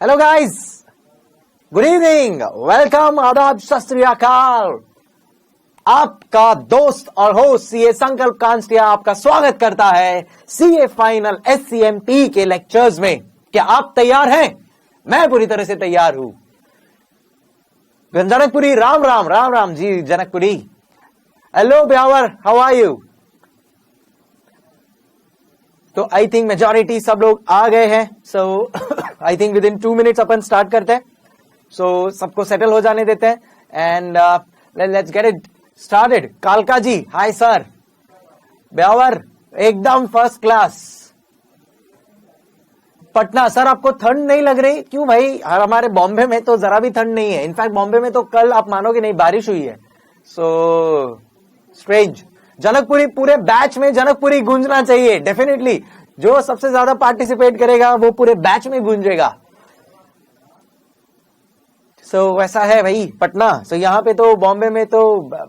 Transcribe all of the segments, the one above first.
Hello guys, good evening, welcome, आदाब, सत श्री अकाल। आपका दोस्त और होस्ट सीए संकल्प कांस्टिया आपका स्वागत करता है सीए फाइनल SCMP के लेक्चर्स में। क्या आप तैयार हैं? मैं पूरी तरह से तैयार हूं। Janakpuri, Ram Ram, Ram Ram ji Janakpuri. Hello Beawar, how are you? तो आई थिंक मेजॉरिटी सब लोग आ गए हैं। So I think within 2 minutes अपन स्टार्ट करते हैं। सो सबको सेटल हो जाने देते हैं and let's get it started. कालका जी, हाय सर। ब्यावर, एकदम फर्स्ट क्लास। पटना, सर आपको ठंड नहीं लग रही? क्यों भाई, हमारे बॉम्बे में तो जरा भी ठंड नहीं है। इनफैक्ट बॉम्बे में तो कल आप मानोगे नहीं बारिश हुई है। So strange. जनकपुरी, पूरे बैच में जनकपुरी गूंजना चाहिए डेफिनेटली। जो सबसे ज्यादा पार्टिसिपेट करेगा वो पूरे बैच में गूंजेगा। वैसा है भाई पटना। यहाँ पे तो बॉम्बे में तो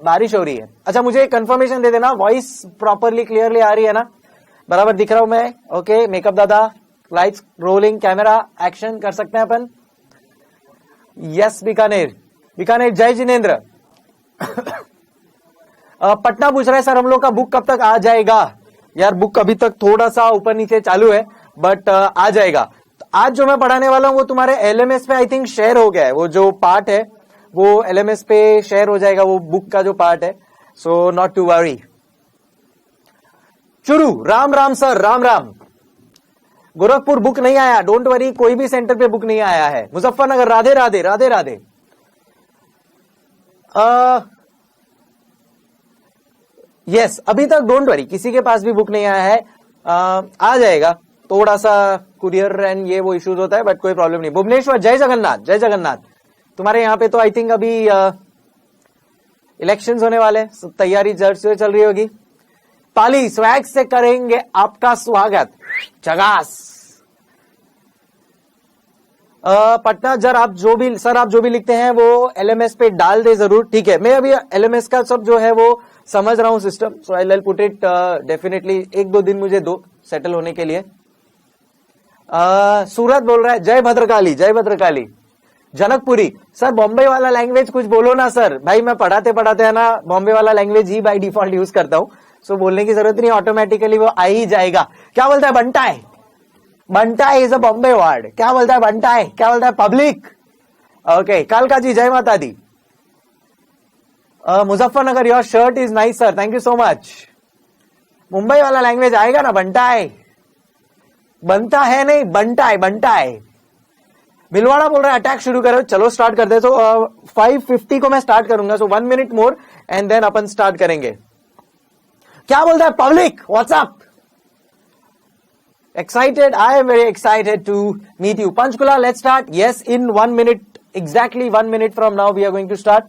बारिश हो रही है। अच्छा, मुझे कंफर्मेशन दे देना, वॉइस प्रॉपरली क्लियरली आ रही है ना? बराबर दिख रहा हूं मैं? ओके, मेकअप दादा, लाइट्स रोलिंग, कैमरा एक्शन, कर सकते हैं अपन? यस बीकानेर, बीकानेर, जय जिनेन्द्र। पटना पूछ रहा है सर हम लोग का बुक कब तक आ जाएगा? यार बुक अभी तक थोड़ा सा ऊपर नीचे चालू है, बट आ जाएगा। तो आज जो मैं पढ़ाने वाला हूं वो तुम्हारे LMS पे आई थिंक शेयर हो गया है। वो जो पार्ट है वो LMS पे शेयर हो जाएगा, वो बुक का जो पार्ट है। So not to worry. Churu, Ram Ram sir, Ram Ram. Gorakhpur book नहीं आया, डोंट वरी, कोई भी सेंटर पे बुक नहीं आया है। मुजफ्फरनगर, राधे राधे, राधे राधे। यस, अभी तक डोंट वरी, किसी के पास भी बुक नहीं आया है। आ जाएगा। थोड़ा सा कुरियर एंड ये वो इश्यूज होता है, बट कोई प्रॉब्लम नहीं। भुवनेश्वर, जय जगन्नाथ, जय जगन्नाथ। तुम्हारे यहाँ पे तो आई थिंक अभी इलेक्शंस होने वाले, तैयारी जड़ से चल रही होगी। पाली, स्वैग से करेंगे आपका स्वागत, चगास। पटना, जर आप जो भी सर आप जो भी लिखते हैं वो LMS पे डाल दे जरूर, ठीक है? मैं अभी LMS का सब जो है वो समझ रहा हूं system. So I will put it definitely. 1-2 दिन मुझे दो सेटल होने के लिए। सूरत बोल रहा है, जय भद्रकाली, जय भद्रकाली। जनकपुरी, सर बॉम्बे वाला लैंग्वेज कुछ बोलो ना सर। भाई मैं पढ़ाते पढ़ाते है ना बॉम्बे वाला language he by default use करता हूं। सो बोलने की जरूरत नहीं, ऑटोमेटिकली वो आ ही जाएगा। क्या बोलता है बंटाए? बंटाए इज अ बॉम्बे वर्ड। क्या बोलता है बंटाए? क्या बोलता है पब्लिक? ओके, कालका जी, जय माता दी। Muzaffarnagar, your shirt is nice sir, thank you so much. Mumbai वाला लैंग्वेज आएगा ना, बंटाए। बनता है नहीं, बंटाए, बंटाए। भिलवाड़ा बोल रहा है अटैक शुरू करो। चलो स्टार्ट कर दे। तो 5:50 को मैं स्टार्ट करूंगा। So 1 minute more and then अपन स्टार्ट करेंगे। क्या बोलता है public? What's? Excited? I am very excited to meet you. Panchkula, let's start. Yes, in 1 minute, exactly 1 minute from now, we are going to start.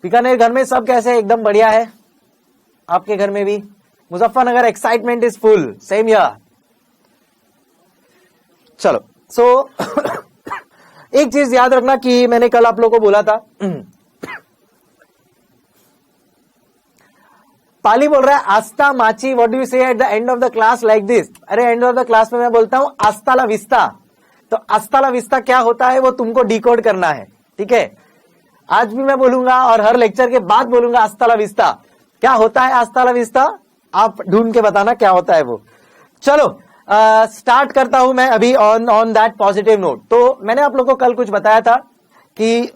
Bikaner, घर में सब कैसे है? एकदम बढ़िया है। आपके घर में भी? Muzaffarnagar, excitement is full, same here. चलो, सो एक चीज याद रखना कि मैंने कल आप लोगों को बोला था। पाली बोल रहा है आस्ता माची, व्हाट डू यू से at the end of the class like this? अरे एंड ऑफ द क्लास में मैं बोलता हूं आस्ता ला विस्ता। तो आस्ता ला विस्ता क्या होता है वो तुमको डिकोड करना है, ठीक है? आज भी मैं बोलूंगा और हर लेक्चर के बाद बोलूंगा आस्ता ला विस्ता। क्या होता है आस्ता ला विस्ता? आप ढूंढ के बताना क्या होता है वो। चलो स्टार्ट करता हूं मैं अभी ऑन दैट पॉजिटिव नोट। तो मैंने आप लोगों को कल कुछ बताया था कि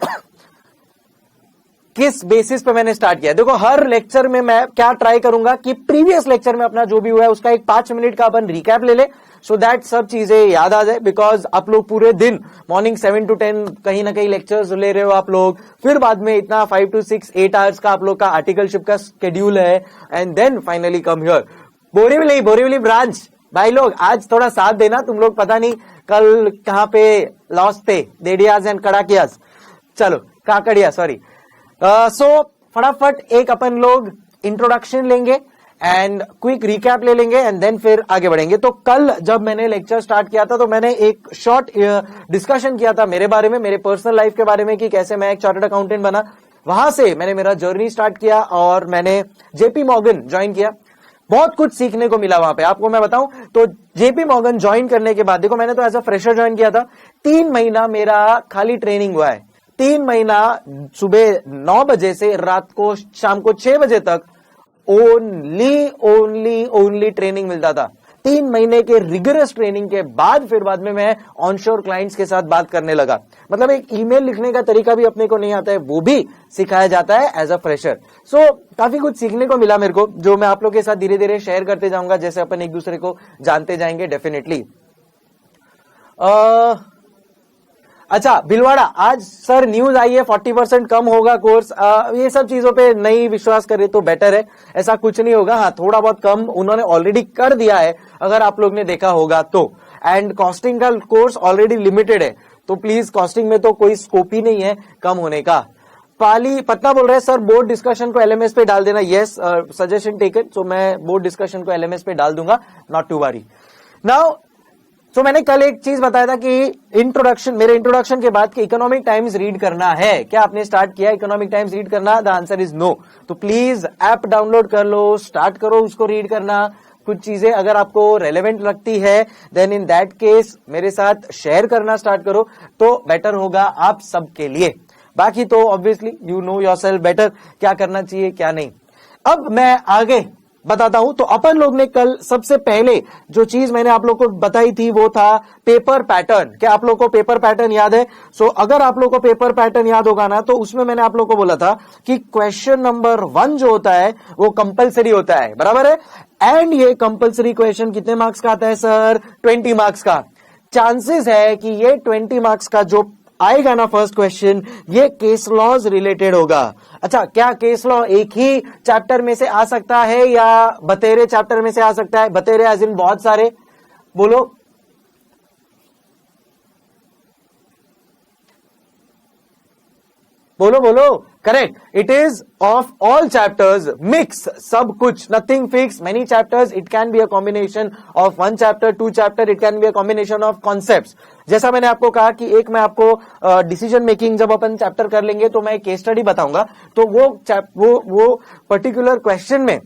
किस बेसिस पे मैंने स्टार्ट किया। देखो, हर लेक्चर में मैं क्या ट्राई करूंगा कि प्रीवियस लेक्चर में अपना जो भी हुआ है उसका एक 5 मिनट का अपन रिकैप ले ले, सो दैट सब चीजें याद आ जाए। बिकॉज आप लोग पूरे दिन मॉर्निंग 7 to 10 कहीं ना कहीं लेक्चर्स ले रहे हो आप लोग, फिर बाद में इतना 5 to 6 8 आवर्स का आप लोग का आर्टिकलशिप का शेड्यूल है, and then finally come here. Borivali branch भाई लोग आज थोड़ा साथ देना। तुम लोग पता नहीं कल कहां पे लॉस्ट थे, देडियाज एंड कड़ाकियाज, चलो काकड़िया, सॉरी। सो फटाफट एक अपन लोग इंट्रोडक्शन लेंगे एंड क्विक रिकैप ले लेंगे एंड देन फिर आगे बढ़ेंगे। तो कल जब मैंने लेक्चर स्टार्ट किया था तो मैंने एक शॉर्ट डिस्कशन किया था मेरे बारे में, मेरे पर्सनल लाइफ के बारे में कि कैसे मैं एक चार्टर्ड अकाउंटेंट बना। वहां से मैंने मेरा जर्नी स्टार्ट किया और मैंने JP मॉर्गन ज्वाइन किया। बहुत कुछ सीखने को मिला वहां पे। आपको मैं बताऊं तो जेपी मॉर्गन ज्वाइन करने के बाद, देखो मैंने तो एज अ फ्रेशर ज्वाइन किया था, 3 महीना मेरा खाली ट्रेनिंग हुआ है। 3 महीना सुबह 9 बजे से रात को शाम को 6 बजे तक ओनली ट्रेनिंग मिलता था। 3 महीने के रिगरस ट्रेनिंग के बाद फिर बाद में मैं ऑनशोर क्लाइंट्स के साथ बात करने लगा। मतलब एक ईमेल लिखने का तरीका भी अपने को नहीं आता है, वो भी सिखाया जाता है एज अ फ्रेशर। सो काफी कुछ सीखने को मिला मेरे को, जो मैं आप लोग के साथ धीरे धीरे शेयर करते जाऊंगा जैसे अपन एक दूसरे को जानते जाएंगे डेफिनेटली। अच्छा भिलवाड़ा, आज सर न्यूज आई है 40% कम होगा कोर्स। ये सब चीजों पे नहीं विश्वास करे तो बेटर है, ऐसा कुछ नहीं होगा। हाँ थोड़ा बहुत कम उन्होंने ऑलरेडी कर दिया है, अगर आप लोग ने देखा होगा तो। एंड कॉस्टिंग का कोर्स ऑलरेडी लिमिटेड है, तो प्लीज कॉस्टिंग में तो कोई स्कोप ही नहीं है कम होने का। पाली पटना बोल रहे हैं सर बोर्ड डिस्कशन को एलएमएस पे डाल देना। यस सजेशन टेकन, सो मैं बोर्ड डिस्कशन को एलएमएस पे डाल दूंगा, नॉट टू वरी। नाउ तो मैंने कल एक चीज बताया था कि मेरे इंट्रोडक्शन के बाद कि इकोनॉमिक टाइम्स रीड करना है। क्या आपने स्टार्ट किया इकोनॉमिक टाइम्स रीड करना? The answer is no. तो प्लीज ऐप डाउनलोड कर लो, स्टार्ट करो उसको रीड करना। कुछ चीजें अगर आपको रेलेवेंट लगती है देन इन दैट केस मेरे साथ शेयर करना स्टार्ट करो तो बेटर होगा आप सबके लिए। बाकी तो obviously you know yourself better, क्या करना चाहिए क्या नहीं। अब मैं आगे बताता हूं। तो अपन लोग ने कल सबसे पहले जो चीज मैंने आप लोग को बताई थी वो था पेपर पैटर्न। क्या आप लोग को पेपर पैटर्न याद है? सो अगर आप लोग को पेपर पैटर्न याद होगा ना, तो उसमें मैंने आप लोग को बोला था कि क्वेश्चन नंबर 1 जो होता है वो कंपलसरी होता है, बराबर है। एंड ये कंपलसरी क्वेश्चन कितने मार्क्स का आता है सर? 20 मार्क्स का। चांसेस है कि ये 20 मार्क्स का जो आएगा ना फर्स्ट क्वेश्चन, ये केस लॉज रिलेटेड होगा। अच्छा क्या केस लॉ एक ही चैप्टर में से आ सकता है या बतेरे चैप्टर में से आ सकता है? बतेरे एज इन बहुत सारे, बोलो बोलो बोलो। Correct, it is of all chapters, mix, सब कुछ, nothing fix, many chapters. It can be a combination of 1 chapter 2 chapter, it can be a combination of concepts. जैसा मैंने आपको कहा कि एक मैं आपको डिसीजन मेकिंग जब अपन चैप्टर कर लेंगे तो मैं एक केस स्टडी बताऊंगा, तो वो पर्टिकुलर क्वेश्चन में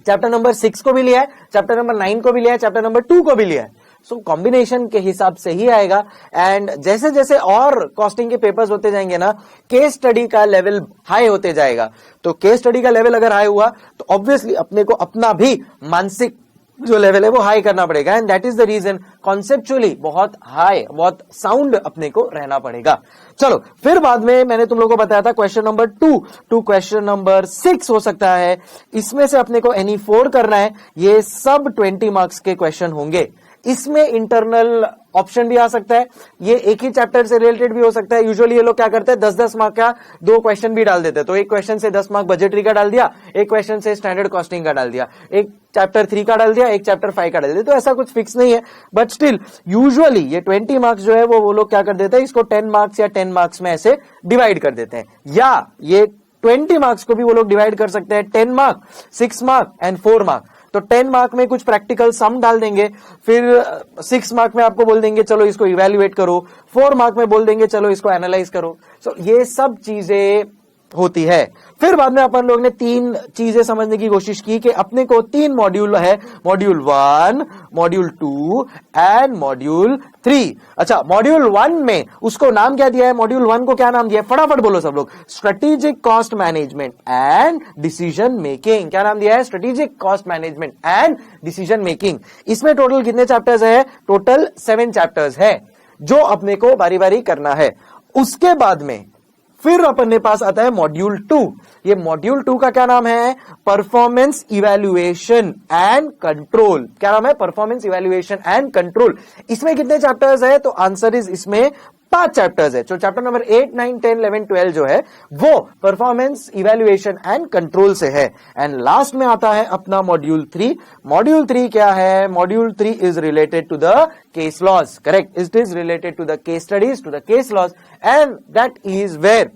चैप्टर नंबर 6 को भी लिया है, चैप्टर नंबर 9 को भी लिया है, चैप्टर नंबर 2 को भी लिया है। सो कॉम्बिनेशन के हिसाब से ही आएगा। एंड जैसे जैसे और कॉस्टिंग के पेपर्स होते जाएंगे ना, केस स्टडी का लेवल हाई होते जाएगा। तो केस स्टडी का लेवल अगर हाई हुआ तो ऑब्वियसली अपने को अपना भी मानसिक जो लेवल है वो हाई करना पड़ेगा। And that is the reason conceptually बहुत हाई, बहुत साउंड अपने को रहना पड़ेगा। चलो फिर बाद में मैंने तुम लोगों को बताया था question number 2 to question number 6 हो सकता है। इसमें से अपने को एनी 4 करना है। ये सब 20 मार्क्स के क्वेश्चन होंगे। इसमें इंटरनल ऑप्शन भी आ सकता है, ये एक ही चैप्टर से रिलेटेड भी हो सकता है। यूजुअली ये लोग क्या करते हैं 10-10 मार्क का 2 क्वेश्चन भी डाल देते हैं। तो एक क्वेश्चन से 10 मार्क बजटरी का डाल दिया, एक क्वेश्चन से स्टैंडर्ड कॉस्टिंग का डाल दिया, एक चैप्टर 3 का डाल दिया, एक चैप्टर 5 का डाल दिया। तो ऐसा कुछ फिक्स नहीं है, बट स्टिल यूजुअली ये 20 मार्क्स जो है वो लोग क्या कर देते हैं, इसको 10 मार्क्स या 10 मार्क्स में ऐसे डिवाइड कर देते हैं। या ये 20 मार्क्स को भी वो लोग डिवाइड कर सकते हैं 10 मार्क, 6 मार्क एंड 4 मार्क। तो 10 मार्क में कुछ प्रैक्टिकल सम डाल देंगे, फिर 6 मार्क में आपको बोल देंगे चलो इसको इवैल्यूएट करो, 4 मार्क में बोल देंगे चलो इसको एनालाइज करो। सो ये सब चीजें होती है। फिर बाद में अपन लोग ने 3 चीजें समझने की कोशिश की कि अपने को 3 मॉड्यूल है, मॉड्यूल 1, मॉड्यूल 2 एंड मॉड्यूल 3। अच्छा मॉड्यूल 1 में उसको नाम क्या दिया है? मॉड्यूल 1 को क्या नाम दिया है? फटाफट बोलो सब लोग। Strategic cost management and decision making. क्या नाम दिया है? Strategic cost management and decision making. इसमें टोटल कितने चैप्टर्स है? टोटल 7 चैप्टर्स है जो अपने को बारी बारी करना है। उसके बाद में फिर अपने पास आता है मॉड्यूल 2। ये मॉड्यूल 2 का क्या नाम है? Performance evaluation and control. क्या नाम है? Performance evaluation and control. इसमें कितने चैप्टर्स है? तो आंसर इज इसमें 5 चैप्टर्स है। तो चैप्टर नंबर 8, 9, 10, 11, 12 जो है वो परफॉर्मेंस इवैल्यूएशन एंड कंट्रोल से है। एंड लास्ट में आता है अपना मॉड्यूल 3। मॉड्यूल 3 क्या है? Module 3 is related to the case laws. Correct, it is related to the case studies, to the case laws, and that is where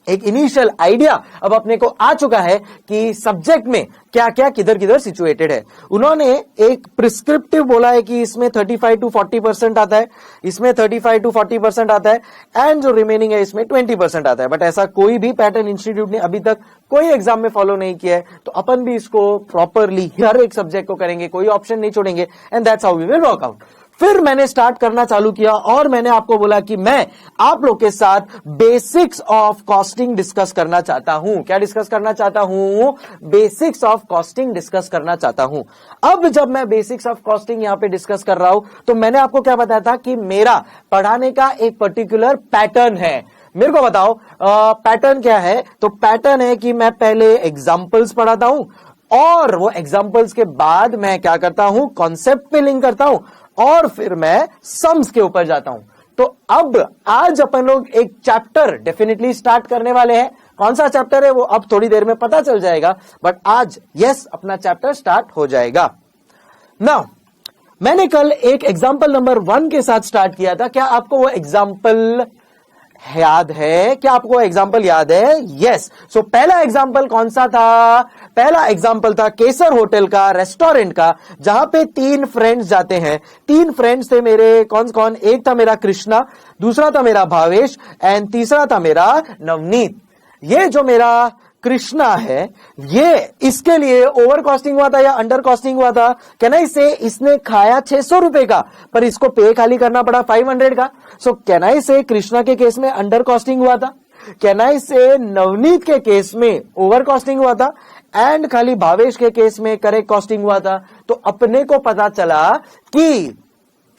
एक initial idea अब अपने को आ चुका है कि सब्जेक्ट में क्या क्या किधर किधर सिचुएटेड है। उन्होंने एक प्रिस्क्रिप्टिव बोला है कि इसमें 35 to 40% आता है, इसमें 35 to 40% आता है, एंड जो रिमेनिंग है इसमें 20% आता है। बट ऐसा कोई भी पैटर्न इंस्टीट्यूट ने अभी तक कोई एग्जाम में फॉलो नहीं किया है, तो अपन भी इसको प्रॉपरली हर एक सब्जेक्ट को करेंगे, कोई ऑप्शन नहीं छोड़ेंगे, and that's how we will work out. फिर मैंने स्टार्ट करना चालू किया और मैंने आपको बोला कि मैं आप लोग के साथ बेसिक्स ऑफ कॉस्टिंग डिस्कस करना चाहता हूं। क्या डिस्कस करना चाहता हूं? बेसिक्स ऑफ कॉस्टिंग डिस्कस करना चाहता हूं। अब जब मैं बेसिक्स ऑफ कॉस्टिंग यहां पे डिस्कस कर रहा हूं, तो मैंने आपको क्या बताया था कि मेरा पढ़ाने का एक पर्टिकुलर पैटर्न है। मेरे को बताओ पैटर्न क्या है? तो पैटर्न है कि मैं पहले एग्जाम्पल्स पढ़ाता हूं और वो एग्जाम्पल्स के बाद मैं क्या करता हूं? कॉन्सेप्ट पे लिंक करता हूं और फिर मैं सम्स के ऊपर जाता हूं। तो अब आज अपन लोग एक चैप्टर डेफिनेटली स्टार्ट करने वाले हैं। कौन सा चैप्टर है वो अब थोड़ी देर में पता चल जाएगा, बट आज यस अपना चैप्टर स्टार्ट हो जाएगा। नाउ मैंने कल एक एग्जाम्पल नंबर 1 के साथ स्टार्ट किया था। क्या आपको वो एग्जाम्पल याद है? क्या आपको एग्जाम्पल याद है? यस। सो पहला एग्जाम्पल कौन सा था? पहला एग्जाम्पल था केसर होटल का, रेस्टोरेंट का, जहां पे 3 फ्रेंड्स जाते हैं। 3 फ्रेंड्स थे मेरे, कौन कौन? एक था मेरा कृष्णा, दूसरा था मेरा भावेश एंड तीसरा था मेरा नवनीत। ये जो मेरा कृष्णा है, ये इसके लिए ओवर कॉस्टिंग हुआ था या अंडर कॉस्टिंग हुआ था? कैन आई से इसने खाया 600 रुपए का, पर इसको पे खाली करना पड़ा 500 का। सो कैन आई से कृष्णा के केस में अंडर कॉस्टिंग हुआ था? कैन आई से नवनीत के केस में ओवर कॉस्टिंग हुआ था एंड खाली भावेश के केस में करेक्ट कॉस्टिंग हुआ था? तो अपने को पता चला कि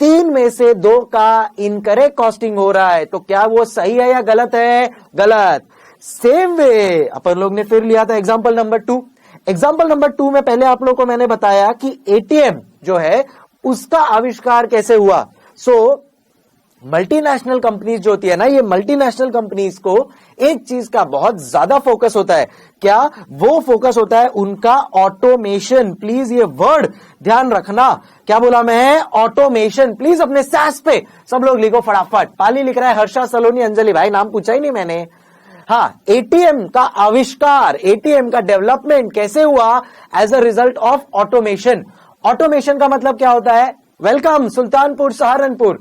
3 में से 2 का इनकरेक्ट कॉस्टिंग हो रहा है। तो क्या वो सही है या गलत है? गलत। सेम वे अपन लोग ने फिर लिया था एग्जाम्पल नंबर 2। एग्जाम्पल नंबर 2 में पहले आप लोग को मैंने बताया कि एटीएम जो है उसका आविष्कार कैसे हुआ। सो मल्टीनेशनल कंपनीज जो होती है ना, ये मल्टीनेशनल कंपनीज को एक चीज का बहुत ज्यादा फोकस होता है। क्या वो फोकस होता है? उनका ऑटोमेशन। प्लीज ये वर्ड ध्यान रखना। क्या बोला मैं? ऑटोमेशन। प्लीज अपने सैस पे सब लोग लिखो फटाफट। पाली लिख रहा है, हर्षा, सलोनी, अंजलि। भाई नाम पूछा ही नहीं मैंने। हाँ, एटीएम का आविष्कार, एटीएम का डेवलपमेंट कैसे हुआ? As a result of automation. Automation का मतलब क्या होता है? वेलकम सुल्तानपुर सहारनपुर।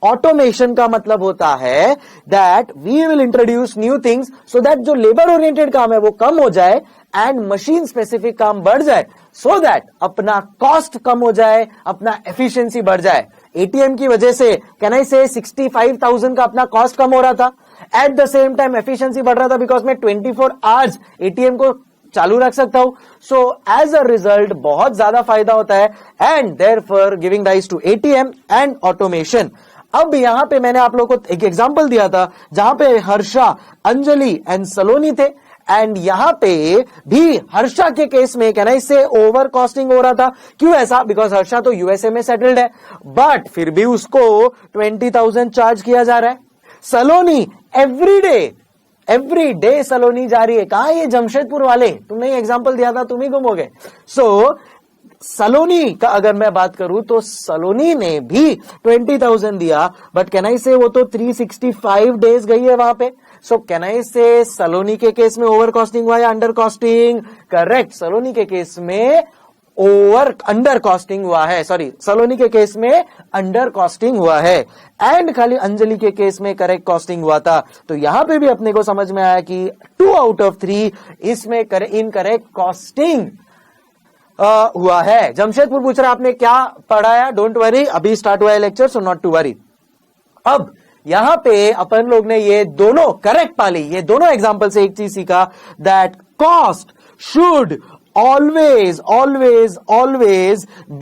ऑटोमेशन का मतलब होता है that we will introduce new things so that जो लेबर ओरिएंटेड काम है वो कम हो जाए एंड मशीन स्पेसिफिक काम बढ़ जाए, सो दैट अपना कॉस्ट कम हो जाए, अपना एफिशिएंसी बढ़ जाए। एटीएम की वजह से कैन आई से 65,000 का अपना कॉस्ट कम हो रहा था, at the same time efficiency बढ़ रहा था बिकॉज मैं 24 आवर्स एटीएम को चालू रख सकता हूं। सो एज अ रिजल्ट बहुत ज्यादा फायदा होता है and therefore giving rise to ATM and automation. अब यहां पे मैंने आप लोगों को एक एग्जांपल दिया था जहां पे हर्षा, अंजलि एंड सलोनी थे एंड यहां पे भी हर्षा के केस में कैन आई से ओवर कॉस्टिंग हो रहा था। क्यों ऐसा? बिकॉज हर्षा तो यूएसए में सेटल्ड है, बट फिर भी उसको 20,000 चार्ज किया जा रहा है। सलोनी एवरी डे सलोनी जा रही है। कहा ये जमशेदपुर वाले, तुमने एग्जांपल दिया था, तुम ही गुम हो गए। सो सलोनी का अगर मैं बात करूं तो सलोनी ने भी 20,000 दिया, बट कैन आई से वो तो 365 डेज गई है वहां पे। सो कैन आई से सलोनी के केस में ओवर कॉस्टिंग हुआ या अंडर कॉस्टिंग? करेक्ट, सलोनी के केस में अंडर कॉस्टिंग हुआ है। सॉरी, सलोनी के केस में अंडर कॉस्टिंग हुआ है एंड खाली अंजलि के केस में करेक्ट कॉस्टिंग हुआ था। तो यहां पे भी अपने को समझ में आया कि 2 आउट ऑफ 3 इसमें इनकरेक्ट कॉस्टिंग हुआ है। जमशेदपुर पूछ रहा है आपने क्या पढ़ाया? डोंट वरी, अभी स्टार्ट हुआ है lecture, so not to worry. अब यहां पे अपन लोग ने ये दोनों करेक्ट पाली, ये दोनों एग्जांपल से एक चीज सीखा that cost should always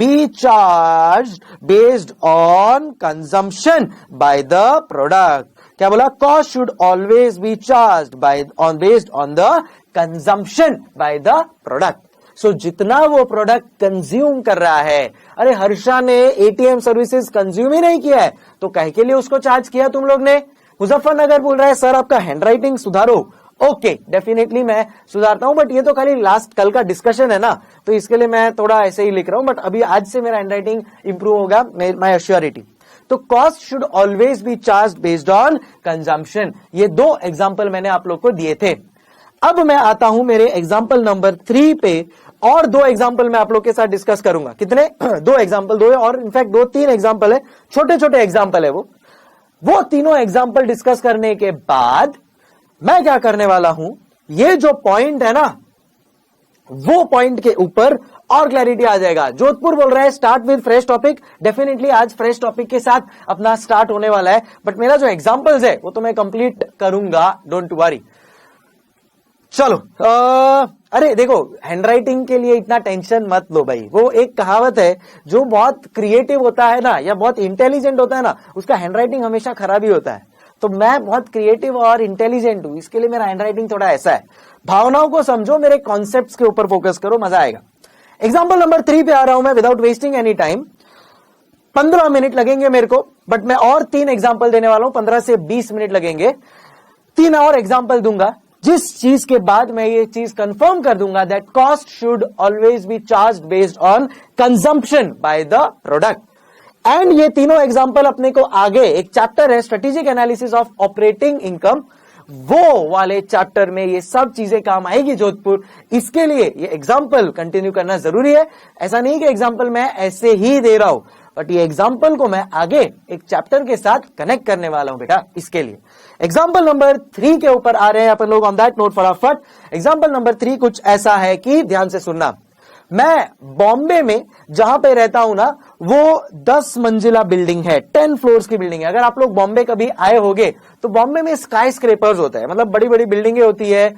be charged based on consumption by the product। क्या बोला? Cost should always be charged based on the consumption by the product। सो जितना वो प्रोडक्ट कंज्यूम कर रहा है, अरे हर्षा ने एटीएम सर्विसेज कंज्यूम ही नहीं किया है तो कहे के लिए उसको चार्ज किया तुम लोग ने? मुजफ्फरनगर बोल रहा है सर आपका हैंडराइटिंग सुधारो। ओके, डेफिनेटली मैं सुधारता हूं, बट ये तो खाली लास्ट कल का डिस्कशन है ना, तो इसके लिए मैं थोड़ा ऐसे ही लिख रहा हूं, बट अभी आज से मेरा हैंडराइटिंग इंप्रूव होगा, माय एश्योरिटी। तो cost should always be charge based on consumption. ये 2 एग्जाम्पल मैंने आप लोग को दिए थे। अब मैं आता हूं मेरे एग्जाम्पल नंबर 3 पे, और 2 एग्जाम्पल मैं आप लोग के साथ डिस्कस करूंगा। कितने? 2 एग्जाम्पल, 2 और इनफैक्ट 2-3 एग्जाम्पल है, छोटे छोटे एग्जाम्पल है वो तीनों एग्जाम्पल डिस्कस करने के बाद मैं क्या करने वाला हूं, ये जो पॉइंट है ना, वो पॉइंट के ऊपर और क्लैरिटी आ जाएगा। जोधपुर बोल रहा है start with fresh topic. Definitely आज फ्रेश टॉपिक के साथ अपना स्टार्ट होने वाला है, बट मेरा जो एग्जाम्पल्स है वो तो मैं कंप्लीट करूंगा, डोंट वरी। चलो अरे देखो, हैंडराइटिंग के लिए इतना टेंशन मत लो भाई। वो एक कहावत है, जो बहुत क्रिएटिव होता है ना या बहुत इंटेलिजेंट होता है ना, उसका हैंडराइटिंग हमेशा खराब ही होता है। तो मैं बहुत क्रिएटिव और इंटेलिजेंट हूं, इसके लिए मेरा हैंडराइटिंग थोड़ा ऐसा है। भावनाओं को समझो, मेरे कॉन्सेप्ट्स के ऊपर फोकस करो, मजा आएगा। एग्जाम्पल नंबर 3 पे आ रहा हूं मैं without wasting any time. 15 minute लगेंगे मेरे को, बट मैं और 3 एग्जाम्पल देने वाला हूं, 15 से 20 मिनट लगेंगे। 3 और एग्जाम्पल दूंगा, जिस चीज के बाद मैं ये चीज कंफर्म कर दूंगा that cost should always B charged based on consumption by the product. And ये तीनों एग्जाम्पल अपने को आगे एक चैप्टर है strategic analysis of operating income, वो वाले चैप्टर में ये सब चीजें काम आएगी जोधपुर। इसके लिए ये एग्जाम्पल कंटिन्यू करना जरूरी है। ऐसा नहीं कि एग्जाम्पल मैं ऐसे ही दे रहा हूं, बट ये एग्जाम्पल को मैं आगे एक चैप्टर के साथ कनेक्ट करने वाला हूं बेटा। इसके लिए एग्जाम्पल नंबर 3 के ऊपर आ रहे हैं अपन लोग, ऑन दैट नोट फटाफट। एग्जाम्पल नंबर 3 कुछ ऐसा है कि ध्यान से सुनना। मैं बॉम्बे में जहां पे रहता हूं ना, वो 10 मंजिला बिल्डिंग है, 10 फ्लोर्स की बिल्डिंग है। अगर आप लोग बॉम्बे कभी आए होगे तो बॉम्बे में स्काई स्क्रेपर्स होते हैं, मतलब बड़ी बड़ी बिल्डिंगें होती है।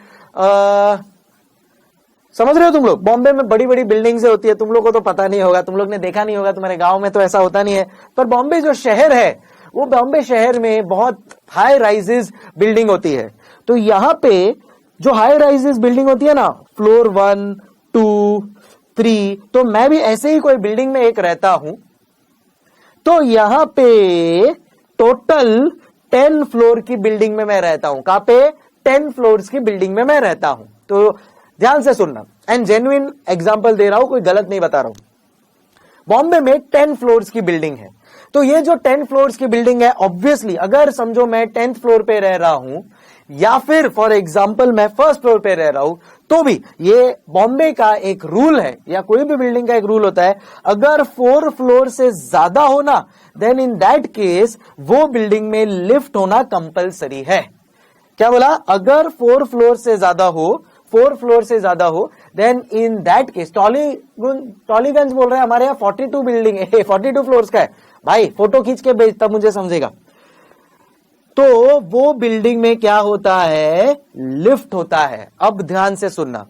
समझ रहे हो तुम लोग? बॉम्बे में बड़ी बड़ी बिल्डिंग्स होती है। तुम लोग को तो पता नहीं होगा, तुम लोग ने देखा नहीं होगा, तुम्हारे गांव में तो ऐसा होता नहीं है। पर बॉम्बे जो शहर है, वो बॉम्बे शहर में बहुत हाई राइजेस बिल्डिंग होती है। तो यहां पे जो हाई राइजेस बिल्डिंग होती है ना, फ्लोर 1, 2, 3, तो मैं भी ऐसे ही कोई बिल्डिंग में एक रहता हूं। तो यहां पे टोटल 10 फ्लोर की बिल्डिंग में मैं रहता हूं। कहां पे? 10 फ्लोर्स की बिल्डिंग में मैं रहता हूं। तो ध्यान से सुनना, एंड जेन्युइन एग्जांपल दे रहा हूं, कोई गलत नहीं बता रहा हूं। बॉम्बे में 10 फ्लोर्स की बिल्डिंग है। तो ये जो 10 फ्लोर्स की बिल्डिंग है, ऑब्वियसली अगर समझो मैं 10th फ्लोर पे रह रहा हूं, या फिर फॉर एग्जांपल मैं 1st फ्लोर पे रह रहा हूं, तो भी ये बॉम्बे का एक रूल है, या कोई भी बिल्डिंग का एक रूल होता है, अगर 4 फ्लोर से ज्यादा हो ना, देन इन दैट केस वो बिल्डिंग में लिफ्ट होना कंपलसरी है। क्या बोला? अगर 4 फ्लोर से ज्यादा हो, 4 फ्लोर से ज्यादा हो, then in that case, Tollygunge बोल रहे हैं हमारे यहाँ 42 बिल्डिंग है, 42 फ्लोर्स का है भाई, फोटो खींच के भेज तब मुझे समझेगा। तो वो बिल्डिंग में क्या होता है? लिफ्ट होता है। अब ध्यान से सुनना,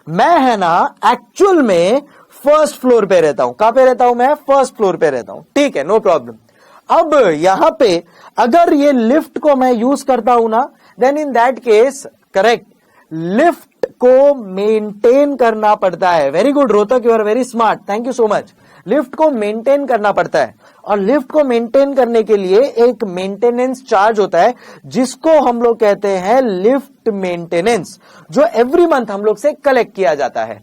मैं है ना एक्चुअल में 1st फ्लोर पे रहता हूं। कहां पे रहता हूं मैं? 1st फ्लोर पे रहता हूं, ठीक है, नो प्रॉब्लम। अब यहां पे अगर ये लिफ्ट को मैं यूज करता हूं ना, then in that case correct, lift को मेंटेन करना पड़ता है। Very good Rohtak, you are very smart, thank you so much. Lift को मेंटेन करना पड़ता है, और लिफ्ट को मेंटेन करने के लिए एक मेंटेनेंस चार्ज होता है, जिसको हम लोग कहते हैं लिफ्ट मेंटेनेंस, जो एवरी मंथ हम लोग से कलेक्ट किया जाता है।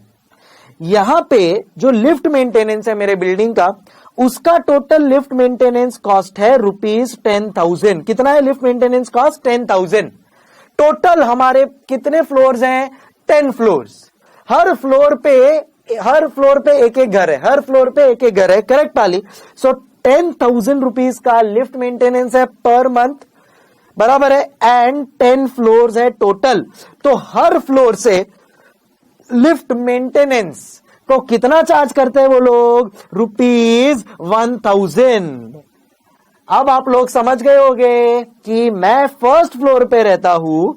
यहां पे जो लिफ्ट मेंटेनेंस है मेरे बिल्डिंग का, उसका टोटल लिफ्ट मेंटेनेंस कॉस्ट है ₹10,000। कितना है लिफ्ट मेंटेनेंस कॉस्ट? 10,000। टोटल हमारे कितने फ्लोर्स हैं? 10 फ्लोर्स। हर फ्लोर पे एक एक घर है, हर फ्लोर पे एक एक घर है, करेक्ट पाली? सो 10,000 रुपीज का लिफ्ट मेंटेनेंस है पर मंथ, बराबर है, एंड 10 फ्लोर्स है टोटल। तो हर फ्लोर से लिफ्ट मेंटेनेंस को कितना चार्ज करते हैं वो लोग? ₹1,000। अब आप लोग समझ गए होंगे कि मैं 1st फ्लोर पे रहता हूं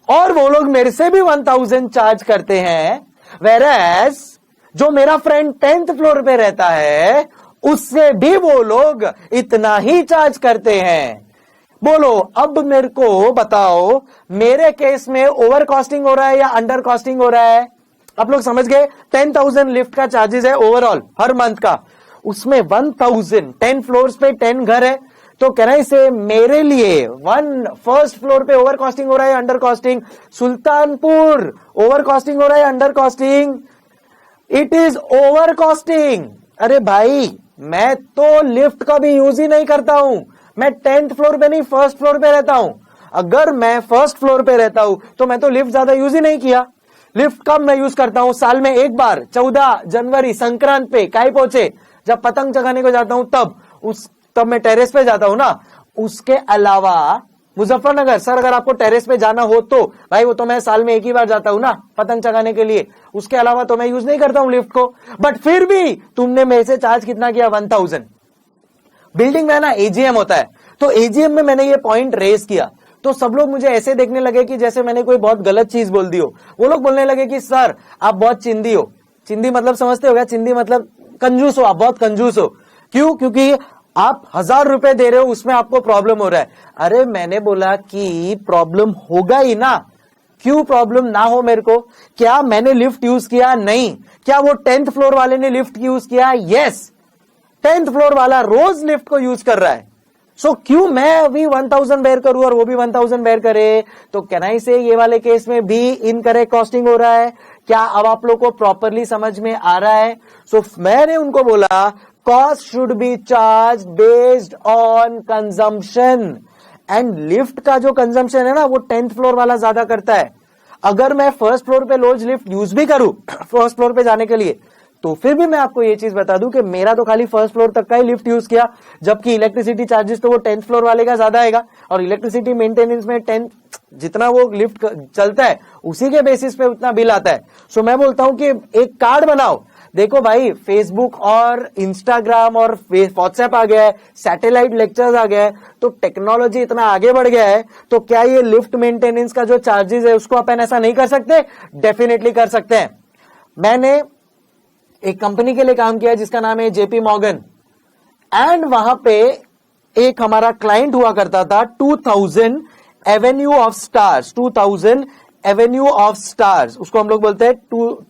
और वो लोग मेरे से भी 1,000 चार्ज करते हैं, वेरएज जो मेरा फ्रेंड 10th फ्लोर पे रहता है उससे भी वो लोग इतना ही चार्ज करते हैं। बोलो अब मेरे को बताओ, मेरे केस में ओवर कॉस्टिंग हो रहा है या अंडर कॉस्टिंग हो रहा है? आप लोग समझ गए? 10,000 लिफ्ट का चार्जेस है ओवरऑल हर मंथ का, उसमें 1,000 10 फ्लोर्स पे 10 घर है, तो कहना इसे मेरे लिए 1st फ्लोर पे ओवर कॉस्टिंग हो रहा है under costing? Sultanpur over costing हो रहा है under costing? It is over costing. अरे भाई मैं तो लिफ्ट का भी यूज ही नहीं करता हूं। मैं 10th फ्लोर पे नहीं, फर्स्ट फ्लोर पे रहता हूं। अगर मैं फर्स्ट फ्लोर पे रहता हूं तो मैं तो लिफ्ट ज्यादा यूज ही नहीं किया। लिफ्ट कब मैं यूज करता हूं? साल में एक बार, 14 जनवरी संक्रांत पे काई पहुंचे, जब पतंग चगाने को जाता हूं तब मैं टेरेस पे जाता हूं ना। उसके अलावा मुजफ्फरनगर, सर अगर आपको टेरेस पे जाना हो तो भाई वो तो मैं साल में एक ही बार जाता हूं ना पतंग चगाने के लिए, उसके अलावा तो मैं यूज नहीं करता हूं लिफ्ट को। बट फिर भी तुमने मेरे से चार्ज कितना किया? 1000। बिल्डिंग में ना एजीएम होता है, तो एजीएम में मैंने ये पॉइंट रेज किया तो सब लोग मुझे ऐसे देखने लगे कि जैसे मैंने कोई बहुत गलत चीज बोल दी हो। वो लोग बोलने लगे कि सर आप बहुत चिंदी हो। चिंदी मतलब समझते हो क्या? चिंदी मतलब कंजूस हो, आप बहुत कंजूस हो। क्यों? क्योंकि आप 1000 रुपए दे रहे हो, उसमें आपको प्रॉब्लम हो रहा है। अरे मैंने बोला कि प्रॉब्लम होगा ही ना, क्यों प्रॉब्लम ना हो मेरे को? क्या मैंने लिफ्ट यूज किया? नहीं। क्या वो 10th फ्लोर वाले ने लिफ्ट यूज किया? यस। 10th फ्लोर वाला रोज लिफ्ट को यूज कर रहा है। सो क्यों मैं अभी 1000 बेयर करूं और वो भी 1000 बेयर करे? तो कैन आई से ये वाले केस में भी इनकरेक्ट कॉस्टिंग हो रहा है? क्या अब आप लोग को प्रॉपरली समझ में आ रहा है? सो मैंने उनको बोला cost should be charge based on consumption, and lift का जो कंजम्पशन है ना वो 10th फ्लोर वाला ज्यादा करता है। अगर मैं फर्स्ट फ्लोर पे रोज लिफ्ट यूज भी करूं फर्स्ट फ्लोर पे जाने के लिए, तो फिर भी मैं आपको ये चीज बता दूं कि मेरा तो खाली फर्स्ट फ्लोर तक का ही लिफ्ट यूज किया, जबकि इलेक्ट्रिसिटी चार्जेस तो वो 10th फ्लोर वाले का ज्यादा आएगा। और इलेक्ट्रिसिटी मेंटेनेंस में 10 जितना वो लिफ्ट चलता है उसी के बेसिस पे उतना बिल आता है। सो मैं बोलता हूं कि एक कार्ड बनाओ। देखो भाई, फेसबुक और इंस्टाग्राम और व्हाट्सएप आ गया है, सैटेलाइट लेक्चर्स आ गया है, तो टेक्नोलॉजी इतना आगे बढ़ गया है, तो क्या ये लिफ्ट मेंटेनेंस का जो चार्जेस है उसको अपन ऐसा नहीं कर सकते? डेफिनेटली कर सकते हैं। मैंने एक कंपनी के लिए काम किया जिसका नाम है जेपी मॉर्गन, एंड वहां पे एक हमारा क्लाइंट हुआ करता था 2000 Avenue of stars. 2000 Avenue of stars, उसको हम लोग बोलते हैं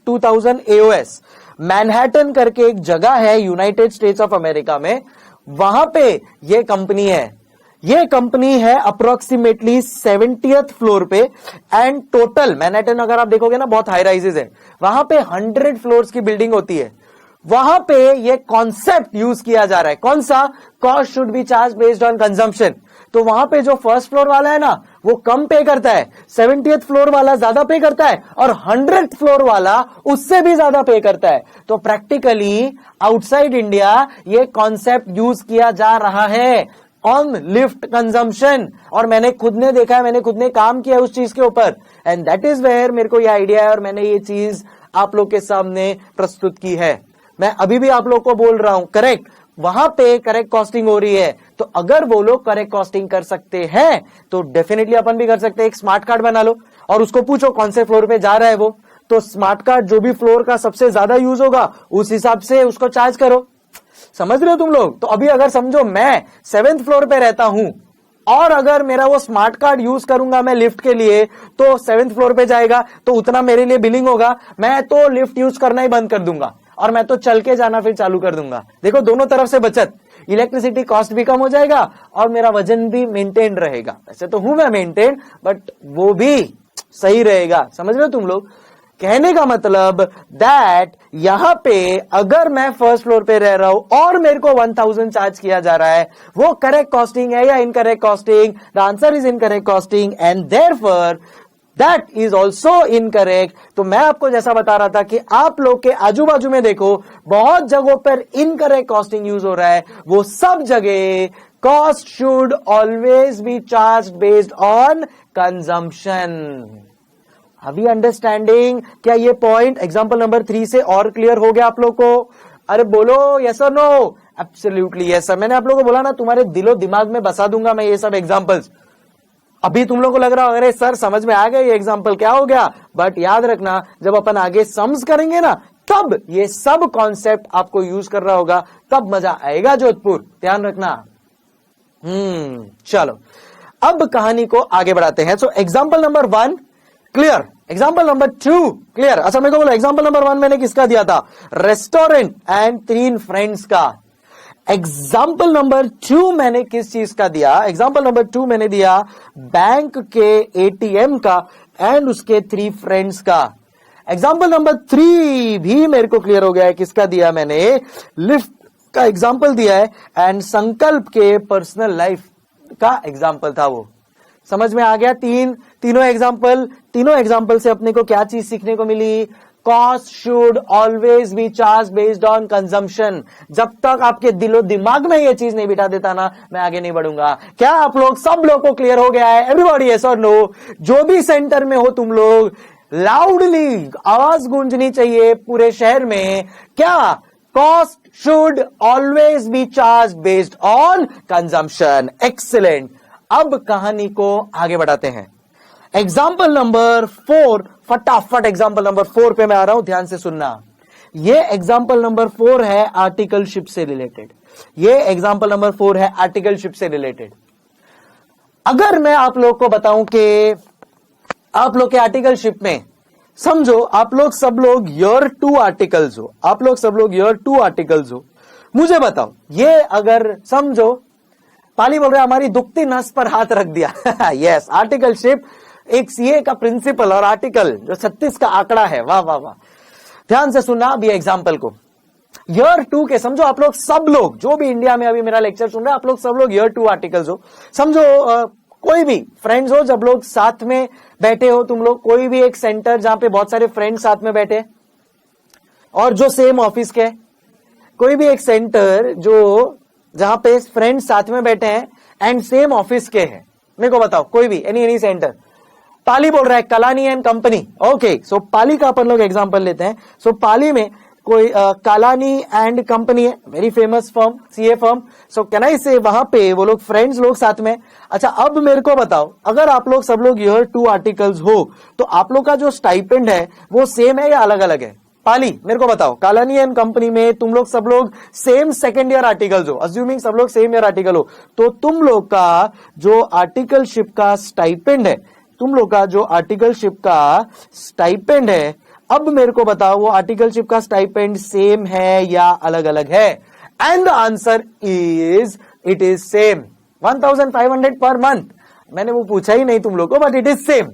2000 एओएस। मैनहट्टन करके एक जगह है यूनाइटेड स्टेट्स ऑफ अमेरिका में, वहां पे ये कंपनी है। ये कंपनी है अप्रोक्सीमेटली 70th फ्लोर पे, एंड टोटल मैनहट्टन अगर आप देखोगे ना बहुत हाई राइजेस है, वहां पे 100 फ्लोर्स की बिल्डिंग होती है। वहां पे ये कॉन्सेप्ट यूज किया जा रहा है, कौन सा? Cost should be charge based on consumption. तो वहां पे जो फर्स्ट फ्लोर वाला है ना वो कम पे करता है, 70th फ्लोर वाला ज्यादा पे करता है, और 100th फ्लोर वाला उससे भी ज्यादा पे करता है। तो प्रैक्टिकली आउटसाइड इंडिया ये कॉन्सेप्ट यूज किया जा रहा है ऑन लिफ्ट कंजम्पशन, और मैंने खुद ने देखा है, मैंने खुद ने काम किया उस चीज के ऊपर, एंड दैट इज वेयर मेरे को ये आइडिया है और मैंने ये चीज आप लोग के सामने प्रस्तुत की है। मैं अभी भी आप लोग को बोल रहा हूं, करेक्ट, वहां पे करेक्ट कॉस्टिंग हो रही है। तो अगर वो लोग करेक्ट कॉस्टिंग कर सकते हैं तो डेफिनेटली अपन भी कर सकते हैं। एक स्मार्ट कार्ड बना लो और उसको पूछो कौन से फ्लोर पे जा रहा है वो, तो स्मार्ट कार्ड जो भी फ्लोर का सबसे ज्यादा यूज होगा उस हिसाब से उसको चार्ज करो। समझ रहे हो तुम लोग? तो अभी अगर समझो मैं 7th फ्लोर पे रहता हूं और अगर मेरा वो स्मार्ट कार्ड यूज करूंगा मैं लिफ्ट के लिए, तो 7th फ्लोर पे जाएगा तो उतना मेरे लिए बिलिंग होगा। मैं तो लिफ्ट यूज करना ही बंद कर दूंगा और मैं तो चल के जाना फिर चालू कर दूंगा। देखो दोनों तरफ से बचत, इलेक्ट्रिसिटी कॉस्ट भी कम हो जाएगा और मेरा वजन भी मेंटेन रहेगा। ऐसे तो हूं मैं मेंटेन, बट वो भी सही रहेगा। समझ रहे हो तुम लोग? कहने का मतलब दैट यहां पे अगर मैं फर्स्ट फ्लोर पे रह रहा हूं और मेरे को 1000 चार्ज किया जा रहा है, वो करेक्ट कॉस्टिंग है या incorrect costing? The answer is incorrect costing, and therefore that is also incorrect. तो मैं आपको जैसा बता रहा था कि आप लोग के आजू बाजू में देखो बहुत जगहों पर इनकरेक्ट कॉस्टिंग यूज हो रहा है। वो सब जगह cost should always be charge based on consumption. अभी अंडरस्टैंडिंग? क्या ये पॉइंट एग्जांपल नंबर 3 से और क्लियर हो गया आप लोग को? अरे बोलो यस और नो। Absolutely yes sir. मैंने आप लोगों को बोला ना तुम्हारे दिलो दिमाग में बसा दूंगा मैं ये सब एग्जांपल्स। अभी तुम लोग को लग रहा हो अरे सर समझ में आ गया ये एग्जांपल क्या हो गया, बट याद रखना जब अपन आगे सम्स करेंगे ना तब ये सब कॉन्सेप्ट आपको यूज कर रहा होगा, तब मजा आएगा जोधपुर। ध्यान रखना। चलो अब कहानी को आगे बढ़ाते हैं। So example number 1 clear, example number 2 clear. अच्छा मेरे को बोला एग्जाम्पल नंबर 1 मैंने किसका दिया था? रेस्टोरेंट एंड 3 फ्रेंड्स का। एग्जाम्पल नंबर 2 मैंने किस चीज का दिया? एग्जाम्पल नंबर 2 मैंने दिया बैंक के एटीएम का एंड उसके 3 फ्रेंड्स का। एग्जाम्पल नंबर 3 भी मेरे को क्लियर हो गया है, किसका दिया मैंने? लिफ्ट का एग्जाम्पल दिया है एंड संकल्प के पर्सनल लाइफ का एग्जाम्पल था वो। समझ में आ गया? तीनों एग्जाम्पल से अपने को क्या चीज सीखने को मिली? Cost should always be charge based on consumption. जब तक आपके दिलो दिमाग में ये चीज नहीं बिठा देता ना, मैं आगे नहीं बढ़ूंगा। क्या आप लोग सब लोग को क्लियर हो गया है? एवरीबॉडी यस और नो? जो भी सेंटर में हो तुम लोग, लाउडली आवाज गूंजनी चाहिए पूरे शहर में। क्या? Cost should always be charge based on consumption. Excellent. अब कहानी को आगे बढ़ाते हैं। एग्जाम्पल नंबर 4, फटाफट एग्जाम्पल नंबर 4 पे मैं आ रहा हूं, ध्यान से सुनना। ये एग्जाम्पल नंबर 4 है आर्टिकलशिप से रिलेटेड। अगर मैं आप लोग को बताऊं कि आप लोग के आर्टिकलशिप में, समझो आप लोग सब लोग ईयर 2 आर्टिकल्स हो, मुझे बताओ, ये अगर समझो पाली बोल रहा है हमारी दुखती नस पर हाथ रख दिया। यस, आर्टिकलशिप एक सीए का प्रिंसिपल और आर्टिकल जो 36 का आंकड़ा है। वाह वाह वाह, ध्यान से सुनना अभी एग्जाम्पल को। ईयर 2 के समझो आप लोग सब लोग जो भी इंडिया में अभी मेरा लेक्चर सुन रहे हैं, आप लोग सब लोग ईयर 2 आर्टिकल्स हो। समझो कोई भी फ्रेंड्स हो, जब लोग साथ में बैठे हो तुम लोग, कोई भी एक सेंटर जहां पे बहुत सारे फ्रेंड्स साथ में बैठे और जो सेम ऑफिस के, कोई भी एक सेंटर जो जहां पे फ्रेंड्स साथ में बैठे हैं एंड सेम ऑफिस के हैं। मेरे को बताओ कोई भी एनी सेंटर। पाली बोल रहा है कलानी एंड कंपनी। ओके, सो पाली का अपन लोग एग्जांपल लेते हैं। सो पाली में कोई कालानी एंड कंपनी है, very famous firm, CA firm. So can I से वहां पे वो लोग फ्रेंड्स लोग साथ में। अच्छा, अब मेरे को बताओ, अगर आप लोग सब लोग ईयर 2 आर्टिकल्स हो तो आप लोग का जो स्टाइपेंड है वो सेम है या अलग अलग है? पाली मेरे को बताओ, कालानी एंड कंपनी में तुम लोग सब लोग सेम सेकेंड ईयर आर्टिकल्स हो, अज्यूमिंग सब लोग सेम ईयर आर्टिकल हो, तो तुम लोग का जो आर्टिकलशिप का स्टाइपेंड है, अब मेरे को बताओ वो आर्टिकलशिप का स्टाइपेंड सेम है या अलग अलग है? And the answer is it is same, 1500 per month. मैंने वो पूछा ही नहीं तुम लोग को, बट इट इज सेम।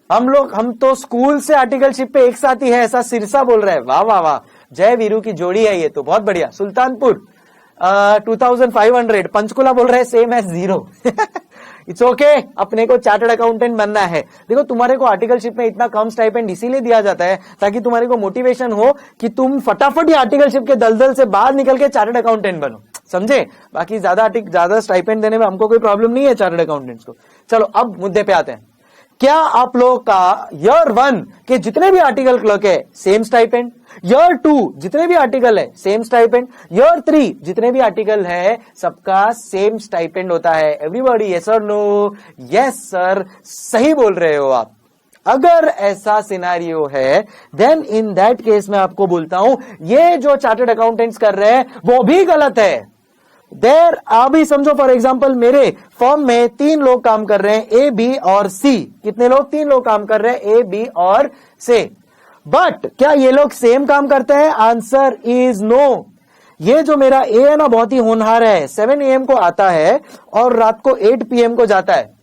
हम तो स्कूल से आर्टिकलशिप पे एक साथ ही है, ऐसा सिरसा बोल रहा है। वाह वाह वाह, जय वीरू की जोड़ी है ये तो, बहुत बढ़िया। सुल्तानपुर 2500, पंचकुला बोल रहे हैं सेम है 0। इट्स ओके, अपने को चार्टर्ड अकाउंटेंट बनना है। देखो तुम्हारे को आर्टिकलशिप में इतना कम स्टाइपेंड इसीलिए दिया जाता है ताकि तुम्हारे को मोटिवेशन हो कि तुम फटाफट ही आर्टिकलशिप के दलदल से बाहर निकल के चार्टर्ड अकाउंटेंट बनो, समझे? बाकी ज्यादा स्टाइपेंड देने में हमको कोई प्रॉब्लम नहीं है चार्टर्ड अकाउंटेंट्स को। चलो अब मुद्दे पे आते हैं। क्या आप लोग का ईयर 1 के जितने भी आर्टिकल क्लर्क है सेम स्टाइपेंड? ईयर 2 जितने भी आर्टिकल है सेम स्टाइपेंड? ईयर 3 जितने भी आर्टिकल है सबका सेम स्टाइपेंड होता है? एवरीबॉडी यस और नो? यस सर, सही बोल रहे हो आप। अगर ऐसा सिनारियो है देन इन दैट केस मैं आपको बोलता हूं ये जो चार्टर्ड अकाउंटेंट्स कर रहे हैं वो भी गलत है। अभी समझो फॉर एग्जाम्पल मेरे फर्म में 3 लोग काम कर रहे हैं, ए, बी और सी। कितने लोग? 3 लोग काम कर रहे हैं, ए, बी और सी। बट क्या ये लोग सेम काम करते हैं? Answer is no. ये जो मेरा ए है ना बहुत ही होनहार है, 7 AM को आता है और रात को 8 PM को जाता है।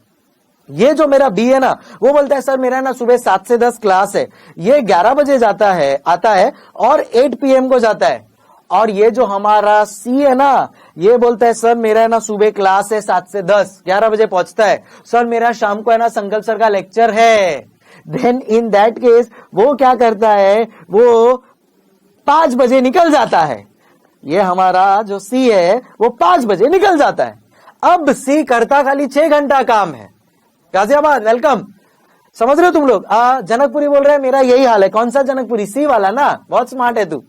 ये जो मेरा बी है ना वो बोलता है सर मेरा ना सुबह 7 से 10 क्लास है, ये 11 बजे आता है और 8 PM को जाता है। और ये जो हमारा सी है ना ये बोलता है सर मेरा ना सुबह क्लास है 7 से 10, 11 बजे पहुंचता है। सर मेरा शाम को है ना संकल्प सर का लेक्चर है। देन इन दैट केस वो क्या करता है, वो 5 बजे निकल जाता है। ये हमारा जो सी है वो 5 बजे निकल जाता है। अब सी करता खाली 6 घंटा काम है। गाजियाबाद वेलकम, समझ रहे हो तुम लोग? जनकपुरी बोल रहे हैं मेरा यही हाल है। कौन सा जनकपुरी? सी वाला ना, बहुत स्मार्ट है तू।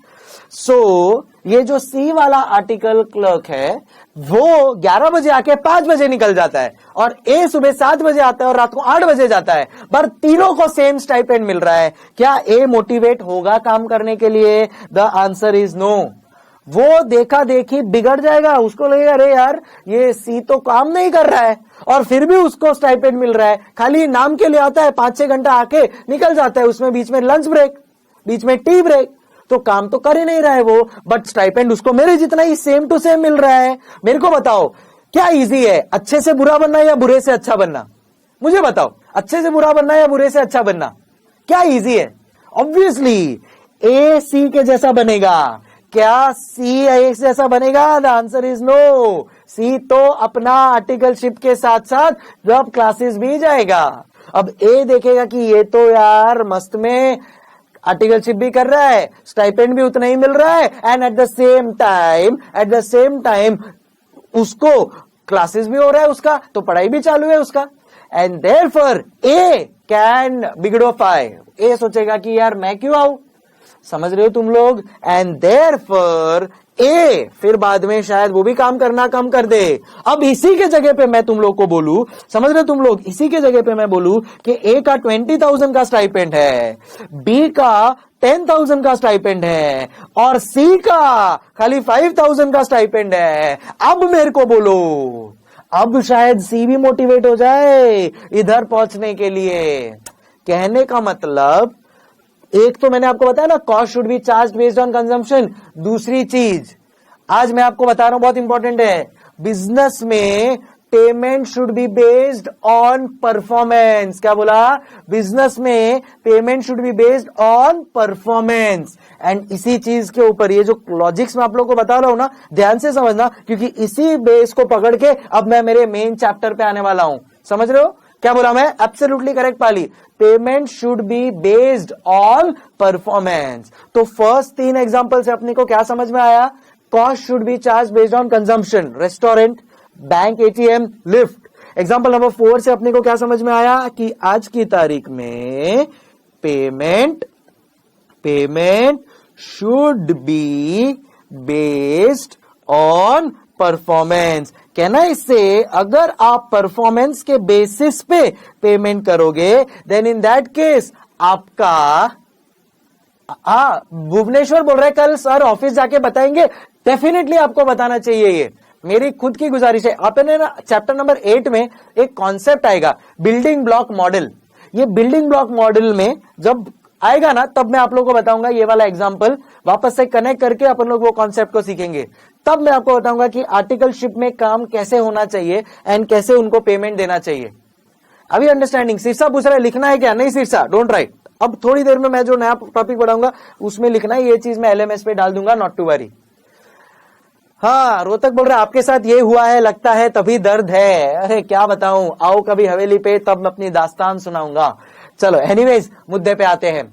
सो ये जो सी वाला आर्टिकल क्लर्क है वो 11 बजे आके 5 बजे निकल जाता है और ए सुबह 7 बजे आता है और रात को 8 बजे जाता है, पर तीनों को सेम स्टाइपेंड मिल रहा है। क्या ए मोटिवेट होगा काम करने के लिए? The answer is no. वो देखा देखी बिगड़ जाएगा, उसको लगेगा अरे यार ये सी तो काम नहीं कर रहा है और फिर भी उसको स्टाइपेंड मिल रहा है। खाली नाम के लिए आता है, 5-6 घंटा आके निकल जाता है, उसमें बीच में लंच ब्रेक, बीच में टी ब्रेक, तो काम तो कर ही नहीं रहा है वो, बट स्टाइपेंड उसको मेरे जितना ही सेम टू सेम मिल रहा है। मेरे को बताओ क्या इजी है, अच्छे से बुरा बनना या बुरे से अच्छा बनना? मुझे बताओ, अच्छे से बुरा बनना या बुरे से अच्छा बनना? क्या इजी है? ऑब्वियसली ए सी के जैसा बनेगा? क्या सी ए जैसा बनेगा? The answer is no. C तो अपना आर्टिकलशिप के साथ साथ जॉब क्लासेस भी जाएगा। अब ए देखेगा कि ये तो यार मस्त में आर्टिकलशिप भी कर रहा है, स्टाइपेंड भी उतना ही मिल रहा है, and at the same time उसको क्लासेस भी हो रहा है उसका, तो पढ़ाई भी चालू है उसका। एंड देयरफॉर ए कैन बिगड़ोफाई, ए सोचेगा कि यार मैं क्यों आऊं, समझ रहे हो तुम लोग? एंड देयरफॉर ए फिर बाद में शायद वो भी काम करना कम कर दे। अब इसी के जगह पे मैं तुम लोग को बोलूं, समझ रहे हो तुम लोग, इसी के जगह पे मैं बोलूं कि ए का 20,000 का स्टाइपेंड है, बी का 10,000 का स्टाइपेंड है और सी का खाली 5,000 का स्टाइपेंड है। अब मेरे को बोलो, अब शायद सी भी मोटिवेट हो जाए इधर पहुंचने के लिए। कहने का मतलब, एक तो मैंने आपको बताया ना, cost should be charge based on consumption. दूसरी चीज आज मैं आपको बता रहा हूं, बहुत इंपॉर्टेंट है, बिजनेस में payment should be based on performance. क्या बोला? बिजनेस में payment should be based on performance. And इसी चीज के ऊपर ये जो लॉजिक्स मैं आप लोगों को बता रहा हूं ना, ध्यान से समझना, क्योंकि इसी बेस को पकड़ के अब मैं मेरे मेन चैप्टर पे आने वाला हूं। समझ रहे हो क्या बोला मैं? Absolutely correct Pali. Payment should be based on performance. तो फर्स्ट 3 एग्जांपल से अपने को क्या समझ में आया? Cost should be charge based on consumption, restaurant, bank, ATM, lift. Example number 4 से अपने को क्या समझ में आया कि आज की तारीख में payment should be based on performance. कहना इससे, अगर आप परफॉर्मेंस के बेसिस पे पेमेंट करोगे, देन इन दैट केस आपका, भुवनेश्वर बोल रहे कल सर ऑफिस जाके बताएंगे, डेफिनेटली आपको बताना चाहिए। ये मेरी खुद की गुजारिश है। आपने ना चैप्टर नंबर 8 में एक कॉन्सेप्ट आएगा, बिल्डिंग ब्लॉक मॉडल। ये बिल्डिंग ब्लॉक मॉडल में जब आएगा ना, तब मैं आप लोगों को बताऊंगा ये वाला एग्जांपल, वापस से कनेक्ट करके अपन लोग वो कॉन्सेप्ट को सीखेंगे। तब मैं आपको बताऊंगा कि आर्टिकलशिप में काम कैसे होना चाहिए एंड कैसे उनको पेमेंट देना चाहिए। अभी अंडरस्टैंडिंग? शीर्षा पूछ रहा है लिखना है क्या? नहीं शीर्षा, डोंट राइट। अब थोड़ी देर में मैं जो नया टॉपिक पढ़ाऊंगा उसमें लिखना है, ये चीज मैं एलएमएस पे डाल दूंगा, नॉट टू वरी। हाँ, रोहतक बोल रहा है आपके साथ ये हुआ है लगता है तभी दर्द है। अरे क्या बताऊं, आओ कभी हवेली पे, तब मैं अपनी दास्तान सुनाऊंगा। चलो एनीवेज मुद्दे पे आते हैं।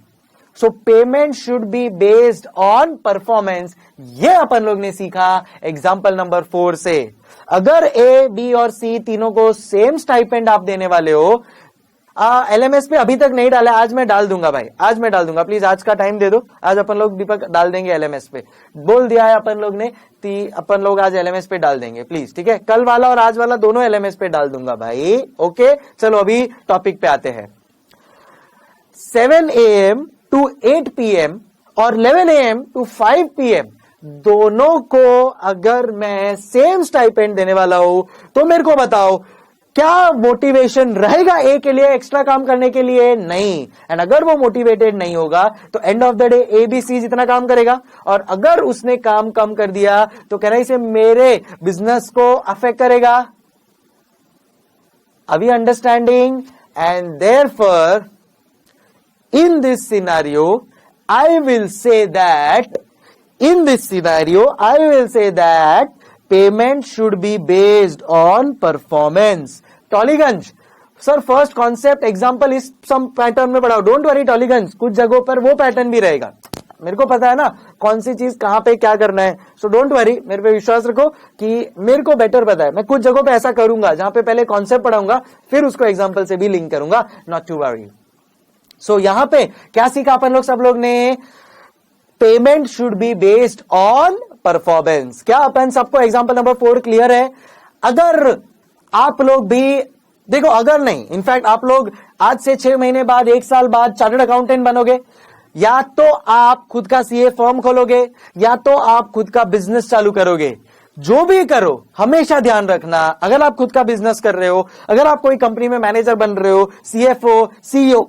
सो payment should be based on performance, ये अपन लोग ने सीखा एग्जांपल नंबर 4 से। अगर ए, बी और सी तीनों को सेम स्टाइपेंड आप देने वाले हो, एलएमएस पे अभी तक नहीं डाला, आज मैं डाल दूंगा भाई, आज मैं डाल दूंगा, प्लीज आज का टाइम दे दो। आज अपन लोग दीपक डाल देंगे एलएमएस पे, बोल दिया है अपन लोग ने, अपन लोग आज एलएमएस पे डाल देंगे प्लीज, ठीक है? कल वाला और आज वाला दोनों एलएमएस पे डाल दूंगा भाई, ओके? चलो अभी टॉपिक पे आते हैं। 7 AM to 8 PM और 11 AM to 5 PM दोनों को अगर मैं सेम स्टाइपेंड देने वाला हूं, तो मेरे को बताओ क्या मोटिवेशन रहेगा ए के लिए एक्स्ट्रा काम करने के लिए? नहीं। एंड अगर वो मोटिवेटेड नहीं होगा तो end of the day A B C जितना काम करेगा, और अगर उसने काम कम कर दिया तो कहना इसे मेरे बिजनेस को अफेक्ट करेगा। अभी understanding? And therefore in this scenario I will say that payment should be based on performance. Tollygunge sir first concept example इस सम पैटर्न में पढ़ाओ। डोंट वरी टॉलीगंज, कुछ जगहों पर वो पैटर्न भी रहेगा, मेरे को पता है ना कौन सी चीज कहां पे क्या करना है। सो डोंट वरी, मेरे पे विश्वास रखो कि मेरे को बेटर पता है। मैं कुछ जगहों पे ऐसा करूंगा जहां पे पहले कॉन्सेप्ट पढ़ाऊंगा फिर उसको एग्जांपल से भी लिंक करूंगा, नॉट टू वरी। सो यहां पे क्या सीखा अपन लोग सब लोग ने? Payment should be based on performance. क्या अपन सबको एग्जांपल नंबर 4 क्लियर है? अगर आप लोग भी देखो, अगर नहीं, इनफैक्ट आप लोग आज से 6 महीने बाद, 1 साल बाद चार्टर्ड अकाउंटेंट बनोगे, या तो आप खुद का सीए फर्म खोलोगे, या तो आप खुद का बिजनेस चालू करोगे। जो भी करो हमेशा ध्यान रखना, अगर आप खुद का बिजनेस कर रहे हो, अगर आप कोई कंपनी में मैनेजर बन रहे हो, सीएफओ, सीईओ,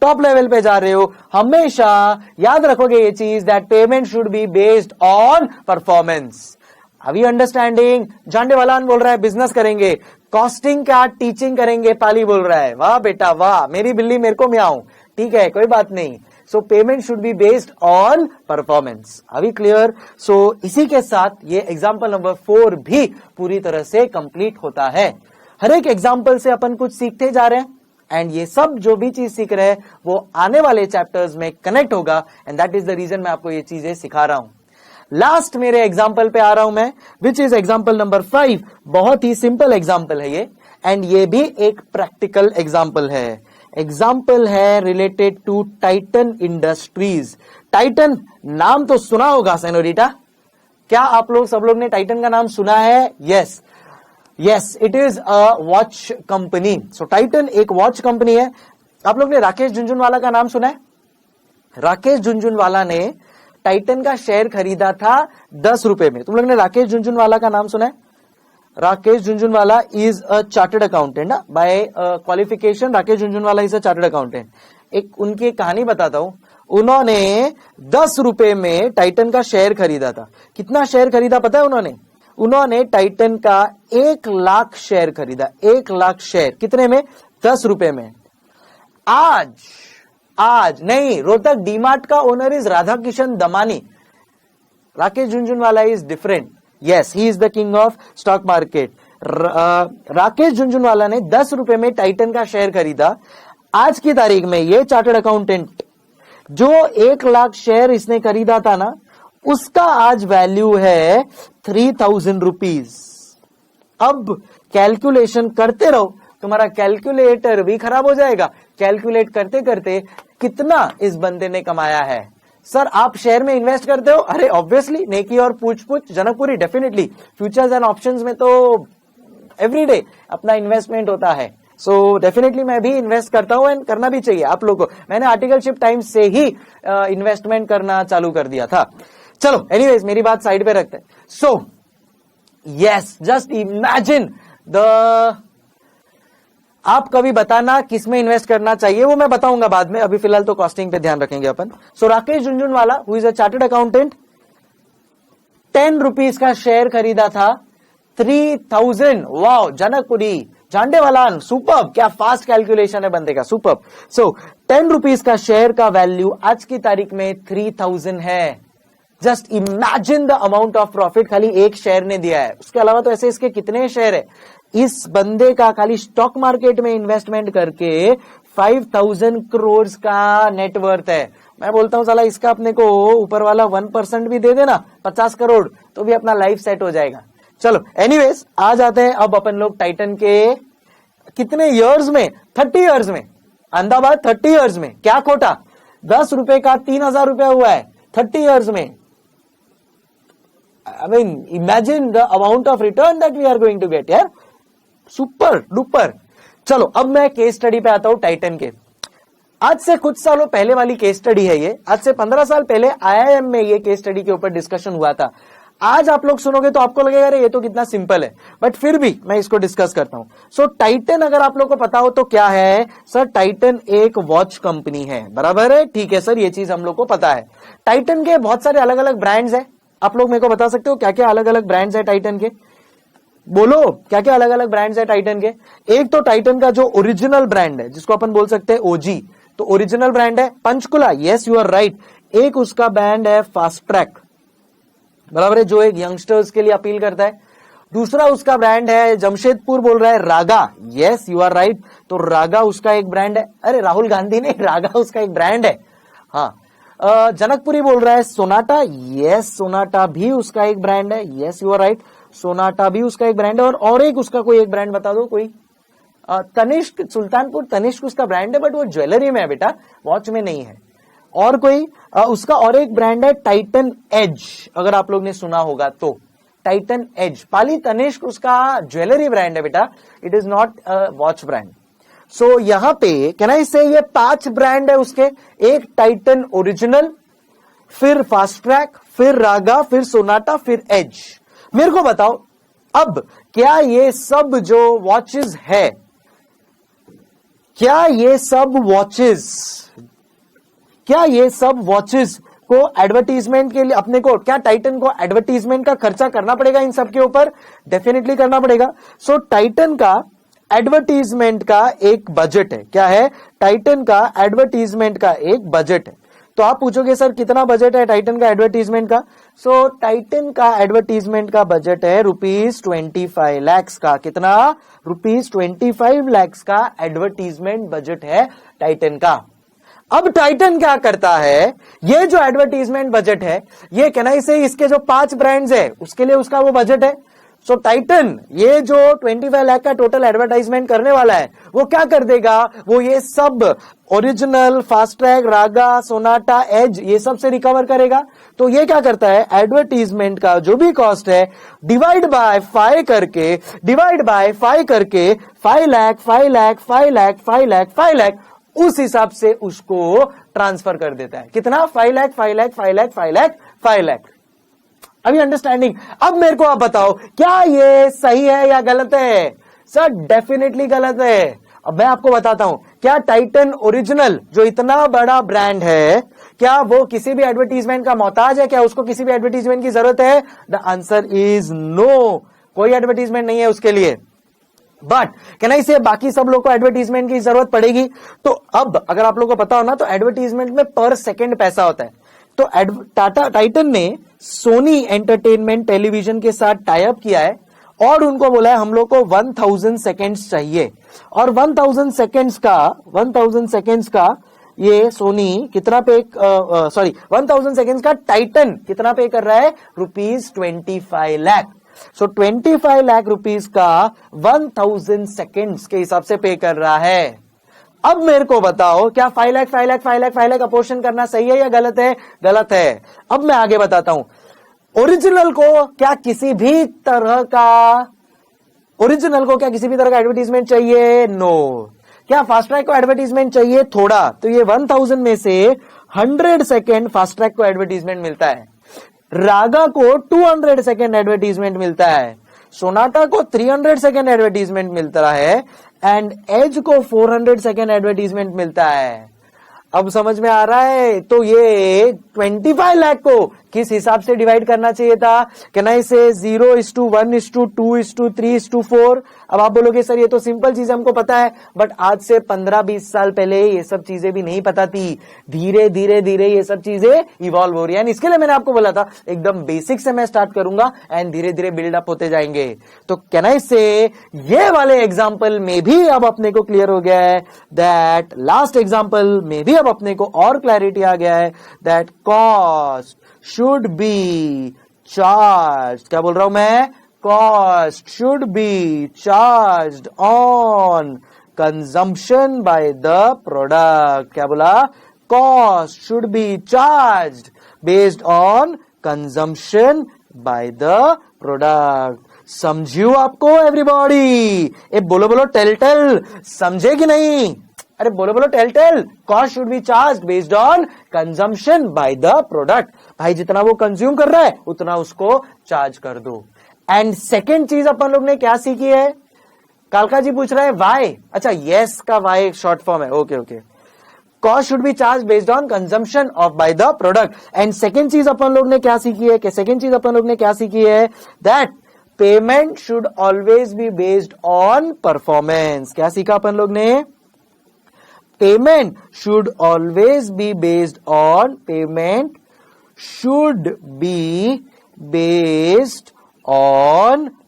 टॉप लेवल पे जा रहे हो, हमेशा याद रखोगे ये चीज, that payment should be based on performance. अभी अंडरस्टैंडिंग? झांडे वाला बोल रहा है बिजनेस करेंगे, कॉस्टिंग का टीचिंग करेंगे, पाली बोल रहा है वाह बेटा वाह, मेरी बिल्ली मेरे को म्याऊं, ठीक है कोई बात नहीं। सो payment should be based on performance. अभी क्लियर? सो इसी के साथ ये एग्जाम्पल नंबर 4 भी पूरी तरह से कंप्लीट होता है। हर एक एग्जाम्पल से अपन कुछ सीखते जा रहे हैं एंड ये सब जो भी चीज सीख रहे हैं वो आने वाले चैप्टर्स में कनेक्ट होगा and that is the reason मैं आपको ये चीजें सिखा रहा हूं। लास्ट मेरे एग्जाम्पल पे आ रहा हूं मैं, विच इज एग्जाम्पल नंबर 5। बहुत ही सिंपल एग्जाम्पल है ये एंड ये भी एक प्रैक्टिकल एग्जाम्पल है। एग्जाम्पल है related to Titan industries. Titan नाम तो सुना होगा सेनोरिटा, क्या आप लोग सब लोग ने टाइटन का नाम सुना है? Yes yes, it is a watch company. So Titan एक वॉच कंपनी है। आप लोग ने राकेश झुनझुनवाला का नाम सुना है? राकेश झुनझुनवाला ने टाइटन का शेयर खरीदा था 10 रुपए में। तुम लोग ने राकेश झुनझुनवाला का नाम सुना है? Rakesh Jhunjhunwala is a chartered accountant bye qualification. Rakesh Jhunjhunwala is a chartered accountant. एक उनकी कहानी बताता हूं। उन्होंने 10 रुपए में टाइटन का शेयर खरीदा था। कितना शेयर खरीदा पता है उन्होंने टाइटन का 1 लाख शेयर खरीदा। 1 लाख शेयर कितने में? 10 रुपए में। आज नहीं, रोहतक डीमार्ट का owner is Radha Kishan Damani. Rakesh Jhunjhunwala is different. Yes, he is the king of stock market. Rakesh Jhunjhunwala ने 10 रुपए में टाइटन का शेयर खरीदा। आज की तारीख में ये चार्टर्ड अकाउंटेंट जो 1 लाख शेयर इसने खरीदा था ना, उसका आज वैल्यू है 3000 रुपीज। अब कैलकुलेशन करते रहो, तुम्हारा कैलकुलेटर भी खराब हो जाएगा। कैलकुलेट करते करते कितना इस बंदे ने कमाया है। सर आप शेयर में इन्वेस्ट करते हो? अरे ऑब्वियसली, नेकी और पूछ पूछ Janakpuri definitely. Futures and options में तो एवरीडे अपना इन्वेस्टमेंट होता है। सो डेफिनेटली मैं भी इन्वेस्ट करता हूं एंड करना भी चाहिए आप लोगों को। मैंने आर्टिकलशिप टाइम्स से ही इन्वेस्टमेंट करना चालू कर दिया था। चलो एनीवेज, मेरी बात साइड पे रखते हैं। So yes, just imagine the, आप कभी बताना किसमें इन्वेस्ट करना चाहिए, वो मैं बताऊंगा बाद में। अभी फिलहाल तो कॉस्टिंग पे ध्यान रखेंगे अपन। So Rakesh Jhunjhunwala who is a chartered accountant, 10 rupees का शेयर खरीदा था 3000। वाओ, जनकपुरी झांडेवालान, सुपर्ब, क्या फास्ट कैलकुलेशन है बंदे का, सुपर्ब। सो 10 रुपीज का शेयर का वैल्यू आज की तारीख में 3000 है। Just imagine the amount of profit खाली एक शेयर ने दिया है। उसके अलावा तो ऐसे इसके कितने शेयर है। इस बंदे का खाली स्टॉक मार्केट में इन्वेस्टमेंट करके 5000 करोड़ का नेटवर्थ है। मैं बोलता हूं साला इसका अपने को ऊपर वाला 1% भी दे देना, 50 करोड़, तो भी अपना लाइफ सेट हो जाएगा। चलो एनीवेज, आ जाते हैं अब अपन लोग टाइटन के कितने ईयर्स में, 30 ईयर्स में। अहमदाबाद 30 ईयर्स में, क्या खोटा, 10 रुपए का 3000 रुपया हुआ है 30 ईयर्स में। I mean, imagine the amount of return that we are going to get, यार सुपर डुपर। चलो अब मैं केस स्टडी पे आता हूं टाइटन के। आज से कुछ सालों पहले वाली केस स्टडी है ये। आज से 15 साल पहले IIM में ये केस स्टडी के ऊपर डिस्कशन हुआ था। आज आप लोग सुनोगे तो आपको लगेगा अरे ये तो कितना सिंपल है, बट फिर भी मैं इसको डिस्कस करता हूं। सो टाइटन अगर आप लोग को पता हो तो क्या है सर, टाइटन एक वॉच कंपनी है, बराबर है, ठीक है सर, ये चीज हम लोग को पता है। टाइटन के बहुत सारे अलग अलग ब्रांड्स है। आप लोग मेरे को बता सकते हो क्या क्या अलग अलग ब्रांड्स है टाइटन के? बोलो क्या क्या अलग अलग ब्रांड्स है टाइटन के? एक तो टाइटन का जो ओरिजिनल ब्रांड है जिसको अपन बोल सकते हैं ओजी, तो ओरिजिनल ब्रांड है Panchkula, yes you are right. एक उसका ब्रांड है फास्ट ट्रैक, बराबर है, जो एक यंगस्टर्स के लिए अपील करता है। दूसरा उसका ब्रांड है जमशेदपुर, बोल रहा है रागा, यस यू आर राइट, तो रागा उसका एक ब्रांड है। अरे राहुल गांधी ने, रागा उसका एक ब्रांड है। हाँ, जनकपुरी बोल रहा है सोनाटा, यस सोनाटा भी उसका एक ब्रांड है, yes you are right, Sonata भी उसका एक ब्रांड है। और एक उसका कोई एक ब्रांड बता दो कोई। तनिष्क, सुल्तानपुर तनिष्क उसका ब्रांड है, बट वो ज्वेलरी में है बेटा, वॉच में नहीं है। और कोई उसका और एक ब्रांड है टाइटन एज, अगर आप लोग ने सुना होगा तो टाइटन एज। पाली तनिष्क उसका ज्वेलरी ब्रांड है बेटा, it is not watch brand. So यहां पे कैन आई से ये 5 ब्रांड है उसके, एक टाइटन ओरिजिनल, फिर फास्ट ट्रैक, फिर रागा, फिर सोनाटा, फिर एज। मेरे को बताओ अब क्या ये सब जो वॉचेस है, क्या ये सब वॉचेस को एडवर्टीजमेंट के लिए अपने को, क्या टाइटन को एडवर्टीजमेंट का खर्चा करना पड़ेगा इन सब के ऊपर? डेफिनेटली करना पड़ेगा। सो टाइटन का एडवर्टीजमेंट का एक बजट है। क्या है? टाइटन का एडवर्टीजमेंट का एक बजट है। तो आप पूछोगे सर कितना बजट है टाइटन का एडवर्टीजमेंट का। सो टाइटन का एडवर्टीजमेंट का बजट है ₹25 lakhs का। कितना? ₹25 lakhs का एडवर्टीजमेंट बजट है टाइटन का। अब टाइटन क्या करता है, ये जो एडवर्टीजमेंट बजट है, ये कहना इसे इसके जो 5 ब्रांड्स है उसके लिए उसका वो बजट है। सो टाइटन ये जो 25 लाख का टोटल एडवर्टाइजमेंट करने वाला है, वो क्या कर देगा, वो ये सब ओरिजिनल, फास्ट ट्रैक, रागा, सोनाटा, एज, ये सब से रिकवर करेगा। तो ये क्या करता है, एडवर्टीजमेंट का जो भी कॉस्ट है डिवाइड बाय 5 करके 5 लाख 5 लाख 5 लाख 5 लाख 5 लाख उस हिसाब से उसको ट्रांसफर कर देता है। कितना? 5 लाख 5 लाख 5 लाख 5 लाख 5 लाख। अभी अंडरस्टैंडिंग? अब मेरे को आप बताओ क्या ये सही है या गलत है? सर डेफिनेटली गलत है। अब मैं आपको बताता हूं, क्या टाइटन ओरिजिनल जो इतना बड़ा ब्रांड है, क्या वो किसी भी एडवर्टीजमेंट का मोहताज है? क्या उसको किसी भी एडवर्टीजमेंट की जरूरत है? द आंसर इज नो, कोई एडवर्टीजमेंट नहीं है उसके लिए। बट कहना इसे बाकी सब लोग को एडवर्टीजमेंट की जरूरत पड़ेगी। तो अब अगर आप लोग को पता हो ना, तो एडवर्टीजमेंट में पर सेकंड पैसा होता है। तो टाइटन ने सोनी एंटरटेनमेंट टेलीविजन के साथ टाई अप किया है और उनको बोला है हम लोग को 1000 सेकेंड्स चाहिए। और 1000 सेकेंड्स का ये सोनी कितना पे 1000 सेकेंड्स का टाइटन कितना पे कर रहा है? ₹25 लाख। सो 25 लाख रुपीस का 1000 सेकेंड्स के हिसाब से पे कर रहा है। अब मेरे को बताओ क्या 5 लाख 5 लाख 5 लाख 5 लाख अपोर्शन करना सही है या गलत है? गलत है। अब मैं आगे बताता हूं, ओरिजिनल को क्या किसी भी तरह का एडवर्टीजमेंट चाहिए? नो। क्या फास्ट ट्रैक को एडवर्टीजमेंट चाहिए? थोड़ा। तो ये 1000 में से 100 सेकेंड फास्ट ट्रैक को एडवर्टीजमेंट मिलता है, रागा को 200 सेकेंड एडवर्टीजमेंट मिलता है, सोनाटा को 300 सेकेंड एडवर्टीजमेंट मिलता है एंड एज को 400 सेकेंड एडवर्टीजमेंट मिलता है। अब समझ में आ रहा है? तो ये 25 लाख को किस हिसाब से डिवाइड करना चाहिए था? कहना इसे 0:1:2:3:4। अब आप बोलोगे सर ये तो सिंपल चीज हमको पता है, बट आज से 15-20 साल पहले ये सब चीजें भी नहीं पता थी। धीरे धीरे ये सब चीजें इवॉल्व हो रही है। इसके लिए मैंने आपको बोला था एकदम बेसिक से मैं स्टार्ट करूंगा एंड धीरे धीरे बिल्डअप होते जाएंगे। तो कहना इससे ये वाले एग्जाम्पल में भी अब अपने को क्लियर हो गया है, दैट लास्ट एग्जाम्पल में भी अब अपने को और क्लैरिटी आ गया है, that cost should be charged, क्या बोल रहा हूं मैं? Cost should be charged on consumption by the product। क्या बोला? Cost should be charged based on consumption by the product। समझियो आपको एवरीबॉडी? ए बोलो टेल समझे कि नहीं? अरे बोलो tell. Cost should be charge based on consumption by the product. भाई जितना वो कंज्यूम कर रहा है उतना उसको चार्ज कर दो। एंड सेकेंड चीज अपन लोग ने क्या सीखी है? कालका जी पूछ रहा है वाई। अच्छा यस का वाई शॉर्ट फॉर्म है। Okay. Cost should be charge based on consumption of bye the product. And second चीज अपन लोग ने क्या सीखी है? That payment should always B based on performance. क्या सीखा अपन लोग ने? Payment should always be based on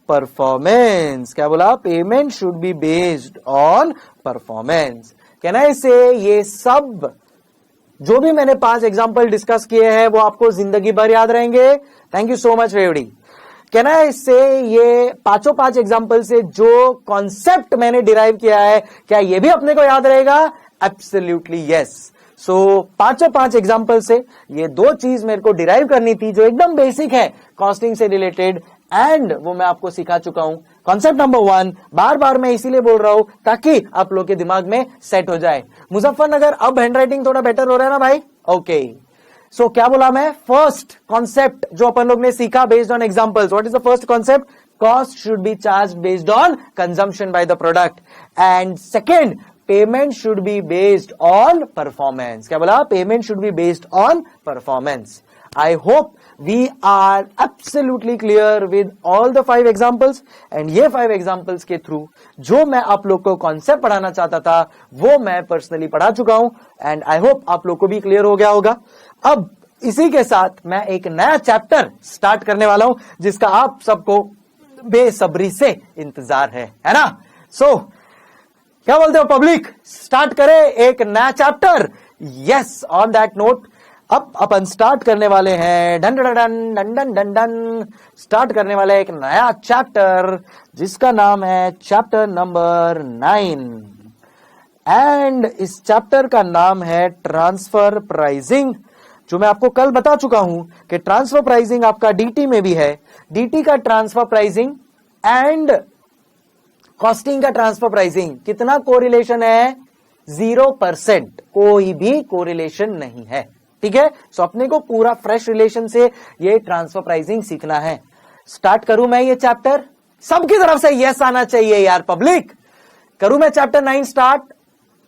performance। क्या बोला? Payment should be based on performance। कहना इससे ये सब जो भी मैंने 5 एग्जाम्पल डिस्कस किए हैं वो आपको जिंदगी भर याद रहेंगे। थैंक यू सो मच रेवड़ी। कहना है इससे ये 5 एग्जाम्पल से जो कॉन्सेप्ट मैंने डिराइव किया है, क्या ये भी अपने को याद रहेगा? Absolutely yes. सो 5 एग्जाम्पल से ये 2 चीज मेरे को डिराइव करनी थी जो एकदम बेसिक है कॉस्टिंग से रिलेटेड, एंड वो मैं आपको सिखा चुका हूं। कॉन्सेप्ट नंबर 1 बार मैं इसीलिए बोल रहा हूं ताकि आप लोग के दिमाग में सेट हो जाए। मुजफ्फरनगर अब हैंडराइटिंग थोड़ा बेटर हो रहा है ना भाई? ओके। सो क्या बोला मैं? फर्स्ट कॉन्सेप्ट जो अपन लोग ने सीखा based on examples. What is the first concept? Cost should be charge based on consumption by the product. And second, payment should be based on performance. क्या बोला? Payment should be based on performance. I hope we are absolutely clear with all the 5 examples and ये 5 examples के through जो मैं आप लोग को concept पढ़ाना चाहता था वो मैं पर्सनली पढ़ा चुका हूं एंड आई होप आप लोग को भी क्लियर हो गया होगा। अब इसी के साथ मैं एक नया चैप्टर स्टार्ट करने वाला हूं जिसका आप सबको बेसब्री से इंतजार है ना। सो क्या बोलते हो पब्लिक, स्टार्ट करें एक नया chapter. Yes, on that note अब अपन स्टार्ट करने वाले हैं done done done done done done done start करने वाले एक नया चैप्टर जिसका नाम है चैप्टर नंबर 9 एंड इस चैप्टर का नाम है ट्रांसफर प्राइसिंग, जो मैं आपको कल बता चुका हूं कि ट्रांसफर प्राइसिंग आपका डीटी में भी है। डीटी का ट्रांसफर प्राइसिंग एंड कॉस्टिंग का ट्रांसफर प्राइसिंग कितना कोरिलेशन है? 0%, कोई भी कोरिलेशन नहीं है। ठीक है, सो अपने को पूरा फ्रेश रिलेशन से ये ट्रांसफर प्राइसिंग सीखना है। स्टार्ट करूं मैं ये चैप्टर? सबकी तरफ से यस आना चाहिए यार पब्लिक। करूं मैं चैप्टर 9 स्टार्ट?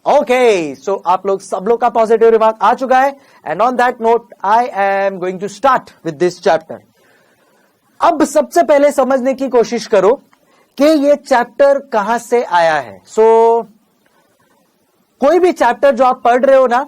ओके, सो आप लोग सब लोग का पॉजिटिव रिमार्क आ चुका है and on that note I am going to start with this chapter. अब सबसे पहले समझने की कोशिश करो कि ये चैप्टर कहां से आया है। सो कोई भी चैप्टर जो आप पढ़ रहे हो ना,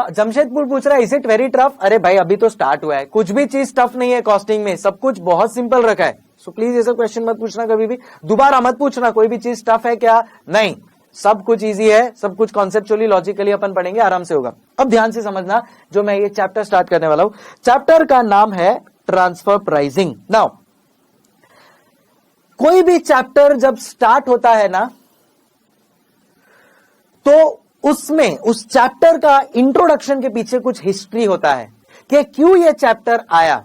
जमशेदपुर पूछ रहा है इज इट वेरी टफ? अरे भाई अभी तो स्टार्ट हुआ है, कुछ भी चीज टफ नहीं है कॉस्टिंग में, सब कुछ बहुत सिंपल रखा है। सो प्लीज ऐसा क्वेश्चन मत पूछना, कभी भी दोबारा मत पूछना कोई भी चीज टफ है क्या, नहीं, सब कुछ इजी है, सब कुछ कॉन्सेप्चुअली लॉजिकली अपन पढ़ेंगे, आराम से होगा। अब ध्यान से समझना जो मैं ये चैप्टर स्टार्ट करने वाला हूं, चैप्टर का नाम है ट्रांसफर प्राइसिंग। नाउ कोई भी चैप्टर जब स्टार्ट होता है ना तो उसमें उस चैप्टर का इंट्रोडक्शन के पीछे कुछ हिस्ट्री होता है कि क्यों ये चैप्टर आया।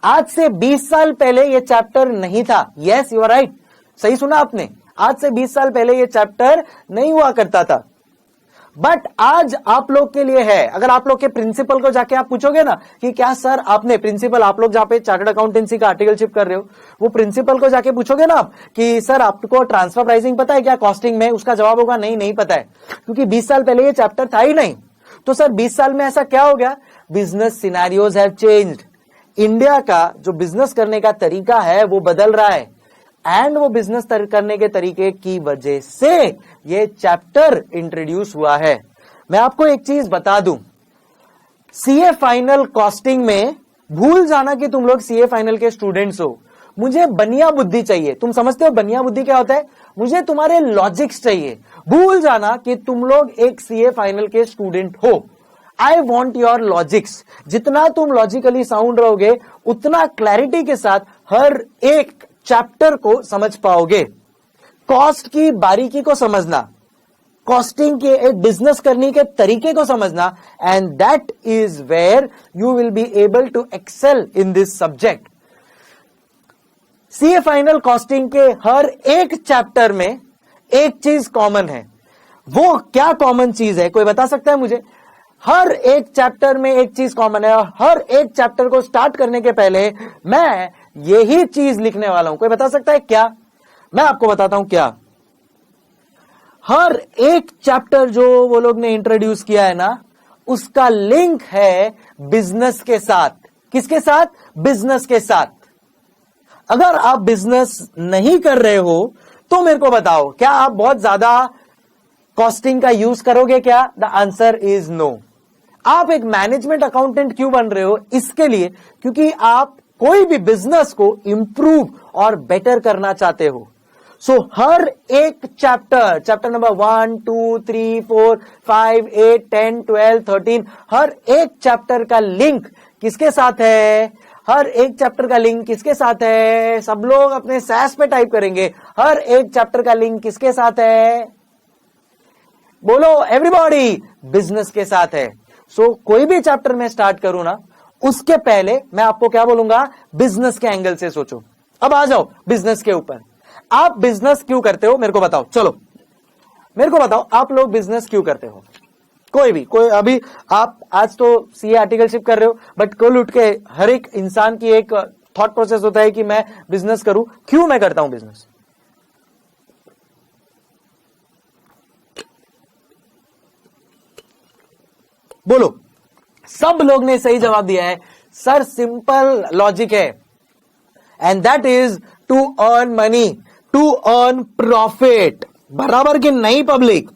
आज से 20 साल पहले ये चैप्टर नहीं था। यस, यू आर राइट, सही सुना आपने, आज से 20 साल पहले ये चैप्टर नहीं हुआ करता था, बट आज आप लोग के लिए है। अगर आप लोग के प्रिंसिपल को जाके आप पूछोगे ना कि क्या सर आपने, प्रिंसिपल आप लोग जहां पे चार्टर्ड अकाउंटेंसी का आर्टिकलशिप कर रहे हो, वो प्रिंसिपल को जाके पूछोगे ना आप कि सर आपको ट्रांसफर प्राइसिंग पता है क्या कॉस्टिंग में, उसका जवाब होगा नहीं, नहीं पता है, क्योंकि 20 साल पहले ये चैप्टर था ही नहीं। तो सर 20 साल में ऐसा क्या हो गया? Business scenarios have changed. India का जो बिजनेस करने का तरीका है वो बदल रहा है एंड वो बिजनेस करने के तरीके की वजह से ये चैप्टर इंट्रोड्यूस हुआ है। मैं आपको एक चीज बता दूं, सीए फाइनल कॉस्टिंग में भूल जाना कि तुम लोग सीए फाइनल के स्टूडेंट्स हो। मुझे बनिया बुद्धि चाहिए। तुम समझते हो बनिया बुद्धि क्या होता है? मुझे तुम्हारे लॉजिक्स चाहिए। भूल जाना कि तुम लोग एक सीए फाइनल के स्टूडेंट हो। I want your logics. जितना तुम लॉजिकली साउंड रहोगे उतना क्लैरिटी के साथ हर एक चैप्टर को समझ पाओगे। कॉस्ट की बारीकी को समझना, कॉस्टिंग के एक बिजनेस करने के तरीके को समझना, and that is where you will be able to excel in this subject. CA final costing के हर एक चैप्टर में एक चीज कॉमन है। वो क्या कॉमन चीज है, कोई बता सकता है मुझे? हर एक चैप्टर में एक चीज कॉमन है और हर एक चैप्टर को स्टार्ट करने के पहले मैं यही चीज लिखने वाला हूं। कोई बता सकता है क्या? मैं आपको बताता हूं क्या। हर एक चैप्टर जो वो लोग ने इंट्रोड्यूस किया है ना, उसका लिंक है बिजनेस के साथ। किसके साथ? बिजनेस के साथ। अगर आप बिजनेस नहीं कर रहे हो तो मेरे को बताओ, क्या आप बहुत ज्यादा कॉस्टिंग का यूज करोगे क्या? The answer is no. आप एक मैनेजमेंट अकाउंटेंट क्यों बन रहे हो? इसके लिए क्योंकि आप कोई भी बिजनेस को इंप्रूव और बेटर करना चाहते हो। सो हर एक चैप्टर नंबर 1, 2, 3, 4, 5, 8, 10, 12, 13, हर एक चैप्टर का लिंक किसके साथ है? हर एक चैप्टर का लिंक किसके साथ है? सब लोग अपने सैस पे टाइप करेंगे। हर एक चैप्टर का लिंक किसके साथ है? बोलो एवरीबॉडी, बिजनेस के साथ है। सो कोई भी चैप्टर में स्टार्ट करूं ना, उसके पहले मैं आपको क्या बोलूंगा? बिजनेस के एंगल से सोचो। अब आ जाओ बिजनेस के ऊपर। आप बिजनेस क्यों करते हो मेरे को बताओ। चलो मेरे को बताओ, आप लोग बिजनेस क्यों करते हो? कोई अभी आप आज तो सीए आर्टिकलशिप कर रहे हो, बट कल उठ के हर एक इंसान की एक थॉट प्रोसेस होता है कि मैं बिजनेस करूं। क्यों मैं करता हूं बिजनेस? बोलो, सब लोग ने सही जवाब दिया है सर, सिंपल लॉजिक है, and that is to earn money, to earn profit. बराबर कि नहीं पब्लिक?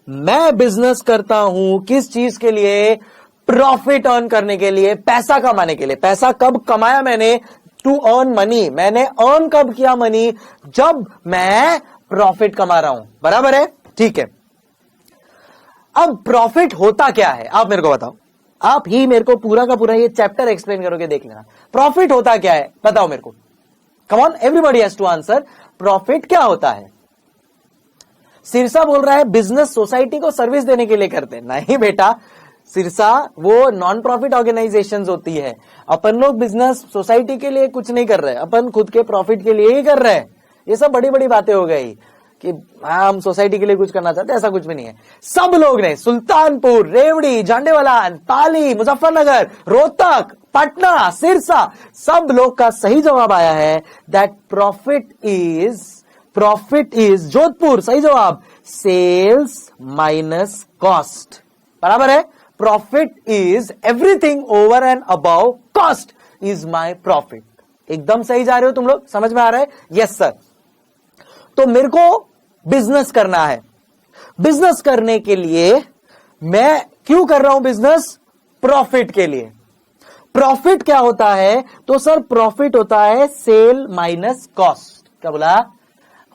मैं बिजनेस करता हूं किस चीज के लिए? प्रॉफिट अर्न करने के लिए, पैसा कमाने के लिए। पैसा कब कमाया मैंने? To earn money. मैंने अर्न कब किया मनी? जब मैं प्रॉफिट कमा रहा हूं। बराबर है? ठीक है। अब प्रॉफिट होता क्या है आप मेरे को बताओ, आप ही मेरे को पूरा का पूरा ये चैप्टर एक्सप्लेन करोगे, देख लेना। प्रॉफिट होता क्या है बताओ मेरे को। Come on, everybody has to answer. Profit क्या होता है? सिरसा बोल रहा है बिजनेस सोसाइटी को सर्विस देने के लिए करते हैं। नहीं बेटा सिरसा, वो नॉन प्रॉफिट ऑर्गेनाइजेशंस होती है। अपन लोग बिजनेस सोसाइटी के लिए कुछ नहीं कर रहे, अपन खुद के प्रॉफिट के लिए ही कर रहे हैं। ये सब बड़ी बड़ी बातें हो गई कि हम सोसाइटी के लिए कुछ करना चाहते हैं, ऐसा कुछ भी नहीं है। सब लोग ने सुल्तानपुर, रेवड़ी, जांडेवाला, पाली, मुजफ्फरनगर, रोहतक, पटना, सिरसा, सब लोग का सही जवाब आया है दैट प्रॉफिट इज जोधपुर, सही जवाब, सेल्स माइनस कॉस्ट। बराबर है? Profit is everything over and above cost is my profit. एकदम सही जा रहे हो तुम लोग, समझ में आ रहा है? Yes sir. तो मेरे को बिजनेस करना है। बिजनेस करने के लिए मैं क्यों कर रहा हूं बिजनेस? प्रॉफिट के लिए। प्रॉफिट क्या होता है? तो सर प्रॉफिट होता है सेल माइनस कॉस्ट। क्या बोला?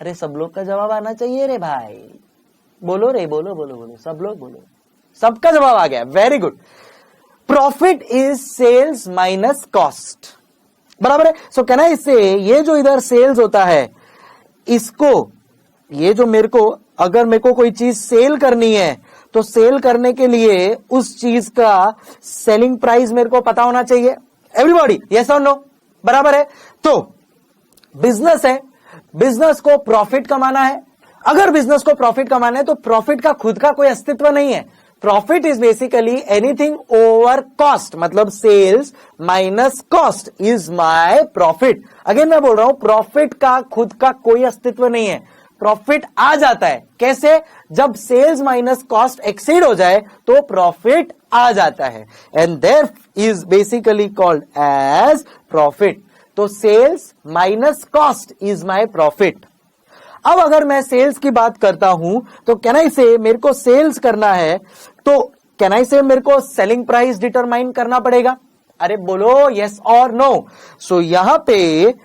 अरे सब लोग का जवाब आना चाहिए रे भाई, बोलो रे, बोलो बोलो बोलो, सब लोग बोलो। सबका जवाब आ गया, very good. Profit is sales minus cost. बराबर है? सो कैन आई से ये जो इधर सेल्स होता है, इसको, ये जो मेरे को, अगर मेरे को कोई चीज सेल करनी है तो सेल करने के लिए उस चीज का सेलिंग प्राइस मेरे को पता होना चाहिए। एवरीबॉडी यस और नो? बराबर है? तो बिजनेस है, बिजनेस को प्रॉफिट कमाना है। अगर बिजनेस को प्रॉफिट कमाना है तो प्रॉफिट का खुद का कोई अस्तित्व नहीं है। Profit is basically anything over cost, मतलब sales minus cost is my profit. Again मैं बोल रहा हूं, प्रॉफिट का खुद का कोई अस्तित्व नहीं है। प्रॉफिट आ जाता है कैसे? जब सेल्स माइनस कॉस्ट एक्सीड हो जाए तो प्रॉफिट आ जाता है, and there is basically called as profit. तो sales minus cost is my profit. अब अगर मैं सेल्स की बात करता हूं तो कैन आई से मेरे को सेल्स करना है, तो कैन आई से मेरे को सेलिंग प्राइस डिटरमाइन करना पड़ेगा। अरे बोलो यस और नो? सो यहां पे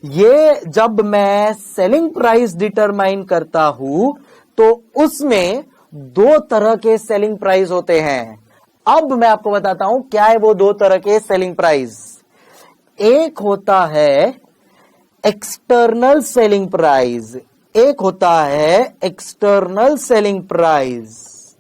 ये जब मैं सेलिंग प्राइस डिटरमाइन करता हूं तो उसमें दो तरह के सेलिंग प्राइस होते हैं। अब मैं आपको बताता हूं क्या है वो दो तरह के सेलिंग प्राइस। एक होता है एक्सटर्नल सेलिंग प्राइस, एक होता है एक्सटर्नल सेलिंग प्राइस,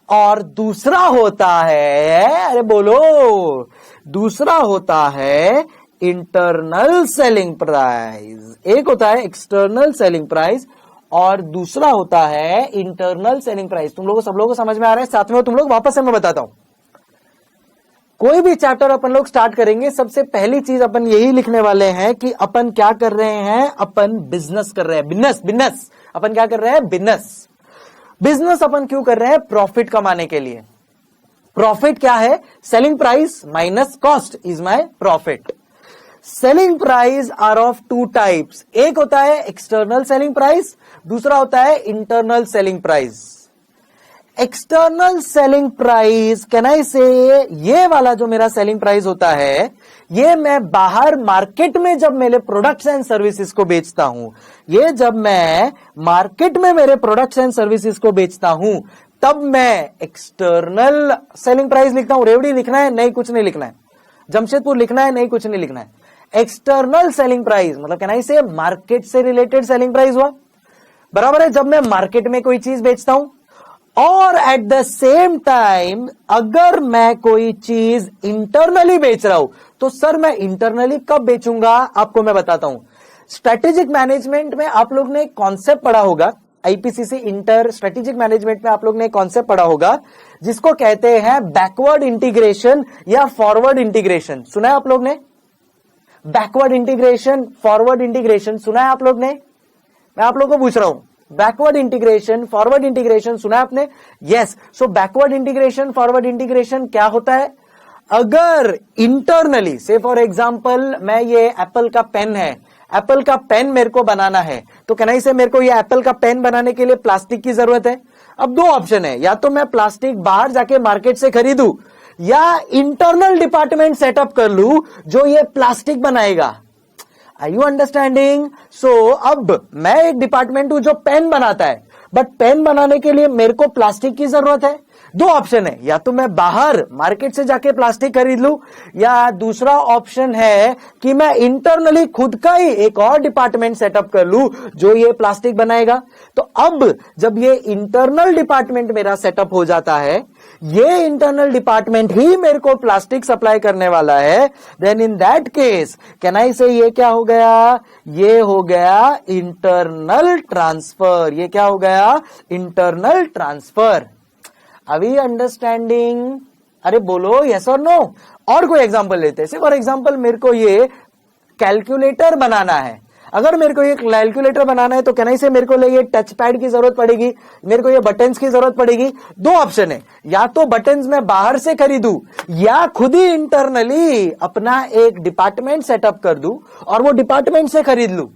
और दूसरा होता है, अरे बोलो, दूसरा होता है इंटरनल सेलिंग प्राइस। एक होता है एक्सटर्नल सेलिंग प्राइस और दूसरा होता है इंटरनल सेलिंग प्राइस। तुम लोगों को, सब लोगों को समझ में आ रहा है? साथ में तुम लोग वापस से मैं बताता हूं। कोई भी चैप्टर अपन लोग स्टार्ट करेंगे, सबसे पहली चीज अपन यही लिखने वाले हैं कि अपन क्या कर रहे हैं? अपन बिजनेस कर रहे हैं। बिजनेस अपन क्या कर रहे हैं? बिजनेस। बिजनेस अपन क्यों कर रहे हैं? प्रॉफिट कमाने के लिए। प्रॉफिट क्या है? Selling price minus cost is my profit. Selling price are of two types. एक होता है एक्सटर्नल सेलिंग प्राइस, दूसरा होता है internal selling price. External selling price, can I say, ये वाला जो मेरा सेलिंग प्राइस होता है, ये मैं बाहर मार्केट में जब मेरे प्रोडक्ट्स एंड सर्विसेज को बेचता हूं, ये जब मैं मार्केट में मेरे प्रोडक्ट्स एंड सर्विसेज को बेचता हूं, तब मैं एक्सटर्नल सेलिंग प्राइस लिखता हूं। रेवड़ी लिखना है? नहीं, कुछ नहीं लिखना है। जमशेदपुर लिखना है? नहीं, कुछ नहीं लिखना है। एक्सटर्नल सेलिंग प्राइस मतलब कैन आई से मार्केट से रिलेटेड सेलिंग प्राइस हुआ। बराबर है? जब मैं मार्केट में कोई चीज बेचता हूं, और एट द सेम टाइम अगर मैं कोई चीज इंटरनली बेच रहा हूं, तो सर मैं इंटरनली कब बेचूंगा? आपको मैं बताता हूं। स्ट्रेटेजिक मैनेजमेंट में आप लोग ने कॉन्सेप्ट पढ़ा होगा, आईपीसीसी इंटर स्ट्रेटेजिक मैनेजमेंट में आप लोग ने कॉन्सेप्ट पढ़ा होगा जिसको कहते हैं बैकवर्ड इंटीग्रेशन या फॉरवर्ड इंटीग्रेशन। सुना है आप लोग ने? बैकवर्ड इंटीग्रेशन, फॉरवर्ड इंटीग्रेशन सुना है आप लोग ने? मैं आप लोग को पूछ रहा हूं, बैकवर्ड इंटीग्रेशन, फॉरवर्ड इंटीग्रेशन सुना आपने? यस। सो बैकवर्ड इंटीग्रेशन, फॉरवर्ड इंटीग्रेशन क्या होता है? अगर इंटरनली से फॉर एग्जांपल मैं ये एप्पल का पेन है, एप्पल का पेन मेरे को बनाना है, तो कहना से मेरे को ये एप्पल का पेन बनाने के लिए प्लास्टिक की जरूरत है। अब दो ऑप्शन है, या तो मैं प्लास्टिक बाहर जाके मार्केट से खरीदूं या इंटरनल डिपार्टमेंट सेटअप कर लूं जो ये प्लास्टिक बनाएगा। Are you understanding? सो अब मैं एक डिपार्टमेंट हूं जो पेन बनाता है, बट पेन बनाने के लिए मेरे को प्लास्टिक की जरूरत है। दो ऑप्शन है, या तो मैं बाहर मार्केट से जाके प्लास्टिक खरीद लूं, या दूसरा ऑप्शन है कि मैं इंटरनली खुद का ही एक और डिपार्टमेंट सेटअप कर लूं जो ये प्लास्टिक बनाएगा। तो अब जब ये इंटरनल डिपार्टमेंट मेरा सेटअप हो जाता है, ये इंटरनल डिपार्टमेंट ही मेरे को प्लास्टिक सप्लाई करने वाला है, then in that case can I say ये क्या हो गया? ये हो गया इंटरनल ट्रांसफर। ये क्या हो गया? Internal transfer. अभी अंडरस्टैंडिंग? अरे बोलो यस और नो। और कोई एग्जांपल लेते हैं। फॉर एग्जांपल मेरे को ये कैलकुलेटर बनाना है। अगर मेरे को ये कैलकुलेटर बनाना है तो कहना से मेरे को ये टच पैड की जरूरत पड़ेगी, मेरे को ये बटन्स की जरूरत पड़ेगी। दो ऑप्शन है, या तो बटन्स मैं बाहर से खरीदूं या खुद ही इंटरनली अपना एक डिपार्टमेंट सेटअप कर दूं और वो डिपार्टमेंट से खरीद लूं।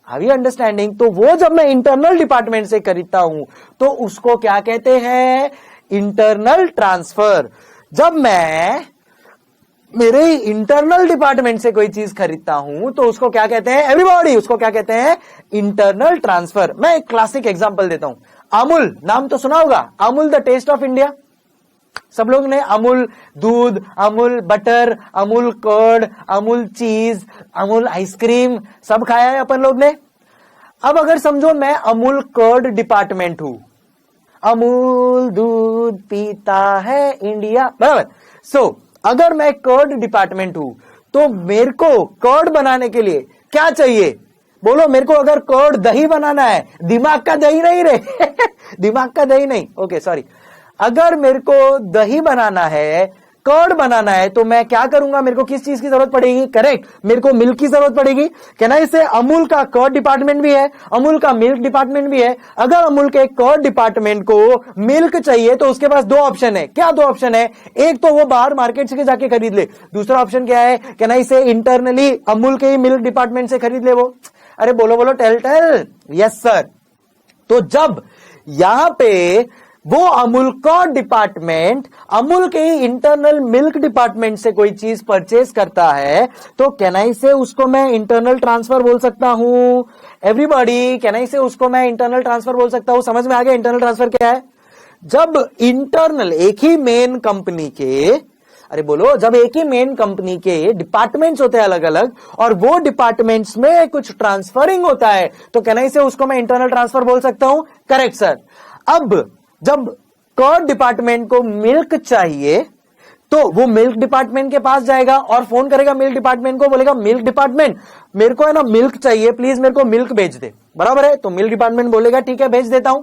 अभी अंडरस्टैंडिंग? तो वो जब मैं इंटरनल डिपार्टमेंट से खरीदता हूं तो उसको क्या कहते हैं? Internal transfer. जब मैं मेरे इंटरनल डिपार्टमेंट से कोई चीज खरीदता हूं तो उसको क्या कहते हैं? एवरीबॉडी, उसको क्या कहते हैं? Internal transfer. मैं एक क्लासिक एग्जांपल देता हूं। अमूल नाम तो सुना होगा, Amul the taste of India. सब लोग ने अमूल दूध, Amul butter, Amul curd, Amul cheese, Amul ice cream सब खाया है अपन लोग ने। अब अगर समझो मैं अमूल कर्ड डिपार्टमेंट हूं, अमूल दूध पीता है इंडिया, बराबर। सो अगर मैं कर्ड डिपार्टमेंट हूं तो मेरे को कर्ड बनाने के लिए क्या चाहिए? बोलो मेरे को अगर कर्ड दही बनाना है, दिमाग का दही नहीं रे दिमाग का दही नहीं, ओके सॉरी। अगर मेरे को दही बनाना है, कर्ड बनाना है, तो मैं क्या करूंगा? मेरे को किस चीज की जरूरत पड़ेगी? करेक्ट, मेरे को मिल्क की जरूरत पड़ेगी। कहना इसे अमूल का कर्ड डिपार्टमेंट भी है, अमूल का मिल्क डिपार्टमेंट भी है। अगर अमूल के कर्ड डिपार्टमेंट को मिल्क चाहिए तो उसके पास दो ऑप्शन है। क्या दो ऑप्शन है? एक तो वो बाहर मार्केट से जाके खरीद ले, दूसरा ऑप्शन क्या है? कहना इसे इंटरनली अमूल के ही मिल्क डिपार्टमेंट से खरीद ले वो। अरे बोलो बोलो, टेल। Yes sir. तो जब यहां पे वो अमूल का डिपार्टमेंट अमूल के ही इंटरनल मिल्क डिपार्टमेंट से कोई चीज परचेज करता है तो कैन आई से उसको मैं इंटरनल ट्रांसफर बोल सकता हूं। एवरीबॉडी, कैन आई से उसको मैं इंटरनल ट्रांसफर बोल सकता हूं। समझ में आ गया इंटरनल ट्रांसफर क्या है? जब इंटरनल एक ही मेन कंपनी के, अरे बोलो, जब एक ही मेन कंपनी के डिपार्टमेंट्स होते हैं अलग अलग और वो डिपार्टमेंट्स में कुछ ट्रांसफरिंग होता है तो कैन आई से उसको मैं इंटरनल ट्रांसफर बोल सकता हूं। Correct sir. अब जब कर्ड डिपार्टमेंट को मिल्क चाहिए तो वो मिल्क डिपार्टमेंट के पास जाएगा और फोन करेगा मिल्क डिपार्टमेंट को, बोलेगा मिल्क डिपार्टमेंट मेरे को है ना मिल्क चाहिए, प्लीज मेरे को मिल्क भेज दे। बराबर है? तो मिल्क डिपार्टमेंट बोलेगा ठीक है भेज देता हूं।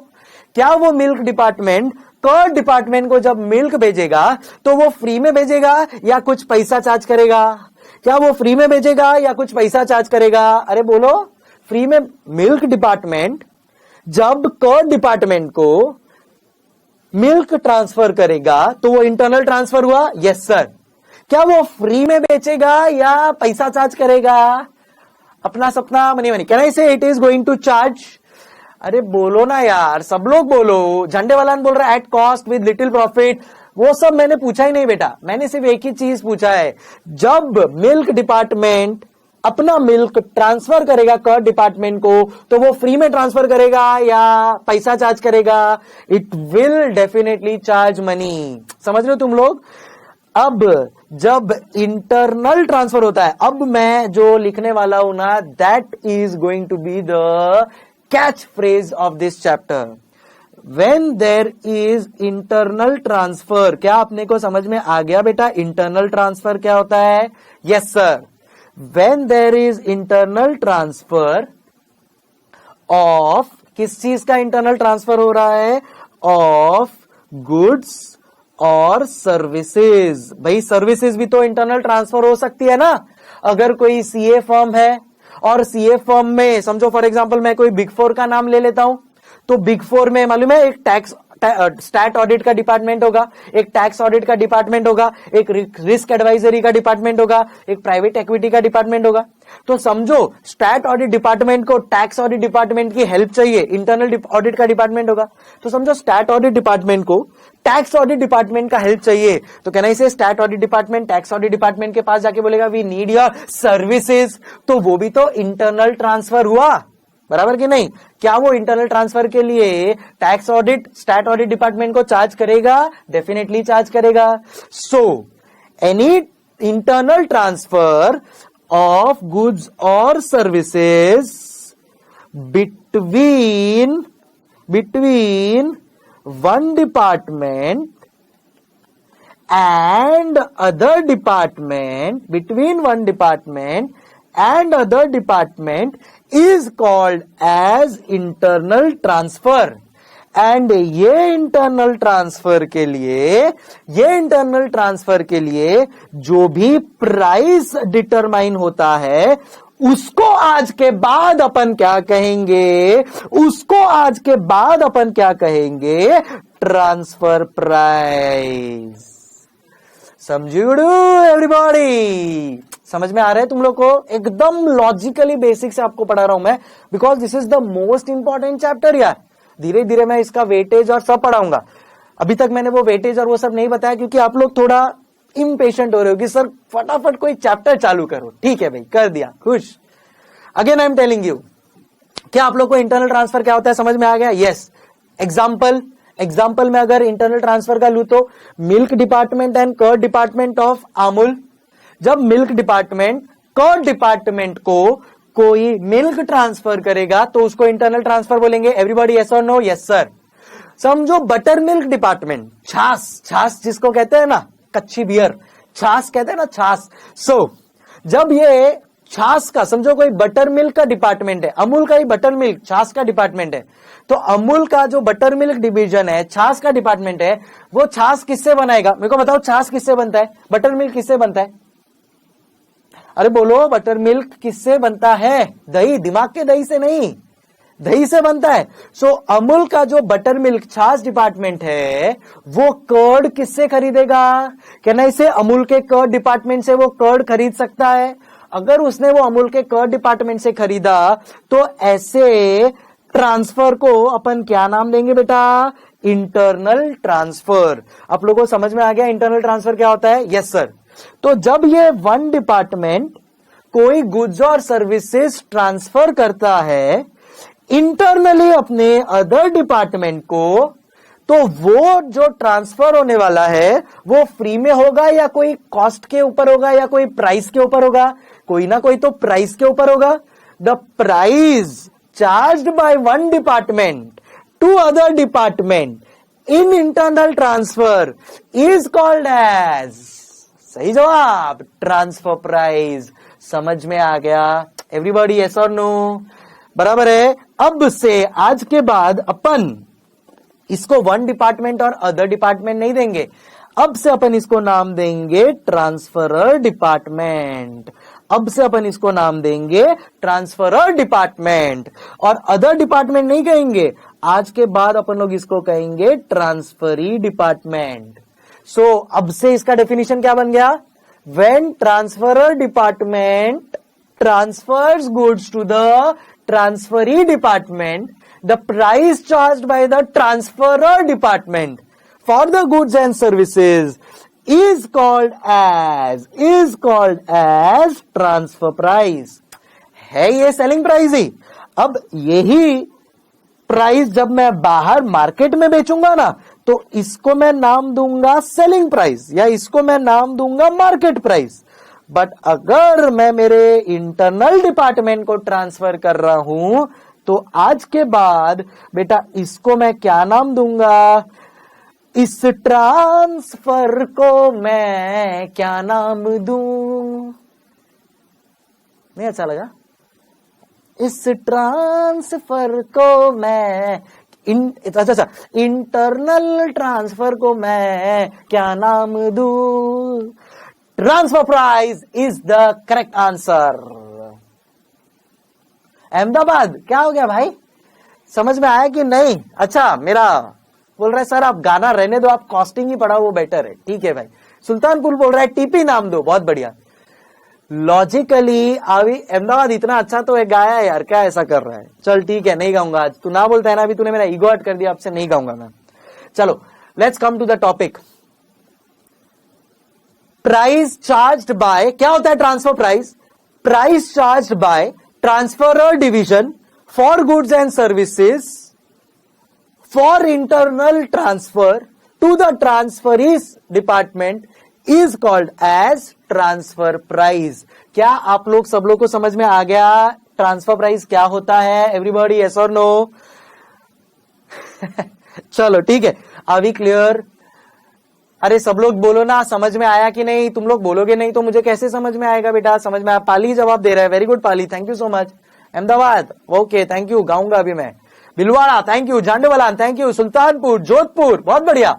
क्या वो मिल्क डिपार्टमेंट कर्ड डिपार्टमेंट को जब मिल्क भेजेगा तो वो फ्री में भेजेगा या कुछ पैसा चार्ज करेगा? क्या वो फ्री में भेजेगा या कुछ पैसा चार्ज करेगा? अरे बोलो, फ्री में। मिल्क डिपार्टमेंट जब कर्ड डिपार्टमेंट को मिल्क ट्रांसफर करेगा तो वो इंटरनल ट्रांसफर हुआ। Yes sir. क्या वो फ्री में बेचेगा या पैसा चार्ज करेगा? अपना सपना money. Can I say it is going to charge? अरे बोलो ना यार, सब लोग बोलो। झंडे वाला बोल रहा है at cost with little profit. वो सब मैंने पूछा ही नहीं बेटा, मैंने सिर्फ एक ही चीज पूछा है, जब मिल्क डिपार्टमेंट अपना मिल्क ट्रांसफर करेगा कर्ड डिपार्टमेंट को तो वो फ्री में ट्रांसफर करेगा या पैसा चार्ज करेगा? It will definitely charge money. समझ रहे हो तुम लोग? अब जब इंटरनल ट्रांसफर होता है, अब मैं जो लिखने वाला हूं ना, that is going to be the catch phrase of this chapter. When there is internal transfer, क्या आपने को समझ में आ गया बेटा इंटरनल ट्रांसफर क्या होता है? Yes sir. When there is internal transfer of, किस चीज का इंटरनल ट्रांसफर हो रहा है? ऑफ गुड्स और सर्विसेज। भाई सर्विसेज भी तो इंटरनल ट्रांसफर हो सकती है ना। अगर कोई सीए फर्म है और सीए फर्म में समझो फॉर एग्जांपल मैं कोई बिग फोर का नाम ले लेता हूं तो बिग फोर में मालूम है एक टैक्स स्टैट ऑडिट का डिपार्टमेंट होगा, एक टैक्स ऑडिट का डिपार्टमेंट होगा, एक रिस्क एडवाइजरी का डिपार्टमेंट होगा, एक प्राइवेट इक्विटी का डिपार्टमेंट होगा। तो समझो स्टैट ऑडिट डिपार्टमेंट को टैक्स ऑडिट डिपार्टमेंट की हेल्प चाहिए, इंटरनल ऑडिट का डिपार्टमेंट होगा। तो समझो स्टैट ऑडिट डिपार्टमेंट को टैक्स ऑडिट डिपार्टमेंट का हेल्प चाहिए, तो कहना इसे stat audit department tax audit department के पास जाके बोलेगा वी नीड योर सर्विसेज, तो वो भी तो इंटरनल ट्रांसफर हुआ, बराबर कि नहीं? क्या वो इंटरनल ट्रांसफर के लिए tax audit stat audit department को चार्ज करेगा? डेफिनेटली चार्ज करेगा। So any internal transfer of goods or services between one department and other department, between one department and other department is called as internal transfer। And ये internal transfer के लिए जो भी price determine होता है उसको आज के बाद अपन क्या कहेंगे? Transfer price. समझियो एवरीबॉडी? समझ में आ रहा है तुम लोग को? एकदम लॉजिकली बेसिक से आपको पढ़ा रहा हूं मैं, because this is the most important chapter यार। धीरे धीरे मैं इसका वेटेज और सब पढ़ाऊंगा। अभी तक मैंने वो वेटेज और वो सब नहीं बताया क्योंकि आप लोग थोड़ा इम्पेशेंट हो रहे हो कि सर फटाफट कोई चैप्टर चालू करो। ठीक है भाई, कर दिया, खुश। Again I am telling you, क्या आप लोग को इंटरनल ट्रांसफर क्या होता है समझ में आ गया? यस। एग्जाम्पल में अगर इंटरनल ट्रांसफर का लू तो milk department and curd department of Amul. जब मिल्क डिपार्टमेंट कर्ड डिपार्टमेंट को कोई मिल्क ट्रांसफर करेगा तो उसको इंटरनल ट्रांसफर बोलेंगे। एवरीबॉडी यस और नो? Yes sir. समझो बटर मिल्क डिपार्टमेंट, छाछ जिसको कहते हैं ना, कच्ची बियर, छाछ कहते हैं ना, छाछ। सो जब ये छाछ का, समझो कोई बटर मिल्क का डिपार्टमेंट है, अमूल का ही बटर मिल्क छाछ का डिपार्टमेंट है, तो अमूल का जो बटर मिल्क डिवीजन है, छाछ का डिपार्टमेंट है, वो छाछ किससे बनाएगा? मेरे को बताओ, छाछ किससे बनता है? बटर मिल्क किससे बनता है? अरे बोलो, बटर मिल्क किससे बनता है? दही, दिमाग के दही से नहीं, दही से बनता है। सो अमूल का जो बटर मिल्क छाछ डिपार्टमेंट है वो कर्ड किससे खरीदेगा? कहना इसे अमूल के कर्ड डिपार्टमेंट से वो कर्ड खरीद सकता है। अगर उसने वो अमूल के कर्ड डिपार्टमेंट से खरीदा तो ऐसे ट्रांसफर को अपन क्या नाम देंगे बेटा? Internal transfer. आप लोगों को समझ में आ गया इंटरनल ट्रांसफर क्या होता है? Yes sir. तो जब ये वन डिपार्टमेंट कोई गुड्स और सर्विसेज ट्रांसफर करता है इंटरनली अपने अदर डिपार्टमेंट को, तो वो जो ट्रांसफर होने वाला है वो फ्री में होगा या कोई कॉस्ट के ऊपर होगा या कोई प्राइस के ऊपर होगा? कोई ना कोई तो प्राइस के ऊपर होगा। The price charged by one department to other department in internal transfer is called as, सही जवाब, ट्रांसफर प्राइस। समझ में आ गया एवरीबॉडी? यस और नो? बराबर है। अब से आज के बाद अपन इसको वन डिपार्टमेंट और अदर डिपार्टमेंट नहीं देंगे, अब से अपन इसको नाम देंगे ट्रांसफरर डिपार्टमेंट। अब से अपन इसको नाम देंगे ट्रांसफरर डिपार्टमेंट और अदर डिपार्टमेंट नहीं कहेंगे। आज के बाद अपन लोग इसको कहेंगे ट्रांसफरी डिपार्टमेंट। सो अब से इसका डेफिनेशन क्या बन गया? When transferor department transfers goods to the transferee department, the price charged by the transferer department for the goods and services is called as transfer price। है ये सेलिंग प्राइस ही। अब यही प्राइस जब मैं बाहर मार्केट में बेचूंगा ना, तो इसको मैं नाम दूंगा सेलिंग प्राइस या इसको मैं नाम दूंगा मार्केट प्राइस। बट अगर मैं मेरे इंटरनल डिपार्टमेंट को ट्रांसफर कर रहा हूं तो आज के बाद बेटा इसको मैं क्या नाम दूंगा? इस ट्रांसफर को मैं क्या नाम दूं? नहीं अच्छा लगा? इस ट्रांसफर को मैं अच्छा इंटरनल ट्रांसफर को मैं क्या नाम दूं? Transfer price is the correct answer. Ahmedabad क्या हो गया भाई? समझ में आया कि नहीं? अच्छा, मेरा बोल रहा है सर आप गाना रहने दो, आप कॉस्टिंग ही पढ़ाओ वो बेटर है। ठीक है भाई। सुल्तानपुर बोल रहा है टीपी नाम दो, बहुत बढ़िया। लॉजिकली अभी अहमदाबाद इतना अच्छा तो है गाया है यार, क्या ऐसा कर रहा है? चल ठीक है, नहीं गाऊंगा आज। तू ना बोलता है ना, अभी तूने मेरा ईगो हर्ट कर दिया, आपसे नहीं गाऊंगा मैं। चलो let's come to the topic. Price charged by, क्या होता है transfer price? Price charged by transferor division for goods and services for internal transfer to the transferee's department is called as transfer price. क्या आप लोग सब लोग को समझ में आ गया ट्रांसफर प्राइस क्या होता है? एवरीबॉडी यस और नो? चलो ठीक है, अभी क्लियर? अरे सब लोग बोलो ना, समझ में आया कि नहीं? तुम लोग बोलोगे नहीं तो मुझे कैसे समझ में आएगा बेटा? समझ में आया? पाली जवाब दे रहा है, very good Pali, thank you so much. Ahmedabad okay, thank you, गाऊंगा अभी मैं। Bhilwara thank you, Jhandewala thank you, Sultanpur, Jodhpur बहुत बढ़िया,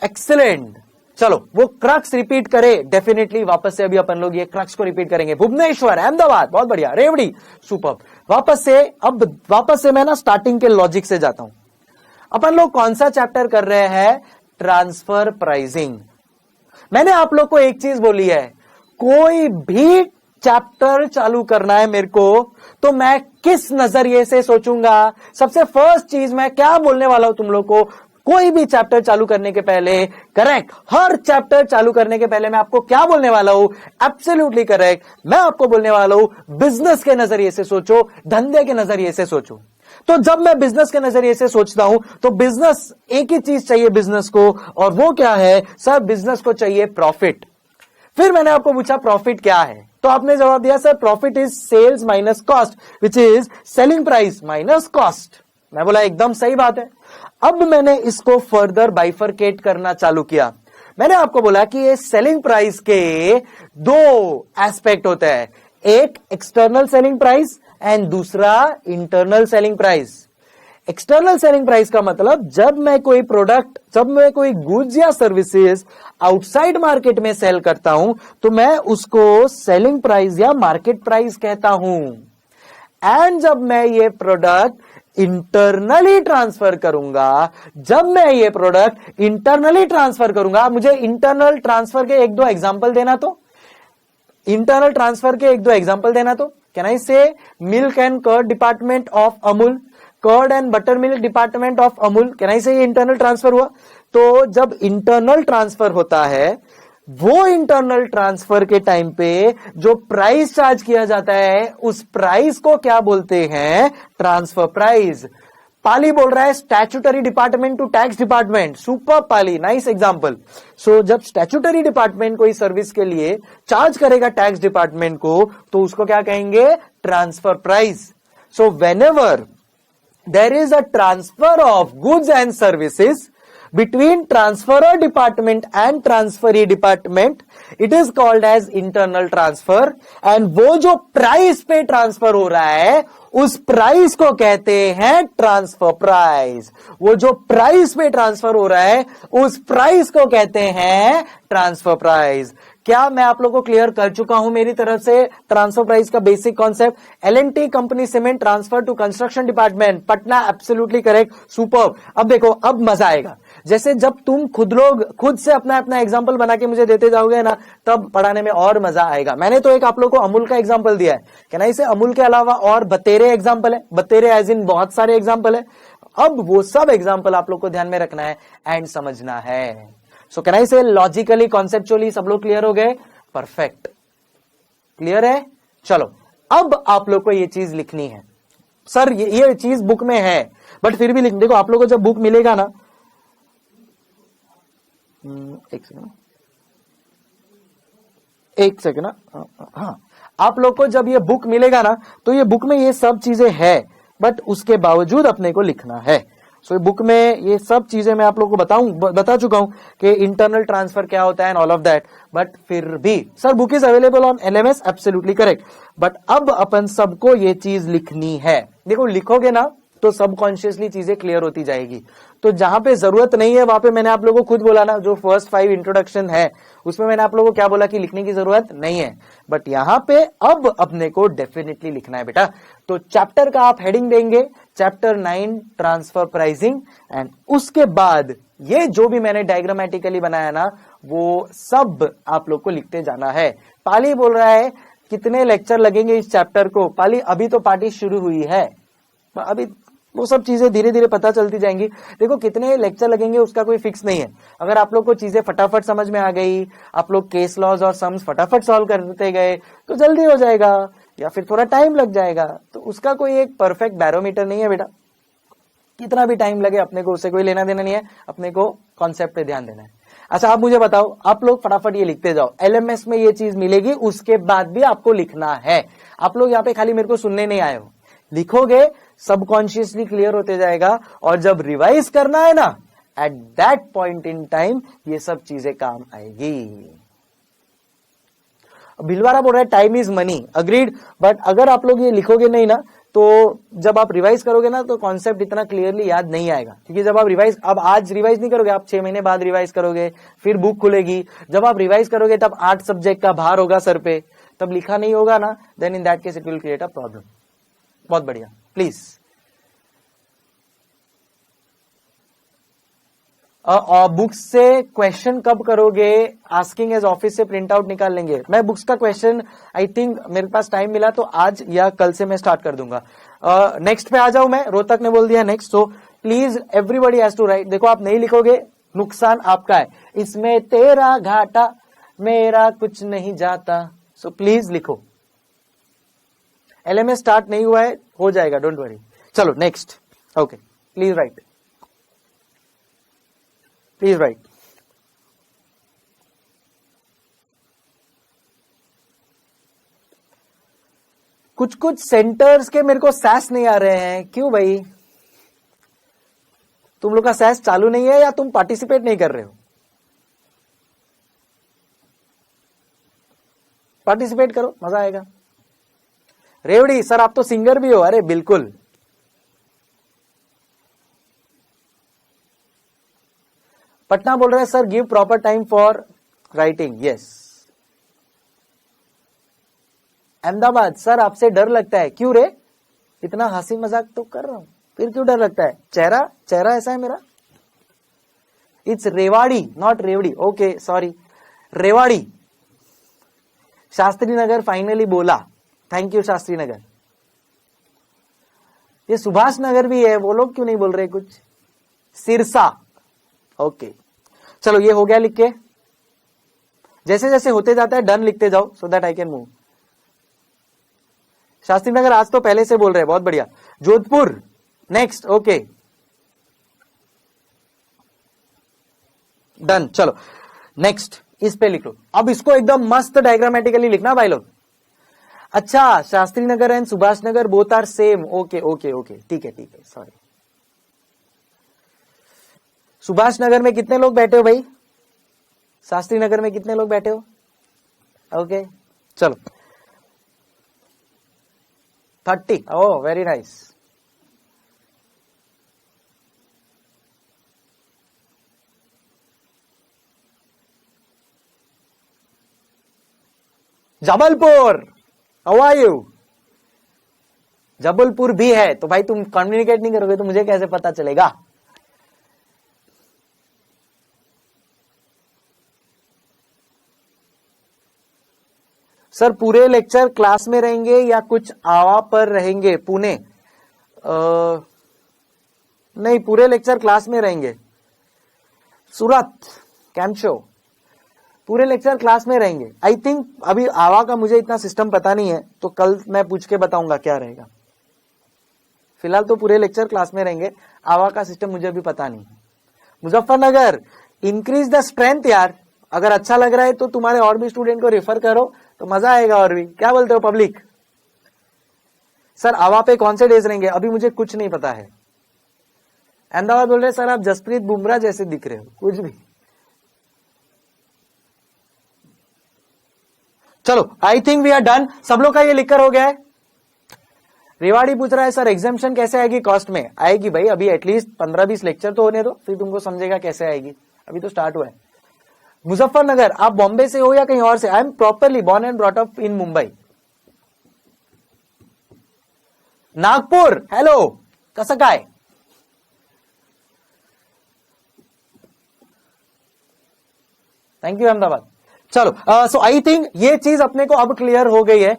एक्सीलेंट। चलो वो क्रक्स रिपीट करे डेफिनेटली, वापस से अभी अपन लोग ये क्रक्स को रिपीट करेंगे। भुवनेश्वर, अहमदाबाद बहुत बढ़िया, रेवड़ी सुपर। वापस से, अब वापस से मैं ना स्टार्टिंग के लॉजिक से जाता हूं। अपन लोग कौन सा चैप्टर कर रहे हैं? Transfer pricing. मैंने आप लोग को एक चीज बोली है, कोई भी चैप्टर चालू करना है मेरे को तो मैं किस नजरिए से सोचूंगा? सबसे फर्स्ट चीज मैं क्या बोलने वाला हूं तुम लोग को, कोई भी चैप्टर चालू करने के पहले, करेक्ट, हर चैप्टर चालू करने के पहले मैं आपको क्या बोलने वाला हूं? एब्सोल्युटली करेक्ट, मैं आपको बोलने वाला हूं बिजनेस के नजरिए से सोचो, धंधे के नजरिए से सोचो। तो जब मैं बिजनेस के नजरिए से सोचता हूं तो बिजनेस, एक ही चीज चाहिए बिजनेस को, और वो क्या है सर? बिजनेस को चाहिए प्रॉफिट। फिर मैंने आपको पूछा प्रॉफिट क्या है, तो आपने जवाब दिया sir profit is sales minus cost, which is selling price minus cost. मैं बोला एकदम सही बात है। अब मैंने इसको फर्दर बाइफरकेट करना चालू किया। मैंने आपको बोला कि ये सेलिंग प्राइस के दो एस्पेक्ट होते हैं, एक एक्सटर्नल सेलिंग प्राइस एंड दूसरा internal selling price. External selling price का मतलब जब मैं कोई प्रोडक्ट, जब मैं कोई गुड्स या सर्विसेज आउटसाइड मार्केट में सेल करता हूं तो मैं उसको सेलिंग प्राइस या मार्केट प्राइस कहता हूं। एंड जब मैं ये प्रोडक्ट इंटरनली ट्रांसफर करूंगा, जब मैं ये प्रोडक्ट इंटरनली ट्रांसफर करूंगा, मुझे इंटरनल ट्रांसफर के एक दो एग्जांपल देना तो, इंटरनल ट्रांसफर के एक दो एग्जांपल देना तो। Can I say milk and curd department of Amul, curd and butter milk department of Amul, can I say ये इंटरनल ट्रांसफर हुआ? तो जब इंटरनल ट्रांसफर होता है, वो इंटरनल ट्रांसफर के टाइम पे जो प्राइस चार्ज किया जाता है उस प्राइस को क्या बोलते हैं? Transfer price. पाली बोल रहा है statutory department to tax department, super Pali, nice example. So जब स्टैट्यूटरी डिपार्टमेंट कोई सर्विस के लिए चार्ज करेगा टैक्स डिपार्टमेंट को तो उसको क्या कहेंगे? Transfer price. So whenever there is a transfer of goods and services between transferor department and transferee department, it is called as internal transfer, and वो जो प्राइस पे ट्रांसफर हो रहा है उस प्राइस को कहते हैं ट्रांसफर प्राइस। वो जो प्राइस पे ट्रांसफर हो रहा है उस प्राइस को कहते हैं ट्रांसफर प्राइस। क्या मैं आप लोगों को क्लियर कर चुका हूं मेरी तरफ से ट्रांसफर प्राइस का basic concept? L&T company cement transfer to construction department Patna, absolutely correct, super. अब देखो, अब मजा आएगा। जैसे जब तुम खुद से अपना अपना एग्जांपल बना के मुझे देते जाओगे ना, तब पढ़ाने में और मजा आएगा। मैंने तो एक आप लोगों को अमूल का एग्जांपल दिया है, क्या इसे अमूल के अलावा और बतेरे एग्जांपल है, बतेरे एज इन बहुत सारे एग्जांपल है। अब वो सब एग्जांपल आप लोग को ध्यान में रखना है एंड समझना है। सो कैन आई से लॉजिकली, कॉन्सेप्चुअली सब लोग क्लियर हो गए? परफेक्ट, क्लियर है। चलो अब आप लोग को ये चीज लिखनी है। सर ये चीज बुक में है बट फिर भी लिख, देखो आप लोग को जब बुक मिलेगा ना, एक सेकंड ना, हाँ, आप लोग को जब ये बुक मिलेगा ना तो ये बुक में ये सब चीजें है बट उसके बावजूद अपने को लिखना है। सो बुक में ये सब चीजें मैं आप लोगों को बता चुका हूं कि इंटरनल ट्रांसफर क्या होता है and all of that, but फिर भी sir book is available on LMS, absolutely correct. But अब अपन सबको ये चीज लिखनी है। देखो लिखोगे ना तो सबकॉन्शियसली चीजें क्लियर होती जाएगी। तो जहां पे जरूरत नहीं है वहां पे मैंने आप लोगों को खुद बोला ना, जो फर्स्ट 5 इंट्रोडक्शन है उसमें मैंने आप लोगों को क्या बोला कि लिखने की जरूरत नहीं है, बट यहां पे अब अपने को डेफिनेटली लिखना है बेटा। तो चैप्टर का आप हेडिंग देंगे, चैप्टर 9 ट्रांसफर प्राइसिंग, एंड उसके बाद ये जो भी मैंने डायग्रामेटिकली बनाया ना वो सब आप लोग को लिखते जाना है। पाली बोल रहा है कितने लेक्चर लगेंगे इस चैप्टर को। पाली अभी तो पार्टी शुरू हुई है, अभी वो सब चीजें धीरे धीरे पता चलती जाएंगी। देखो कितने लेक्चर लगेंगे उसका कोई फिक्स नहीं है। अगर आप लोग को चीजें फटाफट समझ में आ गई, आप लोग केस लॉज और सम्स फटाफट सॉल्व करते गए तो जल्दी हो जाएगा, या फिर थोड़ा टाइम लग जाएगा, तो उसका कोई एक परफेक्ट बैरोमीटर नहीं है बेटा। कितना भी टाइम लगे अपने को उससे कोई लेना देना नहीं है, अपने को कॉन्सेप्ट पे ध्यान देना है। अच्छा आप मुझे बताओ, आप लोग फटाफट ये लिखते जाओ, एलएमएस में ये चीज मिलेगी, उसके बाद भी आपको लिखना है। आप लोग यहाँ पे खाली मेरे को सुनने नहीं आए हो, लिखोगे सबकॉन्शियसली क्लियर होते जाएगा, और जब रिवाइज करना है ना at that point in time ये सब चीजें काम आएगी। भिलवारा बोल रहा है time is money, agreed, but अगर आप लोग ये लिखोगे नहीं ना तो जब आप रिवाइज करोगे ना तो कॉन्सेप्ट इतना क्लियरली याद नहीं आएगा। क्योंकि जब आप रिवाइज, अब आज रिवाइज नहीं करोगे, आप 6 महीने बाद रिवाइज करोगे, फिर बुक खुलेगी, जब आप रिवाइज करोगे तब 8 सब्जेक्ट का भार होगा सर पे, तब लिखा नहीं होगा ना, then in that case it will create a problem. बहुत बढ़िया, प्लीज। बुक्स से क्वेश्चन कब करोगे? आस्किंग एज ऑफिस से प्रिंट आउट निकाल लेंगे। मैं बुक्स का क्वेश्चन आई थिंक मेरे पास टाइम मिला तो आज या कल से मैं स्टार्ट कर दूंगा। नेक्स्ट पे आ जाऊं मैं, रोहतक ने बोल दिया next, so please everybody has to write. देखो आप नहीं लिखोगे नुकसान आपका है, इसमें तेरा घाटा मेरा कुछ नहीं जाता, सो प्लीज लिखो। एलएमएस स्टार्ट नहीं हुआ है, हो जाएगा, डोंट वरी। चलो next, okay, please right, please right. कुछ कुछ सेंटर्स के मेरे को सैस नहीं आ रहे हैं, क्यों भाई? तुम लोग का सैस चालू नहीं है या तुम पार्टिसिपेट नहीं कर रहे हो? पार्टिसिपेट करो, मजा आएगा। रेवड़ी सर आप तो सिंगर भी हो, अरे बिल्कुल। पटना बोल रहे हैं sir give proper time for writing, yes. Ahmedabad sir आपसे डर लगता है, क्यों रे? इतना हंसी मजाक तो कर रहा हूं, फिर क्यों डर लगता है? चेहरा ऐसा है मेरा? इट्स रेवाड़ी नॉट रेवड़ी, okay sorry, Rewari. Shastri Nagar finally बोला, थैंक यू शास्त्री नगर। ये सुभाष नगर भी है, वो लोग क्यों नहीं बोल रहे कुछ? सिरसा, ओके चलो ये हो गया लिख के। जैसे जैसे होते जाता है डन लिखते जाओ so that I can move. Shastri Nagar आज तो पहले से बोल रहे हैं, बहुत बढ़िया। Jodhpur next, okay done. चलो नेक्स्ट इस पे लिख लो। अब इसको एकदम मस्त डायग्रामेटिकली लिखना भाई लोग। अच्छा Shastri Nagar and Subhash Nagar both are same, okay okay okay, ठीक है सॉरी। सुभाष नगर में कितने लोग बैठे हो भाई? शास्त्री नगर में कितने लोग बैठे हो? ओके चलो 30, oh very nice. Jabalpur, how are you? Jabalpur भी है तो भाई तुम कम्युनिकेट नहीं करोगे तो मुझे कैसे पता चलेगा? सर पूरे लेक्चर क्लास में रहेंगे या कुछ आवा पर रहेंगे? पुणे नहीं, पूरे लेक्चर क्लास में रहेंगे। सूरत कैंपशो पूरे लेक्चर क्लास में रहेंगे। आई थिंक अभी आवा का मुझे इतना सिस्टम पता नहीं है, तो कल मैं पूछ के बताऊंगा क्या रहेगा। फिलहाल तो पूरे लेक्चर क्लास में रहेंगे, आवा का सिस्टम मुझे अभी पता नहीं। मुजफ्फरनगर इंक्रीज द स्ट्रेंथ यार, अगर अच्छा लग रहा है तो तुम्हारे और भी स्टूडेंट को रेफर करो तो मजा आएगा। और भी क्या बोलते हो पब्लिक? सर आवा पे कौन से डेज रहेंगे अभी मुझे कुछ नहीं पता है। अहमदाबाद बोल रहे सर आप जसप्रीत बुमराह जैसे दिख रहे हो, कुछ भी। चलो I think we are done. सब लोग का ये लिखकर हो गया है। रेवाड़ी पूछ रहा है सर एग्जामिशन कैसे आएगी? कॉस्ट में आएगी भाई, अभी एटलीस्ट 15-20 लेक्चर तो होने दो, फिर तुमको समझेगा कैसे आएगी, अभी तो स्टार्ट हुआ है। मुजफ्फरनगर आप बॉम्बे से हो या कहीं और से? I am properly born and brought up in Mumbai. Nagpur hello, कसं काय? Thank you Ahmedabad. चलो सो आई थिंक ये चीज अपने को अब क्लियर हो गई है।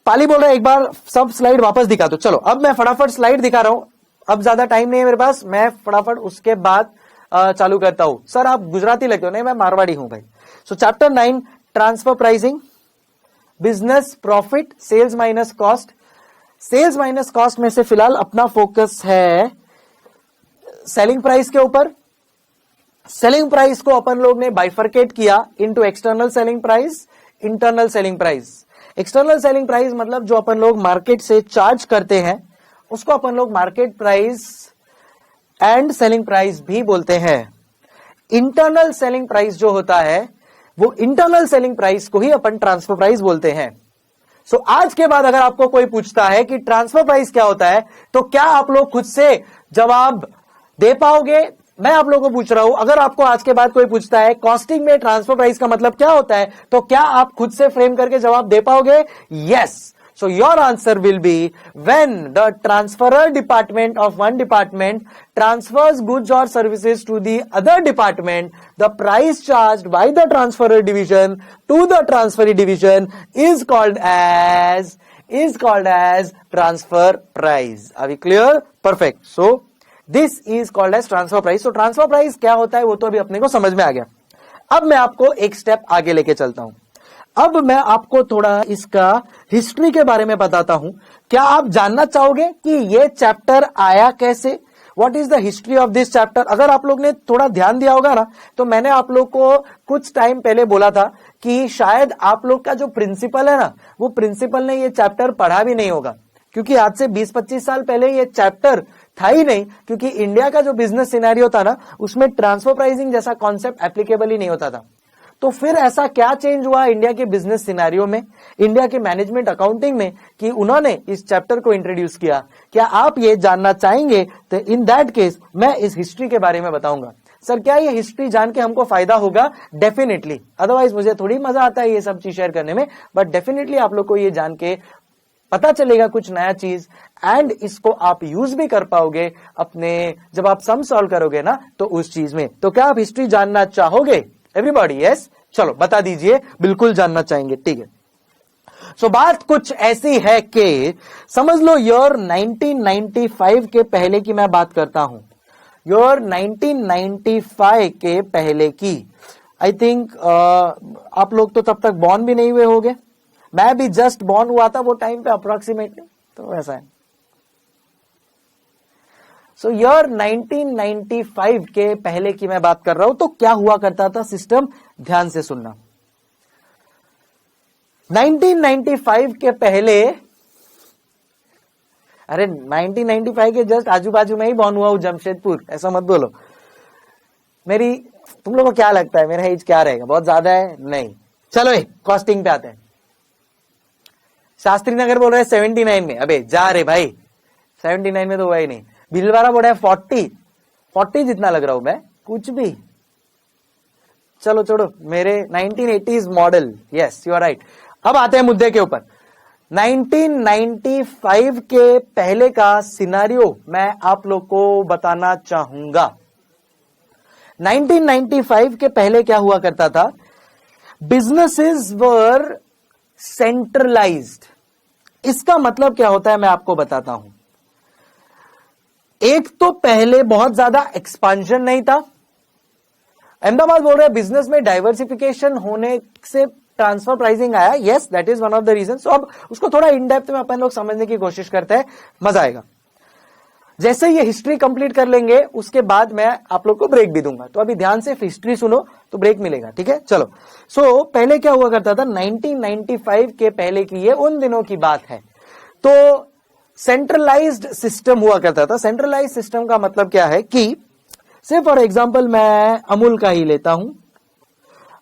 पाली बोल रहा है एक बार सब स्लाइड वापस दिखा दो। चलो अब मैं फटाफट स्लाइड दिखा रहा हूं, अब ज्यादा टाइम नहीं है मेरे पास, मैं फटाफट उसके बाद चालू करता हूं। सर आप गुजराती लगते हो। नहीं, मैं मारवाड़ी हूं भाई। So chapter 9 transfer pricing, business profit, sales minus cost. Sales minus cost में से फिलहाल अपना फोकस है सेलिंग प्राइस के ऊपर। सेलिंग प्राइस को अपन लोग ने बाइफरकेट किया into external selling price, internal selling price. External selling price मतलब जो अपन लोग मार्केट से चार्ज करते हैं उसको अपन लोग market price and selling price भी बोलते हैं। इंटरनल सेलिंग प्राइस जो होता है वो इंटरनल सेलिंग प्राइस को ही अपन ट्रांसफर प्राइस बोलते हैं। सो आज के बाद अगर आपको कोई पूछता है कि ट्रांसफर प्राइस क्या होता है तो क्या आप लोग खुद से जवाब दे पाओगे? मैं आप लोगों को पूछ रहा हूं, अगर आपको आज के बाद कोई पूछता है कॉस्टिंग में ट्रांसफर प्राइस का मतलब क्या होता है तो क्या आप खुद से फ्रेम करके जवाब दे पाओगे? Yes. So your answer will be when the transferor department of one department transfers goods or services to the other department, the price charged by the transferor division to the transferee division is called as transfer price. Are we clear? Perfect. So this is called as transfer price. So transfer price क्या होता है वो तो अभी अपने को समझ में आ गया। अब मैं आपको एक स्टेप आगे लेके चलता हूं। अब मैं आपको थोड़ा इसका हिस्ट्री के बारे में बताता हूं। क्या आप जानना चाहोगे कि ये चैप्टर आया कैसे? What is the history of this chapter? अगर आप लोग ने थोड़ा ध्यान दिया होगा ना तो मैंने आप लोग को कुछ टाइम पहले बोला था कि शायद आप लोग का जो प्रिंसिपल है ना वो प्रिंसिपल ने ये चैप्टर पढ़ा भी नहीं होगा, क्योंकि आज से 20-25 साल पहले ये चैप्टर था ही नहीं, क्योंकि इंडिया का जो बिजनेस सिनेरियो था ना उसमें ट्रांसफर प्राइसिंग जैसा कॉन्सेप्ट एप्लीकेबल ही नहीं होता था। तो फिर ऐसा क्या चेंज हुआ इंडिया के बिजनेस सिनेरियो में, इंडिया के मैनेजमेंट अकाउंटिंग में कि उन्होंने इस चैप्टर को इंट्रोड्यूस किया? क्या आप ये जानना चाहेंगे? तो इन दैट केस मैं इस हिस्ट्री के बारे में बताऊंगा। सर क्या ये हिस्ट्री जान के हमको फायदा होगा? डेफिनेटली। अदरवाइज मुझे थोड़ी मजा आता है ये सब चीज शेयर करने में, बट डेफिनेटली आप लोग को ये जान के पता चलेगा कुछ नया चीज, एंड इसको आप यूज भी कर पाओगे अपने जब आप सम सॉल्व करोगे ना तो उस चीज में। तो क्या आप हिस्ट्री जानना चाहोगे? Everybody yes? चलो बता दीजिए, बिल्कुल जानना चाहेंगे, ठीक है। सो बात कुछ ऐसी है कि समझ लो ईयर 1995 के पहले की मैं बात करता हूं। ईयर 1995 के पहले की, आई थिंक आप लोग तो तब तक बॉर्न भी नहीं हुए होंगे, मैं भी जस्ट बॉर्न हुआ था वो टाइम पे अप्रोक्सीमेटली, तो ऐसा है। सो ईयर 1995 के पहले की मैं बात कर रहा हूं। तो क्या हुआ करता था सिस्टम, ध्यान से सुनना। 1995 के पहले, अरे 1995 के जस्ट आजू बाजू में ही बॉर्न हुआ हूं, जमशेदपुर, ऐसा मत बोलो। मेरी, तुम लोगों को क्या लगता है मेरा एज क्या रहेगा? बहुत ज्यादा है? नहीं। चलो कॉस्टिंग पे आते हैं। शास्त्री नगर बोल रहे हैं 79 में, अबे जा रे भाई, 79 में तो हुआ ही नहीं। भीलवाड़ा बोल रहा है 40 जितना लग रहा हूं मैं, कुछ भी। चलो छोड़ो, मेरे 1980s model, yes you are right. अब आते हैं मुद्दे के ऊपर। 1995 के पहले का सिनारियो मैं आप लोग को बताना चाहूंगा। 1995 के पहले क्या हुआ करता था? बिजनेसेस वर सेंट्रलाइज्ड। इसका मतलब क्या होता है मैं आपको बताता हूं। एक तो पहले बहुत ज्यादा एक्सपांशन नहीं था। अहमदाबाद बोल रहे हैं बिजनेस में डाइवर्सिफिकेशन होने से ट्रांसफर प्राइसिंग आया। Yes, that is one of the reason. So अब उसको थोड़ा इन डेप्थ में अपन लोग समझने की कोशिश करते हैं, मजा आएगा। जैसे ये हिस्ट्री कंप्लीट कर लेंगे उसके बाद मैं आप लोग को ब्रेक भी दूंगा, तो अभी ध्यान से हिस्ट्री सुनो तो ब्रेक मिलेगा, ठीक है। चलो, सो पहले क्या हुआ करता था 1995 के पहले की ये उन दिनों की बात है। तो सेंट्रलाइज्ड सिस्टम हुआ करता था। सेंट्रलाइज्ड सिस्टम का मतलब क्या है कि से फॉर एग्जांपल मैं अमूल का ही लेता हूं।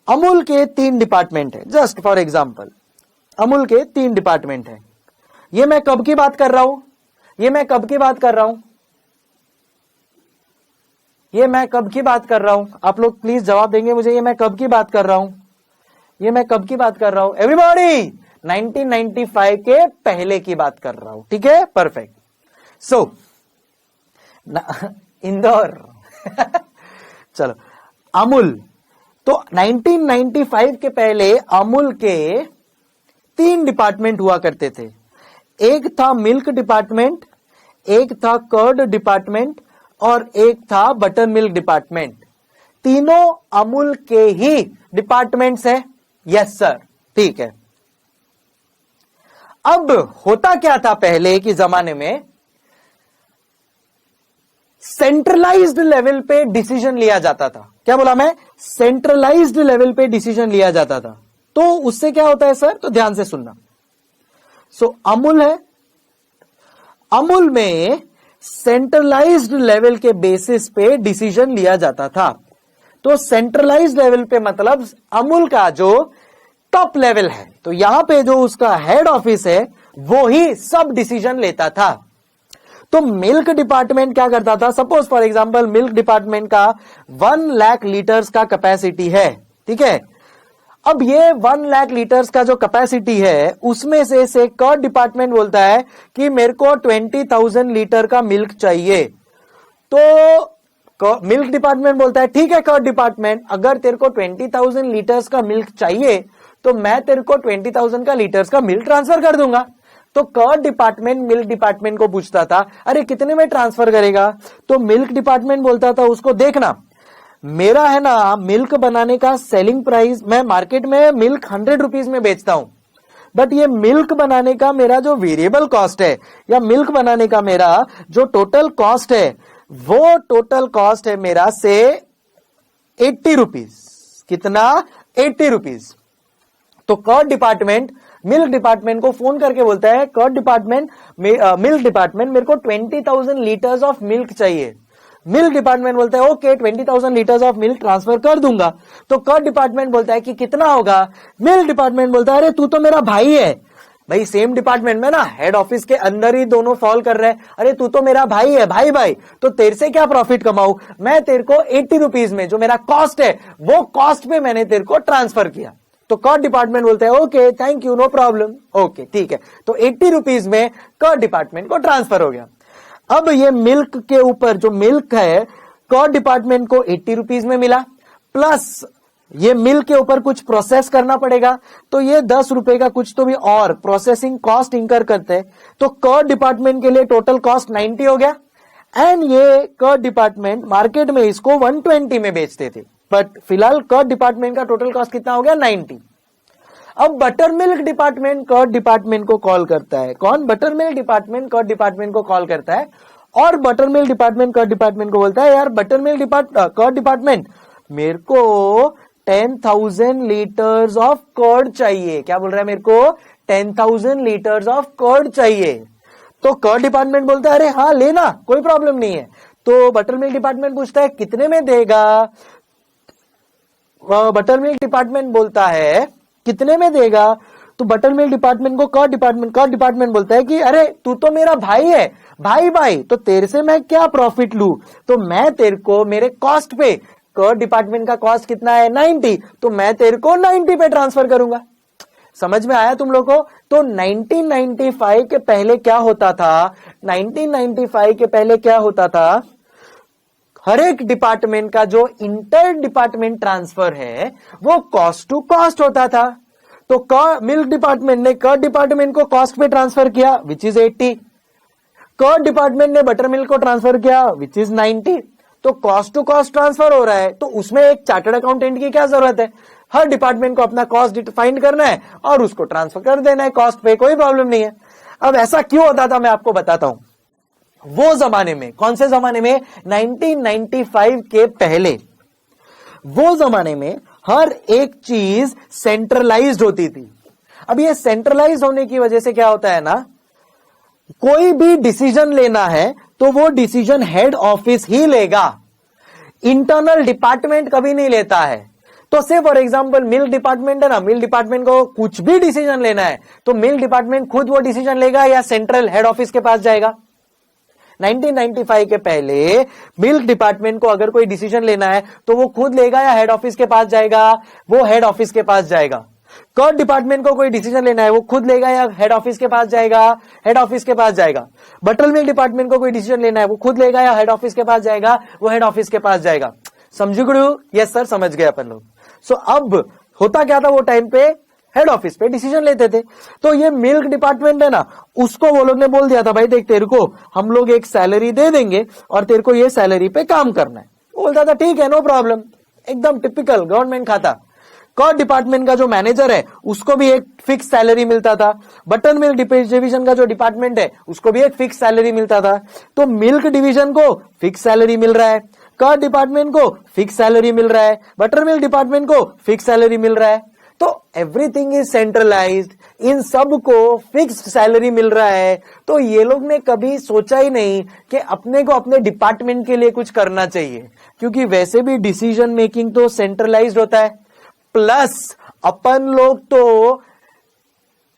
अमूल के 3 डिपार्टमेंट है, जस्ट फॉर एग्जांपल अमूल के 3 डिपार्टमेंट है। ये मैं कब की बात कर रहा हूं? ये मैं कब की बात कर रहा हूं? ये मैं कब की बात कर रहा हूं? आप लोग प्लीज जवाब देंगे मुझे, ये मैं कब की बात कर रहा हूं? ये मैं कब की बात कर रहा हूं? एवरीबॉडी, 1995 के पहले की बात कर रहा हूं, ठीक है, परफेक्ट। सो इंदौर चलो, अमूल। तो 1995 के पहले अमूल के 3 डिपार्टमेंट हुआ करते थे। एक था मिल्क डिपार्टमेंट, एक था कर्ड डिपार्टमेंट और एक था बटर मिल्क डिपार्टमेंट। तीनों अमूल के ही डिपार्टमेंट्स है। यस सर, ठीक है। अब होता क्या था पहले के जमाने में, सेंट्रलाइज्ड लेवल पे डिसीजन लिया जाता था। क्या बोला मैं? सेंट्रलाइज्ड लेवल पे डिसीजन लिया जाता था। तो उससे क्या होता है सर? तो ध्यान से सुनना। अमूल है, अमूल में सेंट्रलाइज्ड लेवल के बेसिस पे डिसीजन लिया जाता था। तो सेंट्रलाइज्ड लेवल पे मतलब अमूल का जो टॉप लेवल है, तो यहां पे जो उसका हेड ऑफिस है वो ही सब डिसीजन लेता था। तो मिल्क डिपार्टमेंट क्या करता था? Suppose for example milk department का 1 लाख लीटर्स का कैपेसिटी है, ठीक है। अब ये 1 लाख लीटर्स का जो कैपेसिटी है उसमें से कर्ड डिपार्टमेंट बोलता है कि मेरे को 20,000 लीटर का मिल्क चाहिए। तो मिल्क डिपार्टमेंट बोलता है ठीक है कर्ड डिपार्टमेंट, अगर तेरे को 20,000 लीटर्स का मिल्क चाहिए तो मैं तेरे को 20,000 का लीटर्स का मिल्क ट्रांसफर कर दूंगा। तो कर्ड डिपार्टमेंट मिल्क डिपार्टमेंट को पूछता था अरे कितने में ट्रांसफर करेगा? तो मिल्क डिपार्टमेंट बोलता था उसको, देखना मेरा है ना मिल्क बनाने का सेलिंग प्राइस, मैं मार्केट में मिल्क 100 रुपीज में बेचता हूं, बट ये मिल्क बनाने का मेरा जो वेरिएबल कॉस्ट है या मिल्क बनाने का मेरा जो टोटल कॉस्ट है वो टोटल कॉस्ट है मेरा से 80 रुपीज। कितना? 80 रुपीज। तो कर्ड डिपार्टमेंट मिल्क डिपार्टमेंट को फोन करके बोलता है कर्ड डिपार्टमेंट मिल्क डिपार्टमेंट मेरे को 20,000 लीटर्स ऑफ मिल्क चाहिए। मिल्क डिपार्टमेंट बोलता है okay 20,000 litres of milk transfer कर दूंगा। तो कर्ड डिपार्टमेंट बोलता है कि कितना होगा? मिल्क डिपार्टमेंट बोलता है अरे तू तो मेरा भाई है। भाई सेम डिपार्टमेंट में ना, हेड ऑफिस के अंदर ही दोनों फॉल कर रहे हैं। अरे तू तो मेरा भाई है, भाई भाई, तो तेरे से क्या प्रॉफिट कमाऊं? मैं तेरे को 80 रुपीज में जो मेरा कॉस्ट है वो कॉस्ट पे मैंने तेरे को ट्रांसफर किया। तो कर्ड डिपार्टमेंट बोलते हैं okay thank you, no problem, okay ठीक है। तो 80 रुपीज में कर्ड डिपार्टमेंट को ट्रांसफर हो गया। अब ये मिल्क के ऊपर जो मिल्क है कर्ड डिपार्टमेंट को 80 रुपीज में मिला, प्लस ये मिल्क के ऊपर कुछ प्रोसेस करना पड़ेगा, तो ये 10 रुपए का कुछ तो भी और प्रोसेसिंग कॉस्ट इंकर करते हैं। तो कर्ड डिपार्टमेंट के लिए टोटल कॉस्ट 90 हो गया एंड ये कर्ड डिपार्टमेंट मार्केट में इसको 120 में बेचते थे, बट फिलहाल कर्ड डिपार्टमेंट का टोटल कॉस्ट कितना हो गया? 90। अब butter milk department curd department को कॉल करता है। कौन? Butter milk department curd department को कॉल करता है और butter milk department curd department को बोलता है यार बटर मिल्क कर्ड डिपार्टमेंट मेरे को 10,000 लीटर्स ऑफ कर्ड चाहिए। क्या बोल रहा है? मेरे को 10,000 लीटर्स ऑफ कर्ड चाहिए। तो कर्ड डिपार्टमेंट बोलता है अरे हाँ लेना, कोई प्रॉब्लम नहीं है। तो बटर मिल्क डिपार्टमेंट पूछता है कितने में देगा? बटर मिल्क डिपार्टमेंट बोलता है कितने में देगा? तो बटर मिल्क डिपार्टमेंट को कर्ड डिपार्टमेंट बोलता है कि अरे तू तो मेरा भाई है, भाई भाई, तो तेरे से मैं क्या प्रॉफिट लूं? तो मैं तेरे को मेरे कॉस्ट पे, कर्ड डिपार्टमेंट का कॉस्ट कितना है? 90, तो मैं तेरे को 90 पे ट्रांसफर करूंगा। समझ में आया तुम लोग को? तो 1995 के पहले क्या होता था? 1995 के पहले क्या होता था? हर एक डिपार्टमेंट का जो इंटर डिपार्टमेंट ट्रांसफर है वो कॉस्ट टू कॉस्ट होता था। तो मिल्क डिपार्टमेंट ने कर्ड डिपार्टमेंट को कॉस्ट पे ट्रांसफर किया विच इज 80, कर्ड डिपार्टमेंट ने बटर मिल्क को ट्रांसफर किया विच इज 90। तो कॉस्ट टू कॉस्ट ट्रांसफर हो रहा है, तो उसमें एक चार्टर्ड अकाउंटेंट की क्या जरूरत है? हर डिपार्टमेंट को अपना कॉस्ट फाइंड करना है और उसको ट्रांसफर कर देना है कॉस्ट पे, कोई प्रॉब्लम नहीं है। अब ऐसा क्यों होता था मैं आपको बताता हूं। वो जमाने में, कौन से जमाने में? 1995 के पहले। वो जमाने में हर एक चीज सेंट्रलाइज्ड होती थी। अब ये सेंट्रलाइज होने की वजह से क्या होता है ना, कोई भी डिसीजन लेना है तो वो डिसीजन हेड ऑफिस ही लेगा, इंटरनल डिपार्टमेंट कभी नहीं लेता है। तो से फॉर एग्जांपल मिल्क डिपार्टमेंट है ना, मिल्क डिपार्टमेंट को कुछ भी डिसीजन लेना है तो मिल्क डिपार्टमेंट खुद वो डिसीजन लेगा या सेंट्रल हेड ऑफिस के पास जाएगा? 1995 के पहले मिल्क डिपार्टमेंट को अगर कोई डिसीजन लेना है तो वो खुद लेगा या हेड ऑफिस के पास जाएगा? वो हेड ऑफिस के पास जाएगा। कॉस्ट डिपार्टमेंट को कोई डिसीजन लेना है वो खुद लेगा या हेड ऑफिस के पास जाएगा? हेड ऑफिस के पास जाएगा। बटर मिल्क डिपार्टमेंट को कोई डिसीजन लेना है वो खुद लेगा या हेड ऑफिस के पास जाएगा? वो हेड ऑफिस के पास जाएगा। समझ गए? यस सर, समझ गए अपन लोग। सो अब होता क्या था, वो टाइम पे हेड ऑफिस पे डिसीजन लेते थे। तो ये मिल्क डिपार्टमेंट है ना, उसको वो लोग ने बोल दिया था, भाई देख तेरे को हम लोग एक सैलरी दे देंगे और तेरे को ये सैलरी पे काम करना है। वो बोलता था ठीक है, नो प्रॉब्लम, एकदम टिपिकल गवर्नमेंट खाता। कॉस्ट डिपार्टमेंट का जो मैनेजर है उसको भी एक फिक्स सैलरी मिलता था। बटर मिल्क डिवीजन का जो डिपार्टमेंट है उसको भी एक फिक्स सैलरी मिलता था। तो मिल्क डिवीजन को फिक्स सैलरी मिल रहा है, कॉस्ट डिपार्टमेंट को फिक्स सैलरी मिल रहा है, बटर मिल्क डिपार्टमेंट को फिक्स सैलरी मिल रहा है। तो एवरीथिंग इज सेंट्रलाइज्ड, इन सब को फिक्स्ड सैलरी मिल रहा है। तो ये लोग ने कभी सोचा ही नहीं कि अपने को अपने डिपार्टमेंट के लिए कुछ करना चाहिए, क्योंकि वैसे भी डिसीजन मेकिंग तो सेंट्रलाइज्ड होता है। प्लस अपन लोग तो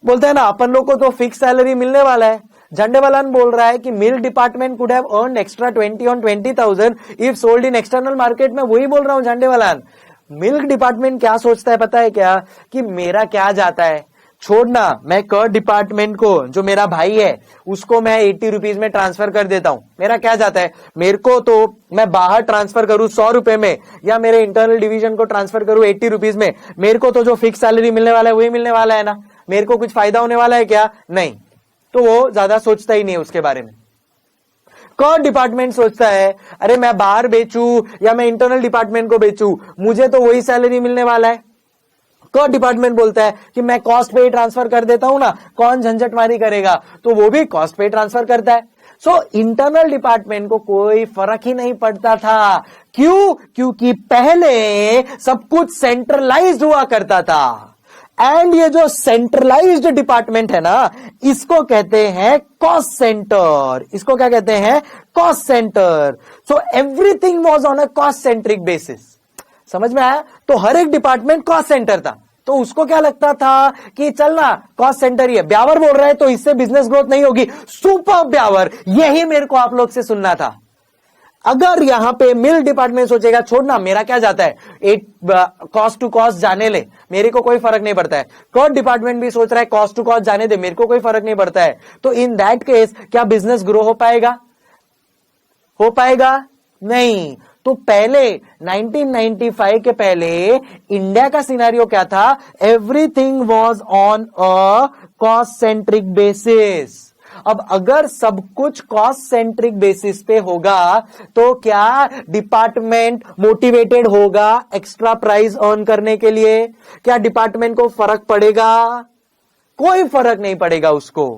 बोलते हैं ना, अपन लोग को तो फिक्स सैलरी मिलने वाला है। झंडेवालान बोल रहा है कि milk department could have earned extra 20 on 20,000 if sold in external market में। वही बोल रहा हूं झंडेवालान। मिल्क डिपार्टमेंट क्या सोचता है पता है क्या, कि मेरा क्या जाता है, छोड़ना, मैं कॉस्ट डिपार्टमेंट को, जो मेरा भाई है उसको मैं 80 रुपीज में ट्रांसफर कर देता हूं, मेरा क्या जाता है, मेरे को तो मैं बाहर ट्रांसफर करूं 100 रुपए में या मेरे इंटरनल डिवीजन को ट्रांसफर करूं 80 रुपीज में, मेरे को तो जो फिक्स सैलरी मिलने वाला है वही मिलने वाला है ना, मेरे को कुछ फायदा होने वाला है क्या? नहीं। तो वो ज्यादा सोचता ही नहीं है उसके बारे में। कॉस्ट डिपार्टमेंट सोचता है अरे मैं बाहर बेचूं या मैं इंटरनल डिपार्टमेंट को बेचूं, मुझे तो वही सैलरी मिलने वाला है। कॉस्ट डिपार्टमेंट बोलता है कि मैं कॉस्ट पे ही ट्रांसफर कर देता हूं ना, कौन झंझटमारी करेगा, तो वो भी कॉस्ट पे ट्रांसफर करता है। सो इंटरनल डिपार्टमेंट को कोई फर्क ही नहीं पड़ता था। क्यों? क्योंकि पहले सब कुछ सेंट्रलाइज्ड हुआ करता था। एंड ये जो सेंट्रलाइज्ड डिपार्टमेंट है ना, इसको कहते हैं कॉस्ट सेंटर। इसको क्या कहते हैं? Cost centre. So everything was on a cost centric basis. समझ में आया? तो हर एक डिपार्टमेंट कॉस्ट सेंटर था। तो उसको क्या लगता था कि चल ना कॉस्ट सेंटर ही है, ब्यावर बोल रहा है तो इससे बिजनेस ग्रोथ नहीं होगी। सुपर ब्यावर, यही मेरे को आप लोग से सुनना था। अगर यहां पे मिल्क डिपार्टमेंट सोचेगा छोड़ना, मेरा क्या जाता है, एक कॉस्ट टू कॉस्ट जाने ले, मेरे को कोई फर्क नहीं पड़ता है। कॉस्ट डिपार्टमेंट भी सोच रहा है कॉस्ट टू कॉस्ट जाने दे, मेरे को कोई फर्क नहीं पड़ता है। तो इन दैट केस क्या बिजनेस ग्रो हो पाएगा? हो पाएगा? नहीं। तो पहले 1995 के पहले इंडिया का सिनेरियो क्या था? Everything was on a cost centric basis. अब अगर सब कुछ कॉस्ट सेंट्रिक बेसिस पे होगा तो क्या डिपार्टमेंट मोटिवेटेड होगा एक्स्ट्रा प्राइस अर्न करने के लिए? क्या डिपार्टमेंट को फर्क पड़ेगा? कोई फर्क नहीं पड़ेगा उसको।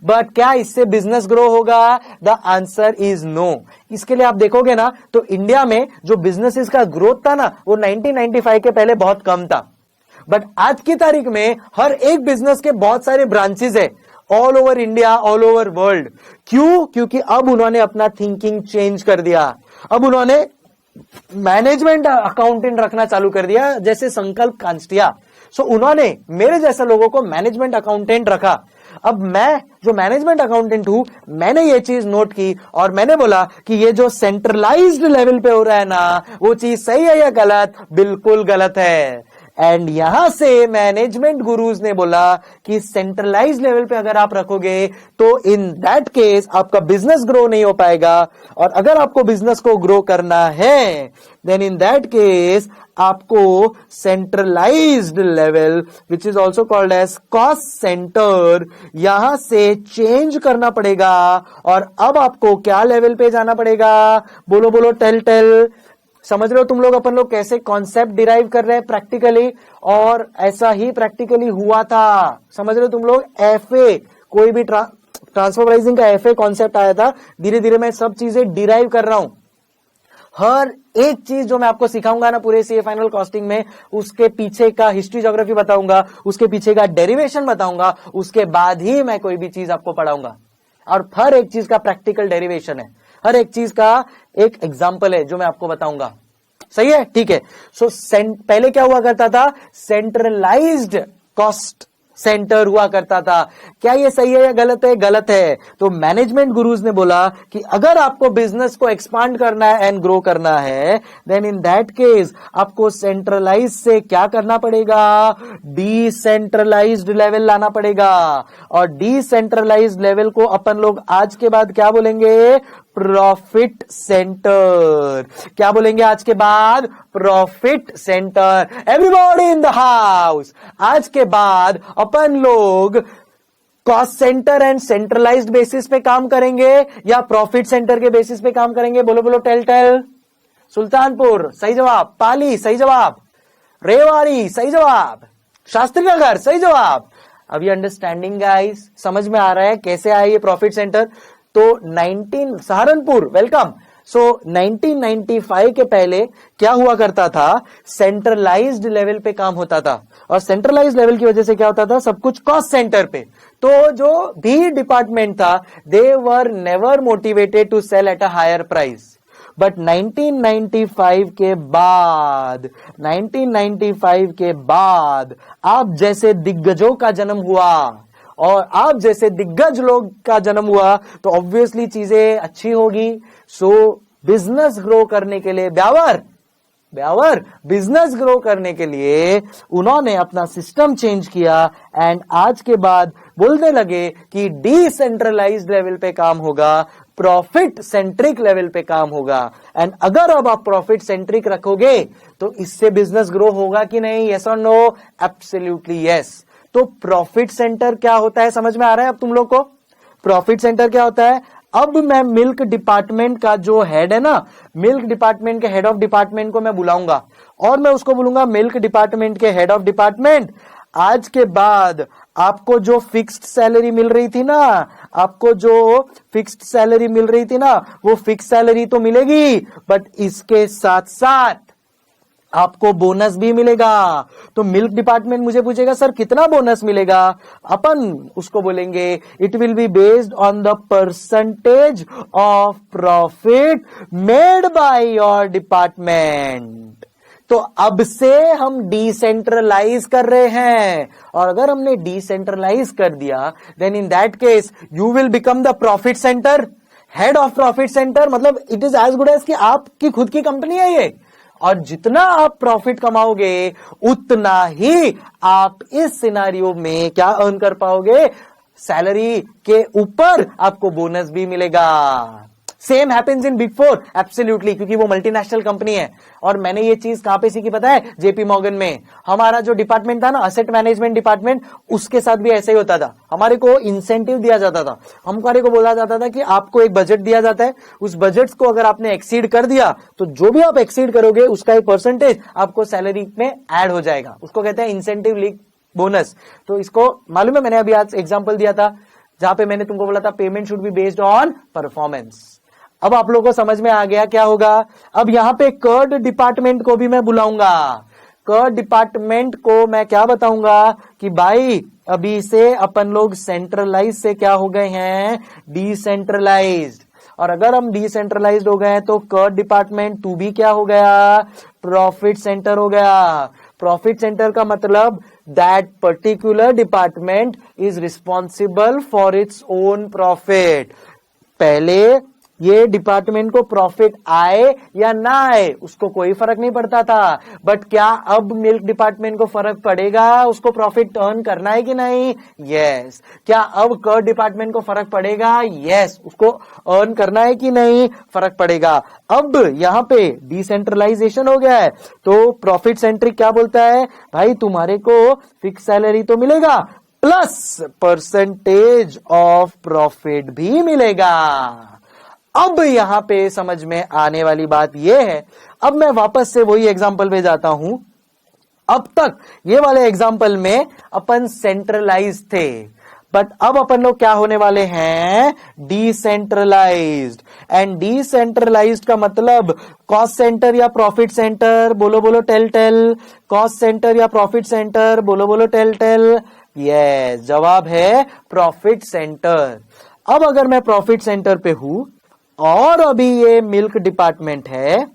बट क्या इससे बिजनेस ग्रो होगा? The answer is no. इसके लिए आप देखोगे ना तो इंडिया में जो बिजनेसेस का ग्रोथ था ना, वो 1995 के पहले बहुत कम था। बट आज की तारीख में हर एक बिजनेस के बहुत सारे ब्रांचेस है, all over India, all over world. क्यों? क्योंकि अब उन्होंने अपना थिंकिंग चेंज कर दिया। अब उन्होंने मैनेजमेंट अकाउंटेंट रखना चालू कर दिया, जैसे संकल्प कांस्टिया। सो उन्होंने मेरे जैसे लोगों को मैनेजमेंट अकाउंटेंट रखा। अब मैं जो मैनेजमेंट अकाउंटेंट हूं, मैंने ये चीज नोट की और मैंने बोला कि ये जो सेंट्रलाइज्ड लेवल पे हो रहा है ना, वो चीज सही है या गलत? बिल्कुल गलत है। एंड यहां से मैनेजमेंट गुरुज ने बोला कि सेंट्रलाइज लेवल पे अगर आप रखोगे तो इन दैट केस आपका बिजनेस ग्रो नहीं हो पाएगा, और अगर आपको बिजनेस को ग्रो करना है देन इन दैट केस आपको centralised level which is also called as cost centre, यहां से चेंज करना पड़ेगा। और अब आपको क्या लेवल पे जाना पड़ेगा? बोलो बोलो, टेल। समझ रहे हो तुम लोग अपन लोग कैसे कॉन्सेप्ट डिराइव कर रहे हैं प्रैक्टिकली? और ऐसा ही प्रैक्टिकली हुआ था। समझ रहे हो तुम लोग? एफए, कोई भी ट्रांसफर प्राइसिंग का एफए कॉन्सेप्ट आया था। धीरे धीरे मैं सब चीजें डिराइव कर रहा हूं। हर एक चीज जो मैं आपको सिखाऊंगा ना पूरे सीए फाइनल कॉस्टिंग में, उसके पीछे का हिस्ट्री ज्योग्राफी बताऊंगा, उसके पीछे का डेरिवेशन बताऊंगा, उसके बाद ही मैं कोई भी चीज आपको पढ़ाऊंगा। और हर एक चीज का प्रैक्टिकल डेरिवेशन है, हर एक चीज का एक एग्जाम्पल है जो मैं आपको बताऊंगा। सही है? ठीक है। सो पहले क्या हुआ करता था? सेंट्रलाइज्ड कॉस्ट सेंटर हुआ करता था। क्या ये सही है या गलत है? गलत है। तो मैनेजमेंट गुरुज ने बोला कि अगर आपको बिजनेस को एक्सपांड करना है एंड ग्रो करना है, देन इन दैट केस आपको सेंट्रलाइज से क्या करना पड़ेगा? डिसेंट्रलाइज्ड लेवल लाना पड़ेगा। और डिसेंट्रलाइज्ड लेवल को अपन लोग आज के बाद क्या बोलेंगे? Profit centre. क्या बोलेंगे आज के बाद? Profit centre. Everybody in the house, आज के बाद अपन लोग cost centre and centralised basis पे काम करेंगे या प्रॉफिट सेंटर के बेसिस पे काम करेंगे? बोलो बोलो, टेल। सुल्तानपुर सही जवाब, पाली सही जवाब, रेवाड़ी सही जवाब, शास्त्री नगर सही जवाब। अभी अंडरस्टैंडिंग गाइस, समझ में आ रहा है कैसे आया ये प्रॉफिट सेंटर? तो 19 सहारनपुर वेलकम। सो 1995 के पहले क्या हुआ करता था? सेंट्रलाइज्ड लेवल पे काम होता था, और सेंट्रलाइज्ड लेवल की वजह से क्या होता था? सब कुछ कॉस्ट सेंटर पे। तो जो भी डिपार्टमेंट था, they were never motivated to sell at a higher price. But 1995 के बाद आप जैसे दिग्गजों का जन्म हुआ और आप जैसे दिग्गज लोग का जन्म हुआ, तो ऑब्वियसली चीजें अच्छी होगी। सो बिजनेस ग्रो करने के लिए ब्यावर बिजनेस ग्रो करने के लिए उन्होंने अपना सिस्टम चेंज किया एंड आज के बाद बोलने लगे कि डिसेंट्रलाइज्ड लेवल पे काम होगा, प्रॉफिट सेंट्रिक लेवल पे काम होगा। एंड अगर अब आप प्रॉफिट सेंट्रिक रखोगे तो इससे बिजनेस ग्रो होगा कि नहीं? यस और नो? Absolutely yes. तो प्रॉफिट सेंटर क्या होता है समझ में आ रहा है अब तुम लोग को? प्रॉफिट सेंटर क्या होता है? अब मैं मिल्क डिपार्टमेंट का जो हेड है ना, मिल्क डिपार्टमेंट के हेड ऑफ डिपार्टमेंट को मैं बुलाऊंगा और मैं उसको बोलूंगा, मिल्क डिपार्टमेंट के हेड ऑफ डिपार्टमेंट, आज के बाद आपको जो फिक्स्ड सैलरी मिल रही थी ना, वो फिक्स सैलरी तो मिलेगी, बट इसके साथ साथ आपको बोनस भी मिलेगा। तो मिल्क डिपार्टमेंट मुझे पूछेगा, सर कितना बोनस मिलेगा? अपन उसको बोलेंगे, it will be based on the percentage of profit made by your department. तो अब से हम डिसेंट्रलाइज कर रहे हैं, और अगर हमने डिसेंट्रलाइज कर दिया, then in that case you will become the profit centre, head of profit centre. मतलब it is as good as कि आपकी खुद की कंपनी है ये, और जितना आप प्रॉफिट कमाओगे उतना ही आप इस सिनारियो में क्या अर्न कर पाओगे? सैलरी के ऊपर आपको बोनस भी मिलेगा। Same happens in big four, absolutely, क्योंकि वो मल्टीनेशनल कंपनी है। और मैंने ये चीज कहां पे सीखी पता है? जेपी मॉर्गन में। हमारा जो डिपार्टमेंट था ना, असेट मैनेजमेंट डिपार्टमेंट, उसके साथ भी ऐसा ही होता था। हमारे को इंसेंटिव दिया जाता था, हमारे को बोला जाता था कि आपको एक बजट दिया जाता है, उस बजट को अगर आपने एक्सीड कर दिया तो जो भी आप एक्सीड करोगे उसका एक परसेंटेज आपको सैलरी में ऐड हो जाएगा। उसको कहते हैं इंसेंटिव लिंक बोनस। तो इसको मालूम है, मैंने अभी आज एग्जाम्पल दिया था जहां पे मैंने तुमको बोला था payment should be based on performance. अब आप लोगों को समझ में आ गया क्या होगा? अब यहां पे कर्ड डिपार्टमेंट को भी मैं बुलाऊंगा। कर्ड डिपार्टमेंट को मैं क्या बताऊंगा कि भाई अभी से अपन लोग सेंट्रलाइज से क्या हो गए हैं? डिसेंट्रलाइज्ड। और अगर हम डिसेंट्रलाइज्ड हो गए तो कर्ड डिपार्टमेंट टू भी क्या हो गया? प्रॉफिट सेंटर हो गया। प्रॉफिट सेंटर का मतलब that particular department is responsible for its own profit. पहले ये डिपार्टमेंट को प्रॉफिट आए या ना आए उसको कोई फर्क नहीं पड़ता था, बट क्या अब मिल्क डिपार्टमेंट को फर्क पड़ेगा उसको प्रॉफिट अर्न करना है कि नहीं? यस। क्या अब कर्ड डिपार्टमेंट को फर्क पड़ेगा? यस। उसको अर्न करना है कि नहीं? फर्क पड़ेगा। अब यहां पे डिसेंट्रलाइजेशन हो गया है तो प्रॉफिट सेंट्रिक क्या बोलता है? भाई तुम्हारे को फिक्स सैलरी तो मिलेगा प्लस परसेंटेज ऑफ प्रॉफिट भी मिलेगा। अब यहां पे समझ में आने वाली बात यह है, अब मैं वापस से वही एग्जांपल पे जाता हूं। अब तक ये वाले एग्जांपल में अपन सेंट्रलाइज थे, बट अब अपन लोग क्या होने वाले हैं? डिसेंट्रलाइज्ड। एंड डिसेंट्रलाइज्ड का मतलब कॉस्ट सेंटर या प्रॉफिट सेंटर? बोलो बोलो, टेल। कॉस्ट सेंटर या प्रॉफिट सेंटर? बोलो बोलो, टेल। यस, जवाब है प्रॉफिट सेंटर। अब अगर मैं प्रॉफिट सेंटर पे हूं और अभी ये मिल्क डिपार्टमेंट है,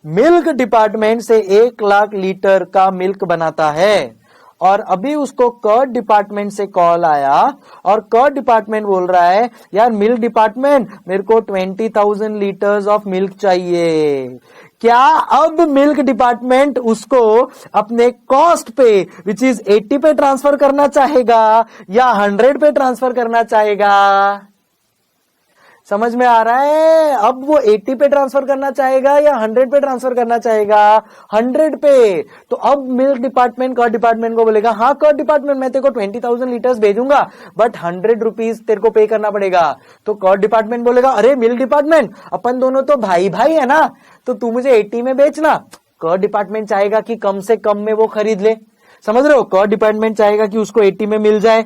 मिल्क डिपार्टमेंट से 1 लाख लीटर का मिल्क बनाता है, और अभी उसको कर्ड डिपार्टमेंट से कॉल आया और कर्ड डिपार्टमेंट बोल रहा है यार मिल्क डिपार्टमेंट मेरे को 20,000 लीटर्स ऑफ मिल्क चाहिए। क्या अब मिल्क डिपार्टमेंट उसको अपने कॉस्ट पे विच इज 80 पे ट्रांसफर करना चाहेगा या 100 पे ट्रांसफर करना चाहेगा? समझ में आ रहा है? अब वो 80 पे ट्रांसफर करना चाहेगा या 100 पे ट्रांसफर करना चाहेगा? 100 पे। तो अब मिल्क डिपार्टमेंट कर्ड डिपार्टमेंट को बोलेगा हाँ कर्ड डिपार्टमेंट मैं तेरे को 20,000 लीटर्स भेजूंगा बट 100 रुपीज तेरे को पे करना पड़ेगा। तो कर्ड डिपार्टमेंट बोलेगा अरे मिल्क डिपार्टमेंट अपन दोनों तो भाई भाई है ना, तो तू मुझे 80 में बेचना। कर्ड डिपार्टमेंट चाहेगा कि कम से कम में वो खरीद ले। समझ रहे हो? कर्ड डिपार्टमेंट चाहेगा कि उसको 80 में मिल जाए।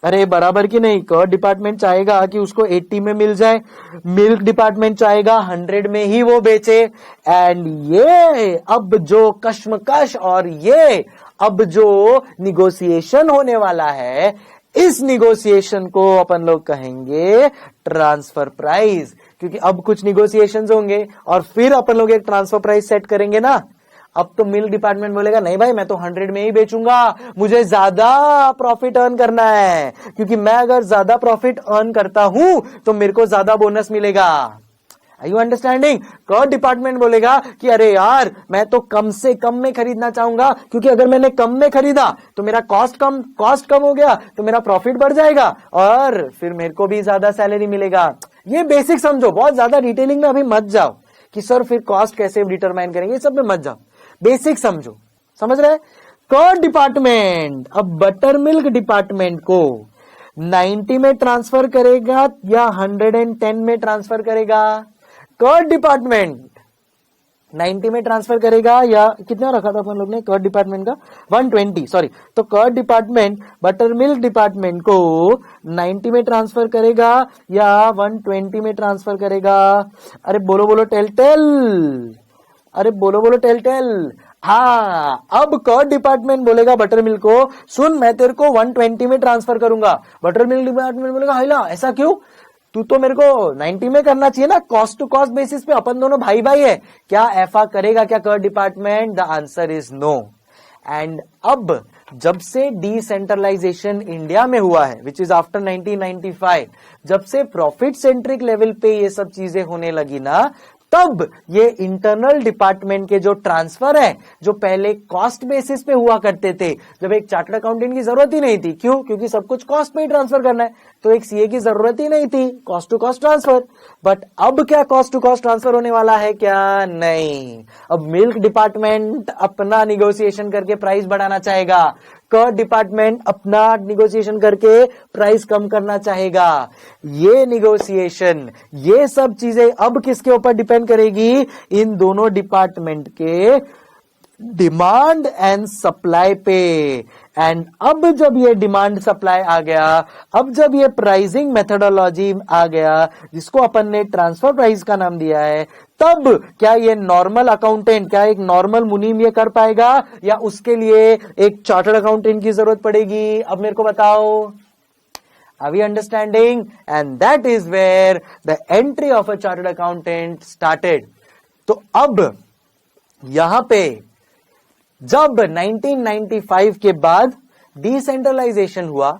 अरे बराबर की नहीं, कर्ड डिपार्टमेंट चाहेगा कि उसको 80 में मिल जाए, मिल्क डिपार्टमेंट चाहेगा 100 में ही वो बेचे। एंड ये अब जो कश्मकश और ये अब जो निगोशिएशन होने वाला है, इस निगोशिएशन को अपन लोग कहेंगे ट्रांसफर प्राइस, क्योंकि अब कुछ निगोशिएशंस होंगे और फिर अपन लोग एक ट्रांसफर प्राइस सेट करेंगे ना। अब तो मिल्क डिपार्टमेंट बोलेगा नहीं भाई मैं तो 100 में ही बेचूंगा, मुझे ज्यादा प्रॉफिट अर्न करना है, क्योंकि मैं अगर ज्यादा प्रॉफिट अर्न करता हूं तो मेरे को ज्यादा बोनस मिलेगा। Are you understanding? Curd department बोलेगा कि अरे यार मैं तो कम से कम में खरीदना चाहूंगा, क्योंकि अगर मैंने कम में खरीदा तो मेरा कॉस्ट कम हो गया तो मेरा प्रॉफिट बढ़ जाएगा और फिर मेरे को भी ज्यादा सैलरी मिलेगा। ये बेसिक समझो, बहुत ज्यादा डिटेलिंग में अभी मत जाओ कि सर फिर कॉस्ट कैसे डिटरमाइन करेंगे, ये सब में मत जाओ, बेसिक समझो। समझ रहे? कर्ड डिपार्टमेंट अब बटर मिल्क डिपार्टमेंट को 90 में ट्रांसफर करेगा या 110 में ट्रांसफर करेगा? कर्ड डिपार्टमेंट 90 में ट्रांसफर करेगा या कितना रखा था अपन लोग ने कर्ड डिपार्टमेंट का 120, सॉरी। तो curd department butter milk department को 90 में ट्रांसफर करेगा या 120 में ट्रांसफर करेगा? अरे बोलो बोलो टेल टेल, अरे बोलो बोलो टेल टेल। हाँ, अब कर्ड डिपार्टमेंट बोलेगा बटर मिल्क को सुन मैं तेरे को 120 में ट्रांसफर करूंगा। बटर मिल्क डिपार्टमेंट बोलेगा हाइला ऐसा क्यों, तू तो मेरे को 90 में करना चाहिए ना, कॉस्ट टू कॉस्ट बेसिस पे अपन दोनों भाई भाई है। क्या ऐसा करेगा क्या curd department? The answer is no. And अब जब से डिसेंट्रलाइजेशन इंडिया में हुआ है विच इज आफ्टर 1995, जब से प्रॉफिट सेंट्रिक लेवल पे ये सब चीजें होने लगी ना, तब ये इंटरनल डिपार्टमेंट के जो ट्रांसफर है जो पहले कॉस्ट बेसिस पे हुआ करते थे, जब एक चार्टर्ड अकाउंटेंट की जरूरत ही नहीं थी, क्यों? क्योंकि सब कुछ कॉस्ट पे ही ट्रांसफर करना है, तो एक सीए की जरूरत ही नहीं थी, cost to cost transfer. But अब क्या कॉस्ट टू कॉस्ट ट्रांसफर होने वाला है क्या? नहीं। अब मिल्क डिपार्टमेंट अपना निगोशिएशन करके प्राइस बढ़ाना चाहेगा, कर्ड डिपार्टमेंट अपना निगोशिएशन करके प्राइस कम करना चाहेगा। ये निगोशिएशन, ये सब चीजें अब किसके ऊपर डिपेंड करेगी? इन दोनों डिपार्टमेंट के डिमांड एंड सप्लाई पे। एंड अब जब ये डिमांड सप्लाई आ गया, अब जब ये प्राइसिंग मेथोडोलॉजी आ गया जिसको अपन ने ट्रांसफर प्राइस का नाम दिया है, तब क्या ये नॉर्मल अकाउंटेंट, क्या एक नॉर्मल मुनीम ये कर पाएगा या उसके लिए एक चार्टर्ड अकाउंटेंट की जरूरत पड़ेगी? अब मेरे को बताओ, are we understanding? And that is where the entry of a chartered accountant started. तो अब यहां पे जब 1995 के बाद डिसेंट्रलाइजेशन हुआ,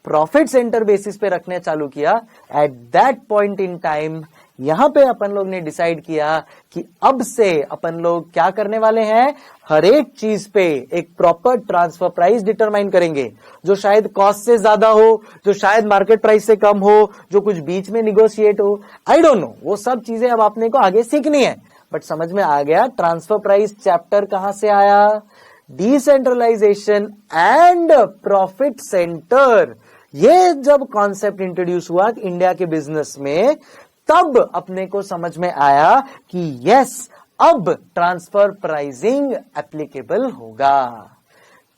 प्रॉफिट सेंटर बेसिस पे रखने चालू किया, at that point in time यहां पे अपन लोग ने डिसाइड किया कि अब से अपन लोग क्या करने वाले हैं, हर एक चीज पे एक प्रॉपर ट्रांसफर प्राइस डिटरमाइन करेंगे, जो शायद कॉस्ट से ज्यादा हो, जो शायद मार्केट प्राइस से कम हो, जो कुछ बीच में निगोशिएट हो, आई डोंट नो, वो सब चीजें अब आपने को आगे सीखनी है। बट समझ में आ गया ट्रांसफर प्राइस चैप्टर कहां से आया? डिसेंट्रलाइजेशन एंड प्रॉफिट सेंटर, ये जब कॉन्सेप्ट इंट्रोड्यूस हुआ इंडिया के बिजनेस में, तब अपने को समझ में आया कि यस, अब ट्रांसफर प्राइसिंग एप्लीकेबल होगा।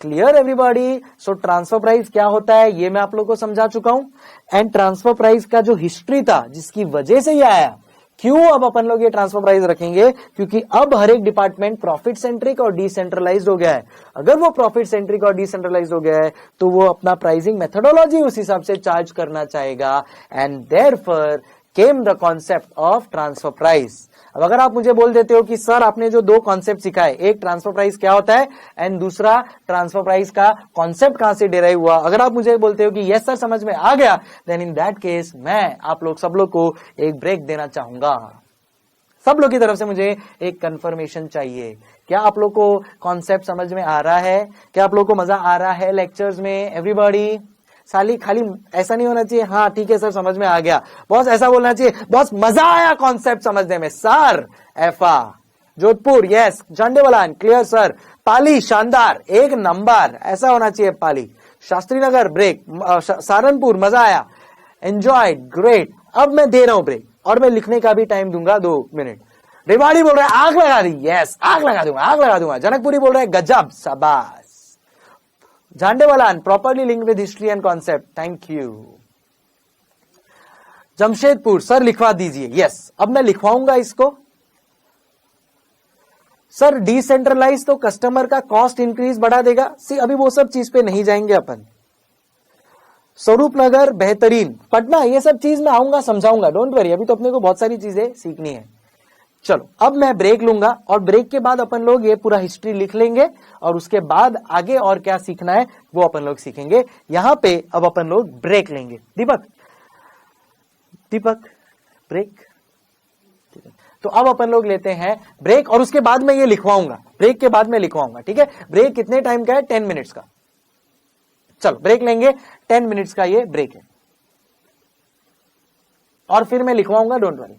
Clear everybody? सो ट्रांसफर प्राइस क्या होता है ये मैं आप लोगों को समझा चुका हूं, एंड ट्रांसफर प्राइस का जो हिस्ट्री था जिसकी वजह से ये आया, क्यों अब अपन लोग ये ट्रांसफर प्राइस रखेंगे, क्योंकि अब हर एक डिपार्टमेंट प्रॉफिट सेंट्रिक और डिसेंट्रलाइज्ड हो गया है। अगर वो प्रॉफिट सेंट्रिक और डिसेंट्रलाइज्ड हो गया है तो वो अपना प्राइसिंग मेथोडोलॉजी उस हिसाब से चार्ज करना चाहेगा, and therefore came the concept of transfer price. अब अगर आप मुझे बोल देते हो कि सर आपने जो दो कॉन्सेप्ट सिखाए, एक ट्रांसफर प्राइस क्या होता है एंड दूसरा ट्रांसफर प्राइस का कॉन्सेप्ट कहां से डिराइव हुआ, अगर आप मुझे बोलते हो कि यस सर समझ में आ गया, देन इन दैट केस मैं आप लोग सब लोग को एक ब्रेक देना चाहूंगा। सब लोग की तरफ से मुझे एक कंफर्मेशन चाहिए। क्या आप लोग को कॉन्सेप्ट समझ में आ रहा है? क्या आप लोग को मजा आ रहा है लेक्चर्स में? एवरीबॉडी साली खाली ऐसा नहीं होना चाहिए हाँ ठीक है सर समझ में आ गया, बॉस ऐसा बोलना चाहिए बॉस मजा आया कॉन्सेप्ट समझने में। सर एफा Jodhpur yes, Jhandewalan clear sir, Pali शानदार एक नंबर, ऐसा होना चाहिए पाली। शास्त्री नगर ब्रेक, सहारनपुर मजा आया, एंजॉय ग्रेट। अब मैं दे रहा हूं ब्रेक और मैं लिखने का भी टाइम दूंगा 2 मिनट। रेवाड़ी बोल रहा है आग लगा दी, यस आग लगा दूंगा आग लगा दूंगा। जनकपुरी बोल रहा है गजब शाबाश। Jhandewalan properly link with history and concept, thank you. Jamshedpur sir लिखवा दीजिए, यस अब मैं लिखवाऊंगा इसको। सर डिसेंट्रलाइज तो कस्टमर का कॉस्ट इंक्रीज बढ़ा देगा, सी अभी वो सब चीज पे नहीं जाएंगे अपन। स्वरूप नगर बेहतरीन, पटना ये सब चीज मैं आऊंगा समझाऊंगा, डोंट वरी, अभी तो अपने को बहुत सारी चीजें सीखनी है। चलो अब मैं ब्रेक लूंगा और ब्रेक के बाद अपन लोग ये पूरा हिस्ट्री लिख लेंगे और उसके बाद आगे और क्या सीखना है वो अपन लोग सीखेंगे। यहां पे अब अपन लोग ब्रेक लेंगे। दीपक ब्रेक, तो अब अपन लोग लेते हैं ब्रेक और उसके बाद मैं ये लिखवाऊंगा, ब्रेक के बाद मैं लिखवाऊंगा, ठीक है। ब्रेक कितने टाइम का है? 10 मिनट्स का। चलो ब्रेक लेंगे, 10 मिनट्स का ये ब्रेक है और फिर मैं लिखवाऊंगा, डोंट वरी।